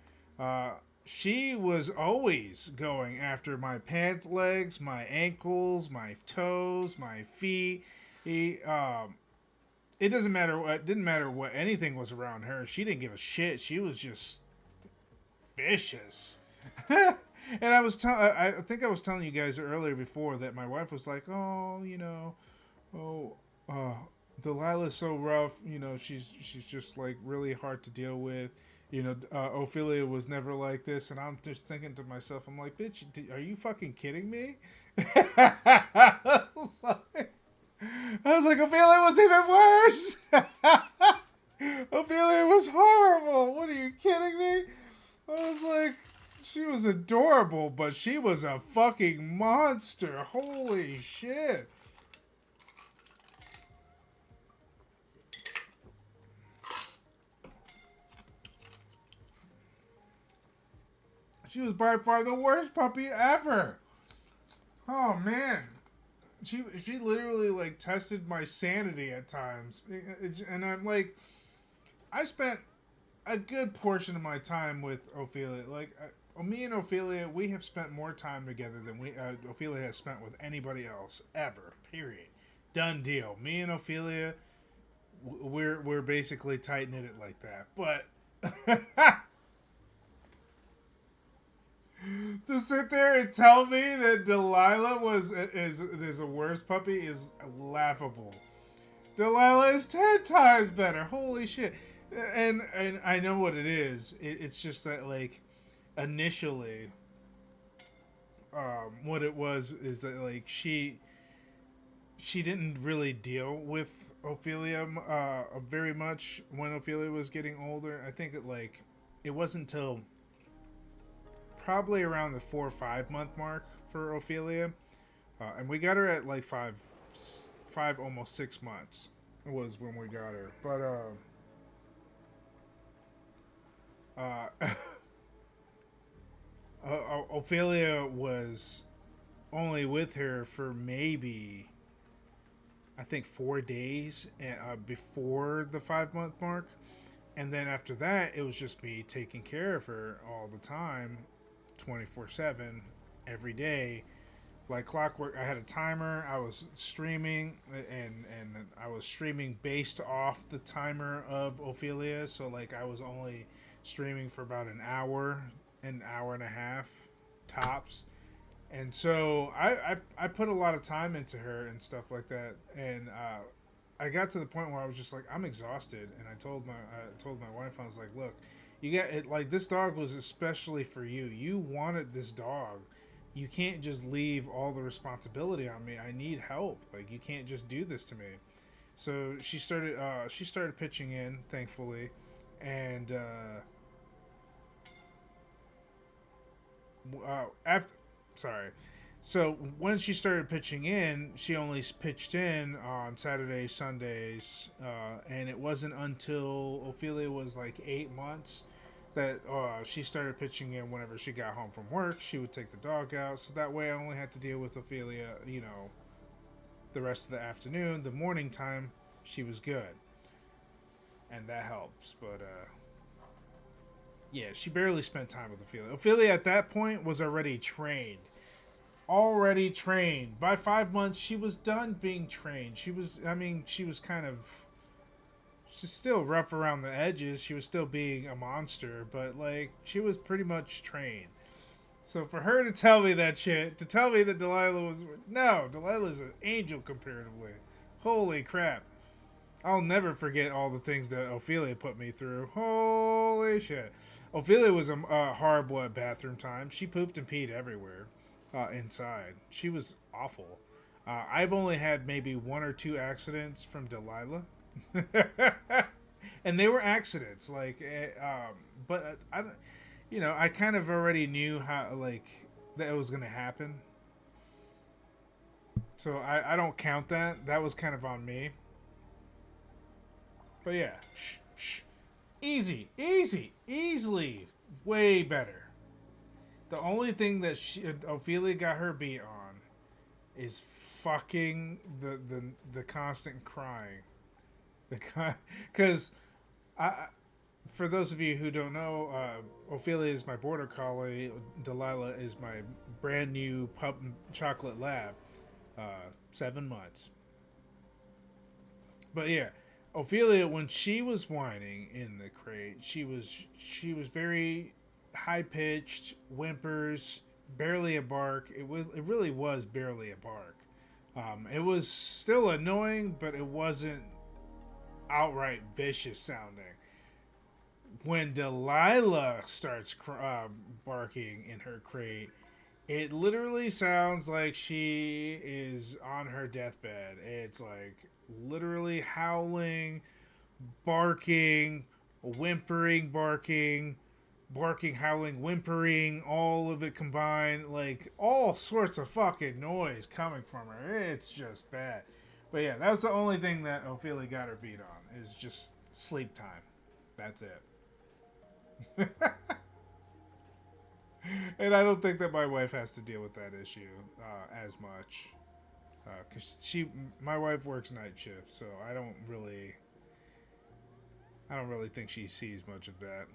she was always going after my pants legs, my ankles, my toes, my feet. It doesn't matter what didn't matter what anything was around her. She didn't give a shit. She was just vicious. And I think I was telling you guys earlier before that my wife was like, oh, oh, uh, Delilah's so rough. She's just like really hard to deal with. Ophelia was never like this, and I'm just thinking to myself, I'm like, bitch, are you fucking kidding me? I was like, Ophelia was even worse. Ophelia was horrible. What, are you kidding me? I was like, she was adorable, but she was a fucking monster. Holy shit. She was by far the worst puppy ever. Oh man. She literally like tested my sanity at times. And I'm like, I spent a good portion of my time with Ophelia. Like, me and Ophelia, we have spent more time together than Ophelia has spent with anybody else ever. Period. Done deal. Me and Ophelia, we're basically tight knitted like that. But to sit there and tell me that Delilah is a worse puppy is laughable. Delilah is 10 times better. Holy shit. And I know what it is. It's just that like initially what it was is that like she didn't really deal with Ophelia very much when Ophelia was getting older. I think it wasn't until probably around the 4 or 5 month mark for Ophelia, and we got her at like five, almost 6 months was when we got her. But Ophelia was only with her for maybe, I think, 4 days before the 5 month mark, and then after that it was just me taking care of her all the time, 24/7, every day, like clockwork. I had a timer. I was streaming, and I was streaming based off the timer of Ophelia. So like I was only streaming for about an hour and a half tops. And so I put a lot of time into her and stuff like that. And I got to the point where I was just like, I'm exhausted. And I told my wife, I was like, look, you got it. Like, this dog was especially for you. You wanted this dog. You can't just leave all the responsibility on me. I need help. Like, you can't just do this to me. So she started pitching in, thankfully, and after, sorry. So when she started pitching in, she only pitched in on Saturdays, Sundays, and it wasn't until Ophelia was like 8 months that she started pitching in whenever she got home from work. She would take the dog out, so that way I only had to deal with Ophelia, you know, the rest of the afternoon. The morning time, she was good, and that helps. But yeah, she barely spent time with Ophelia. Ophelia at that point was already trained. Already trained. By 5 months, she was done being trained. She was, I mean, she was kind of, she's still rough around the edges. She was still being a monster, but like, she was pretty much trained. So for her to tell me that shit, to tell me that Delilah was, no, Delilah's an angel comparatively. Holy crap. I'll never forget all the things that Ophelia put me through. Holy shit. Ophelia was horrible at bathroom time. She pooped and peed everywhere inside. She was awful. I've only had maybe 1 or 2 accidents from Delilah. And they were accidents. Like, but I don't, you know, I kind of already knew how, like, that it was going to happen. So I don't count that. That was kind of on me. But yeah, easily, way better. The only thing that Ophelia got her beat on is fucking the constant crying, because for those of you who don't know, Ophelia is my border collie. Delilah is my brand new pup chocolate lab, 7 months. But yeah. Ophelia, when she was whining in the crate, she was very high pitched, whimpers, barely a bark. It really was barely a bark. It was still annoying, but it wasn't outright vicious sounding. When Delilah starts barking in her crate, it literally sounds like she is on her deathbed. It's like literally howling, barking, whimpering, barking, howling, whimpering, all of it combined, like all sorts of fucking noise coming from her. It's just bad. But yeah, that was the only thing that Ophelia got her beat on, is just sleep time. That's it. And I don't think that my wife has to deal with that issue as much. Because my wife works night shift, so I don't really think she sees much of that.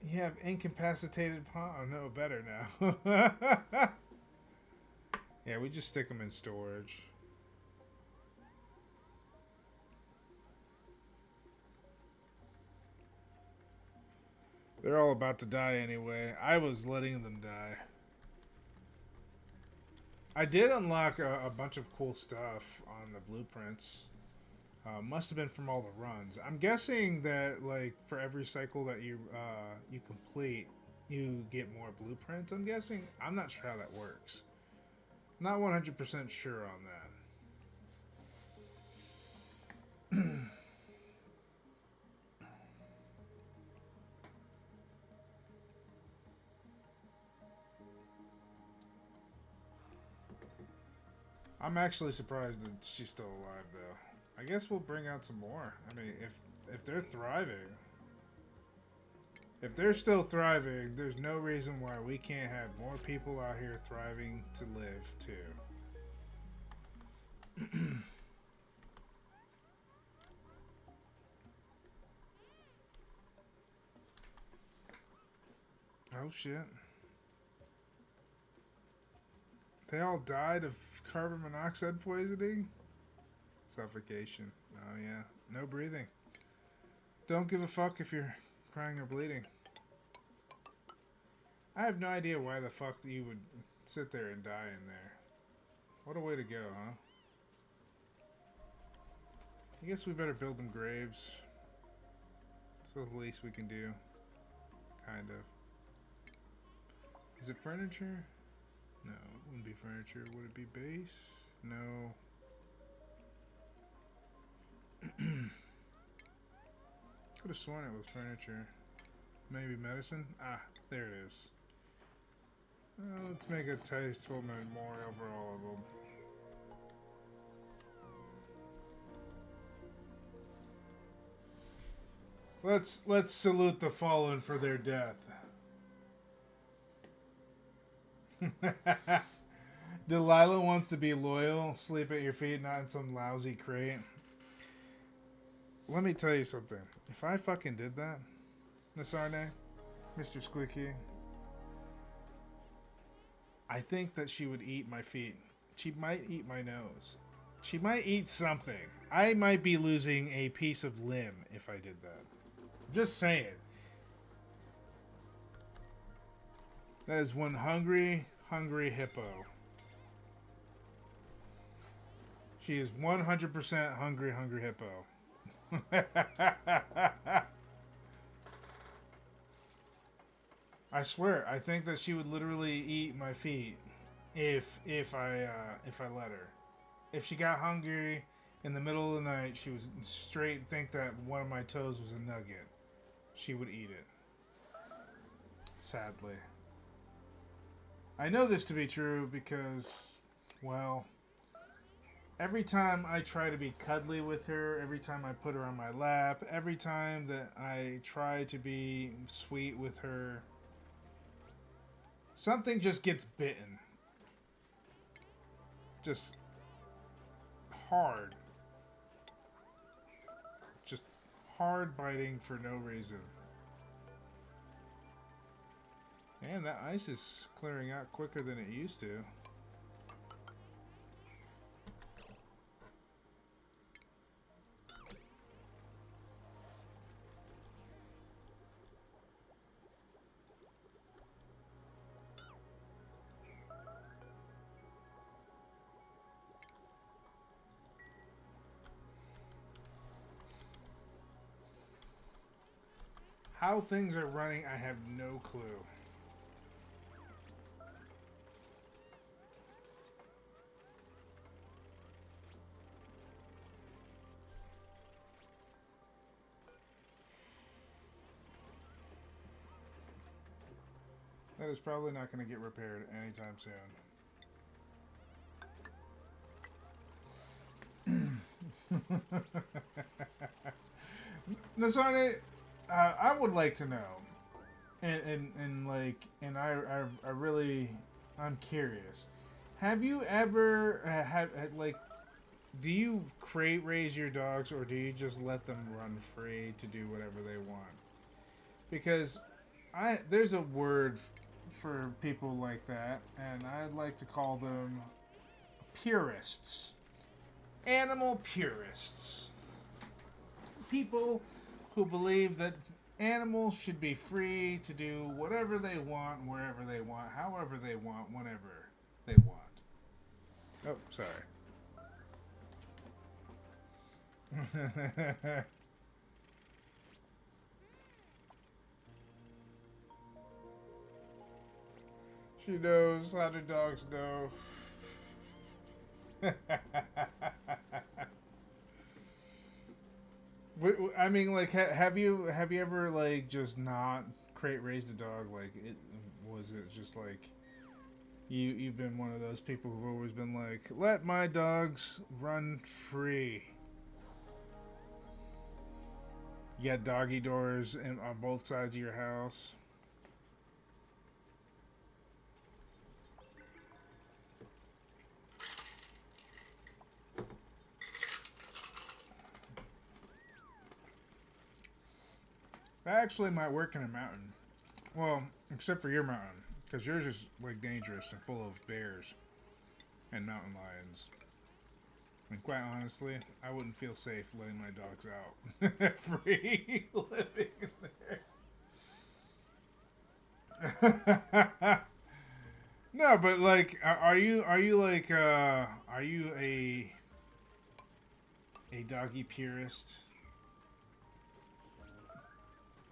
You have incapacitated paw. Oh, no, better now. Yeah, we just stick them in storage. They're all about to die anyway. I was letting them die. I did unlock a bunch of cool stuff on the blueprints. Must have been from all the runs. I'm guessing that, like, for every cycle that you complete, you get more blueprints. I'm guessing. I'm not sure how that works. Not 100% sure on that. I'm actually surprised that she's still alive, though. I guess we'll bring out some more. I mean, if they're thriving, if they're still thriving, there's no reason why we can't have more people out here thriving to live too. Oh shit. They all died of carbon monoxide poisoning? Suffocation. Oh yeah. No breathing. Don't give a fuck if you're crying or bleeding. I have no idea why the fuck you would sit there and die in there. What a way to go, huh? I guess we better build them graves. It's the least we can do. Kind of. Is it furniture? No, it wouldn't be furniture. Would it be base? No. Could have sworn it was furniture. Maybe medicine? Ah, there it is. Let's make a tasteful memorial for all of them. Let's salute the fallen for their death. Delilah wants to be loyal, sleep at your feet, not in some lousy crate. Let me tell you something. If I fucking did that, Nasarne, Mr. Squeaky, I think that she would eat my feet. She might eat my nose. She might eat something. I might be losing a piece of limb if I did that. Just saying. That is one hungry, hungry hippo. She is 100% hungry, hungry hippo. I swear, I think that she would literally eat my feet if I let her. If she got hungry in the middle of the night, she would straight think that one of my toes was a nugget. She would eat it. Sadly. I know this to be true because, well, every time I try to be cuddly with her, every time I put her on my lap, every time that I try to be sweet with her, something just gets bitten. Just hard. Just hard biting for no reason. And that ice is clearing out quicker than it used to. How things are running, I have no clue. That is probably not going to get repaired anytime soon. Nasarne, I would like to know, and I really, I'm curious. Have you ever do you crate raise your dogs, or do you just let them run free to do whatever they want? Because there's a word for people like that, and I'd like to call them purists. Animal purists. People who believe that animals should be free to do whatever they want, wherever they want, however they want, whenever they want. Oh, sorry. She knows how the dogs know. I mean, like, have you ever like just not crate raised a dog? Like, was it just like you've been one of those people who've always been like, let my dogs run free. You got doggy doors on both sides of your house. That actually might work in a mountain. Well, except for your mountain. Because yours is, like, dangerous and full of bears and mountain lions. And quite honestly, I wouldn't feel safe letting my dogs out. Free living there. No, but, like, are you a doggy purist?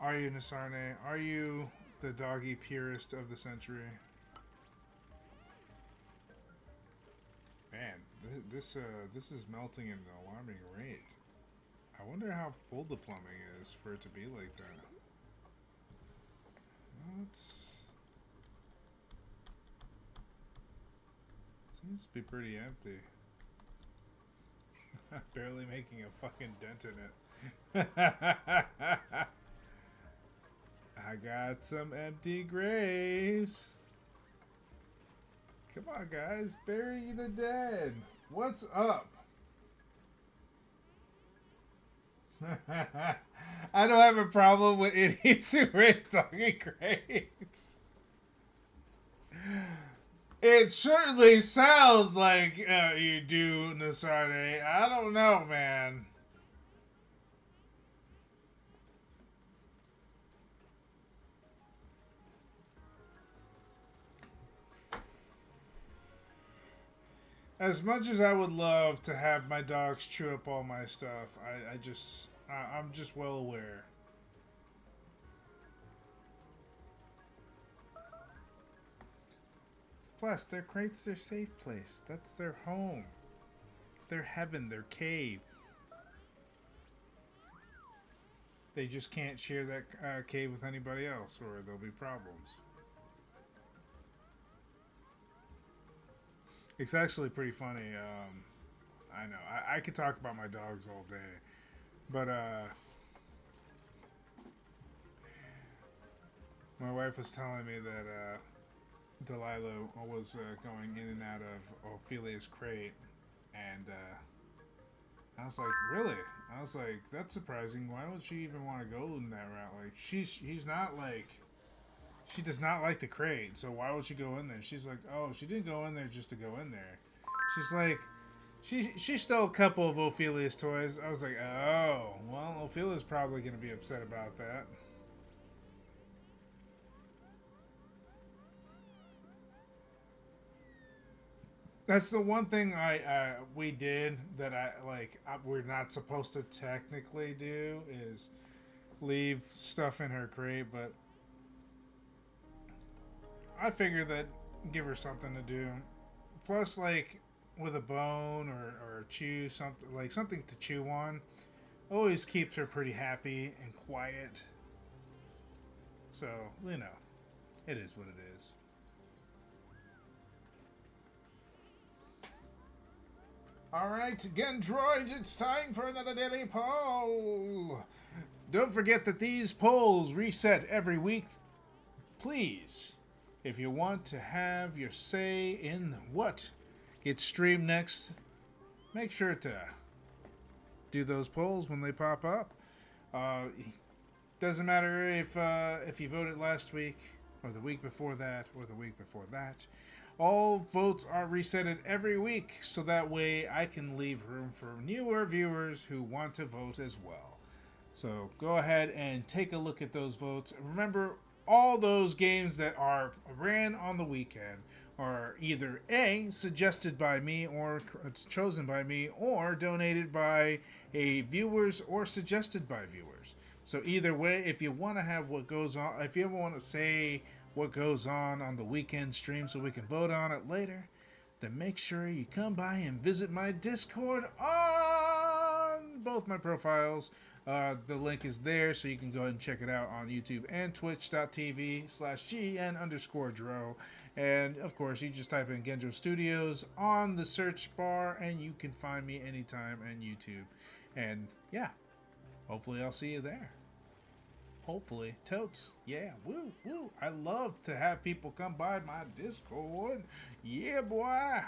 Are you, Nasarne? Are you the doggy purist of the century? Man, this is melting at an alarming rate. I wonder how full the plumbing is for it to be like that. Seems to be pretty empty. Barely making a fucking dent in it. I got some empty graves. Come on, guys. Bury the dead. What's up? I don't have a problem with idiots who raise talking crates. It certainly sounds like you do, Nasarde. I don't know, man. As much as I would love to have my dogs chew up all my stuff, I'm just well aware. Plus, their crate's their safe place. That's their home. Their heaven, their cave. They just can't share that cave with anybody else, or there'll be problems. It's actually pretty funny. I know. I could talk about my dogs all day. But, my wife was telling me that, Delilah was going in and out of Ophelia's crate. And, I was like, really? I was like, that's surprising. Why would she even want to go in that route? Like, he's not like... She does not like the crate, so why would she go in there? She's like, oh, she didn't go in there just to go in there. She's like, she stole a couple of Ophelia's toys. I was like, oh, well, Ophelia's probably going to be upset about that. That's the one thing we did that we're not supposed to technically do is leave stuff in her crate, but I figured that give her something to do. Plus, like with a bone or chew something like something to chew on, always keeps her pretty happy and quiet. So you know, it is what it is. Alright, Gen-Droids, it's time for another daily poll. Don't forget that these polls reset every week. Please, if you want to have your say in what gets streamed next, make sure to do those polls when they pop up. Doesn't matter if you voted last week, or the week before that, or the week before that. All votes are resetted every week, so that way I can leave room for newer viewers who want to vote as well. So go ahead and take a look at those votes. Remember, all those games that are ran on the weekend are either A, suggested by me, or it's chosen by me, or donated by a viewers or suggested by viewers. So either way, if you want to have what goes on, if you want to say what goes on the weekend stream so we can vote on it later, then make sure you come by and visit my Discord on both my profiles. The link is there, so you can go ahead and check it out on YouTube and twitch.tv/GN_Dro. And, of course, you just type in Gen-Dro Studios on the search bar, and you can find me anytime on YouTube. And, yeah, hopefully I'll see you there. Hopefully. Totes. Yeah. Woo. Woo. I love to have people come by my Discord. Yeah, boy.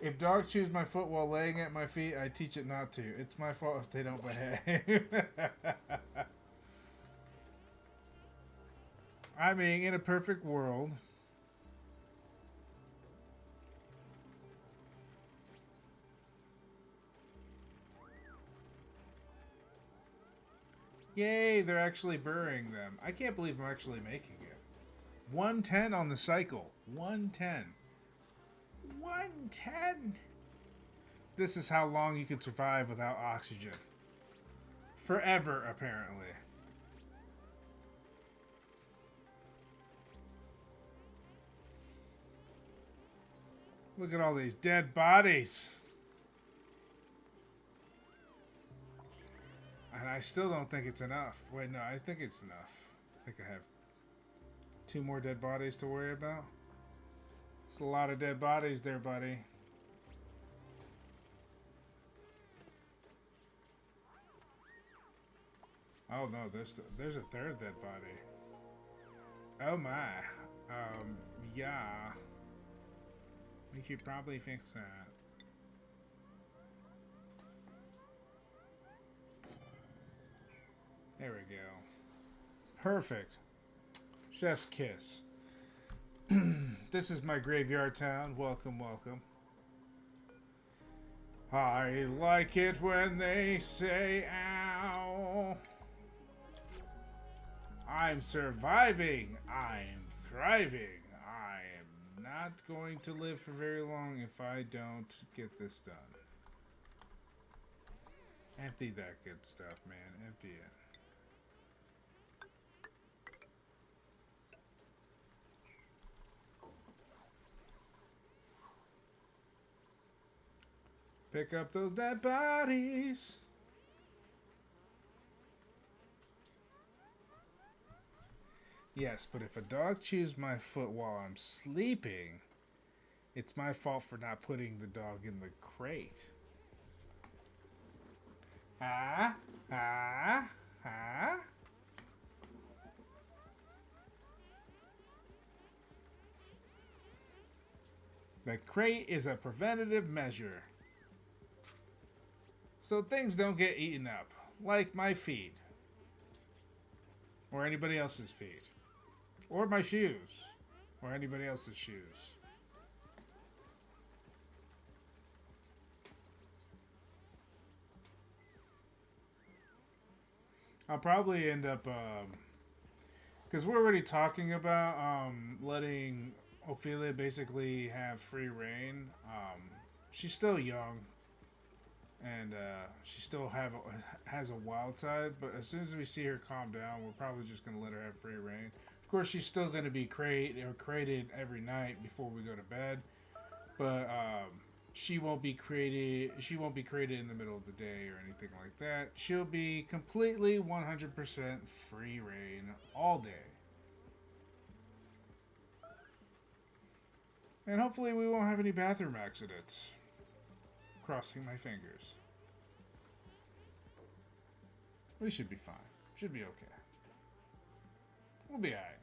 If dogs chews my foot while laying at my feet, I teach it not to. It's my fault if they don't behave. I mean, in a perfect world. Yay, they're actually burying them. I can't believe I'm actually making it. 110 on the cycle. 110. 110. This is how long you can survive without oxygen. Forever, apparently. Look at all these dead bodies. And I still don't think it's enough. Wait, no, I think it's enough. I think I have 2 more dead bodies to worry about. It's a lot of dead bodies there, buddy. Oh no, there's a third dead body. Oh my. Yeah. We could probably fix that. There we go. Perfect. Chef's kiss. This is my graveyard town. Welcome, welcome. I like it when they say ow. I'm surviving. I'm thriving. I am not going to live for very long if I don't get this done. Empty that good stuff, man. Empty it. Pick up those dead bodies. Yes, but if a dog chews my foot while I'm sleeping, it's my fault for not putting the dog in the crate. Ah, ah, ah. The crate is a preventative measure, so things don't get eaten up, like my feet. Or anybody else's feet. Or my shoes. Or anybody else's shoes. I'll probably end up, because we're already talking about letting Ophelia basically have free reign. She's still young. And she still has a wild side, but as soon as we see her calm down, we're probably just going to let her have free reign. Of course, she's still going to be crated every night before we go to bed, but she won't be created. She won't be created in the middle of the day or anything like that. She'll be completely 100% free reign all day, and hopefully, we won't have any bathroom accidents. Crossing my fingers. We should be fine. Should be okay. We'll be alright.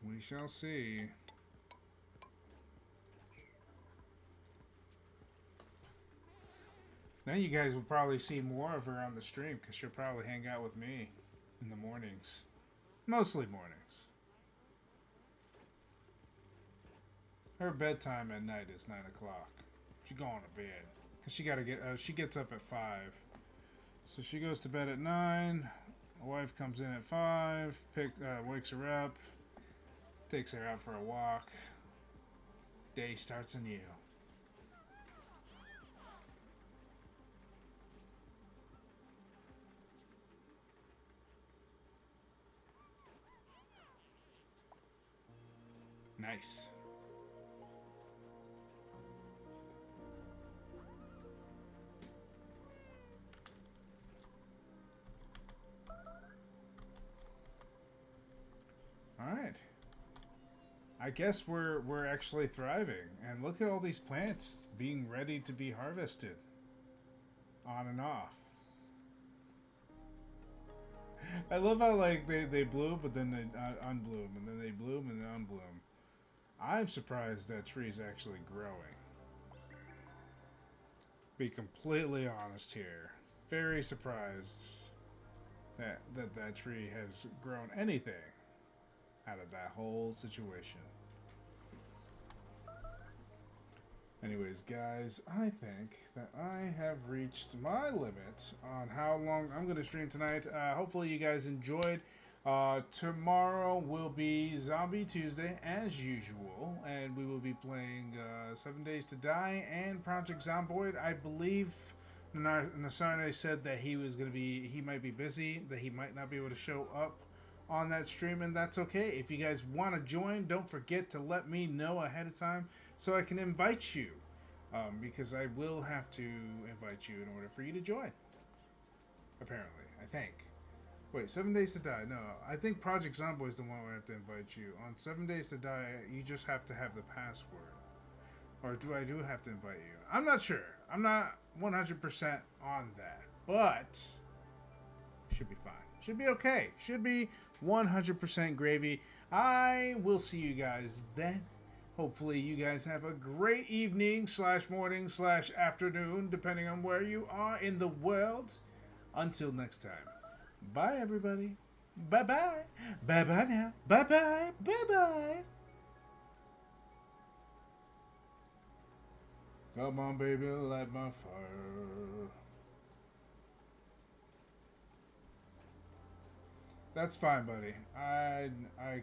We shall see. Then you guys will probably see more of her on the stream because she'll probably hang out with me in the mornings. Mostly mornings. Her bedtime at night is 9 o'clock. She's going to bed because she gets up at 5, so she goes to bed at 9. My wife comes in at 5, wakes her up, takes her out for a walk. Day starts anew. Nice. All right. I guess we're actually thriving, and look at all these plants being ready to be harvested. On and off. I love how like they bloom, but then they unbloom, and then they bloom and then unbloom. I'm surprised that tree's actually growing. Be completely honest here. Very surprised that tree has grown anything out of that whole situation. Anyways, guys, I think that I have reached my limit on how long I'm going to stream tonight. Hopefully you guys enjoyed. Tomorrow will be Zombie Tuesday as usual, and we will be playing 7 Days to Die and Project Zomboid. I believe Nasarne said that he might be busy, that he might not be able to show up on that stream, and that's okay. If you guys want to join, don't forget to let me know ahead of time so I can invite you, because I will have to invite you in order for you to join, apparently, I think. Wait, 7 Days to Die. No, I think Project Zomboid is the one where I have to invite you. On 7 Days to Die, you just have to have the password. Or do I have to invite you? I'm not sure. I'm not 100% on that. But should be fine. Should be okay. Should be 100% gravy. I will see you guys then. Hopefully you guys have a great evening / morning / afternoon, depending on where you are in the world. Until next time. Bye, everybody. Bye-bye. Bye-bye now. Bye-bye. Bye-bye. Come on, baby, light my fire. That's fine, buddy. I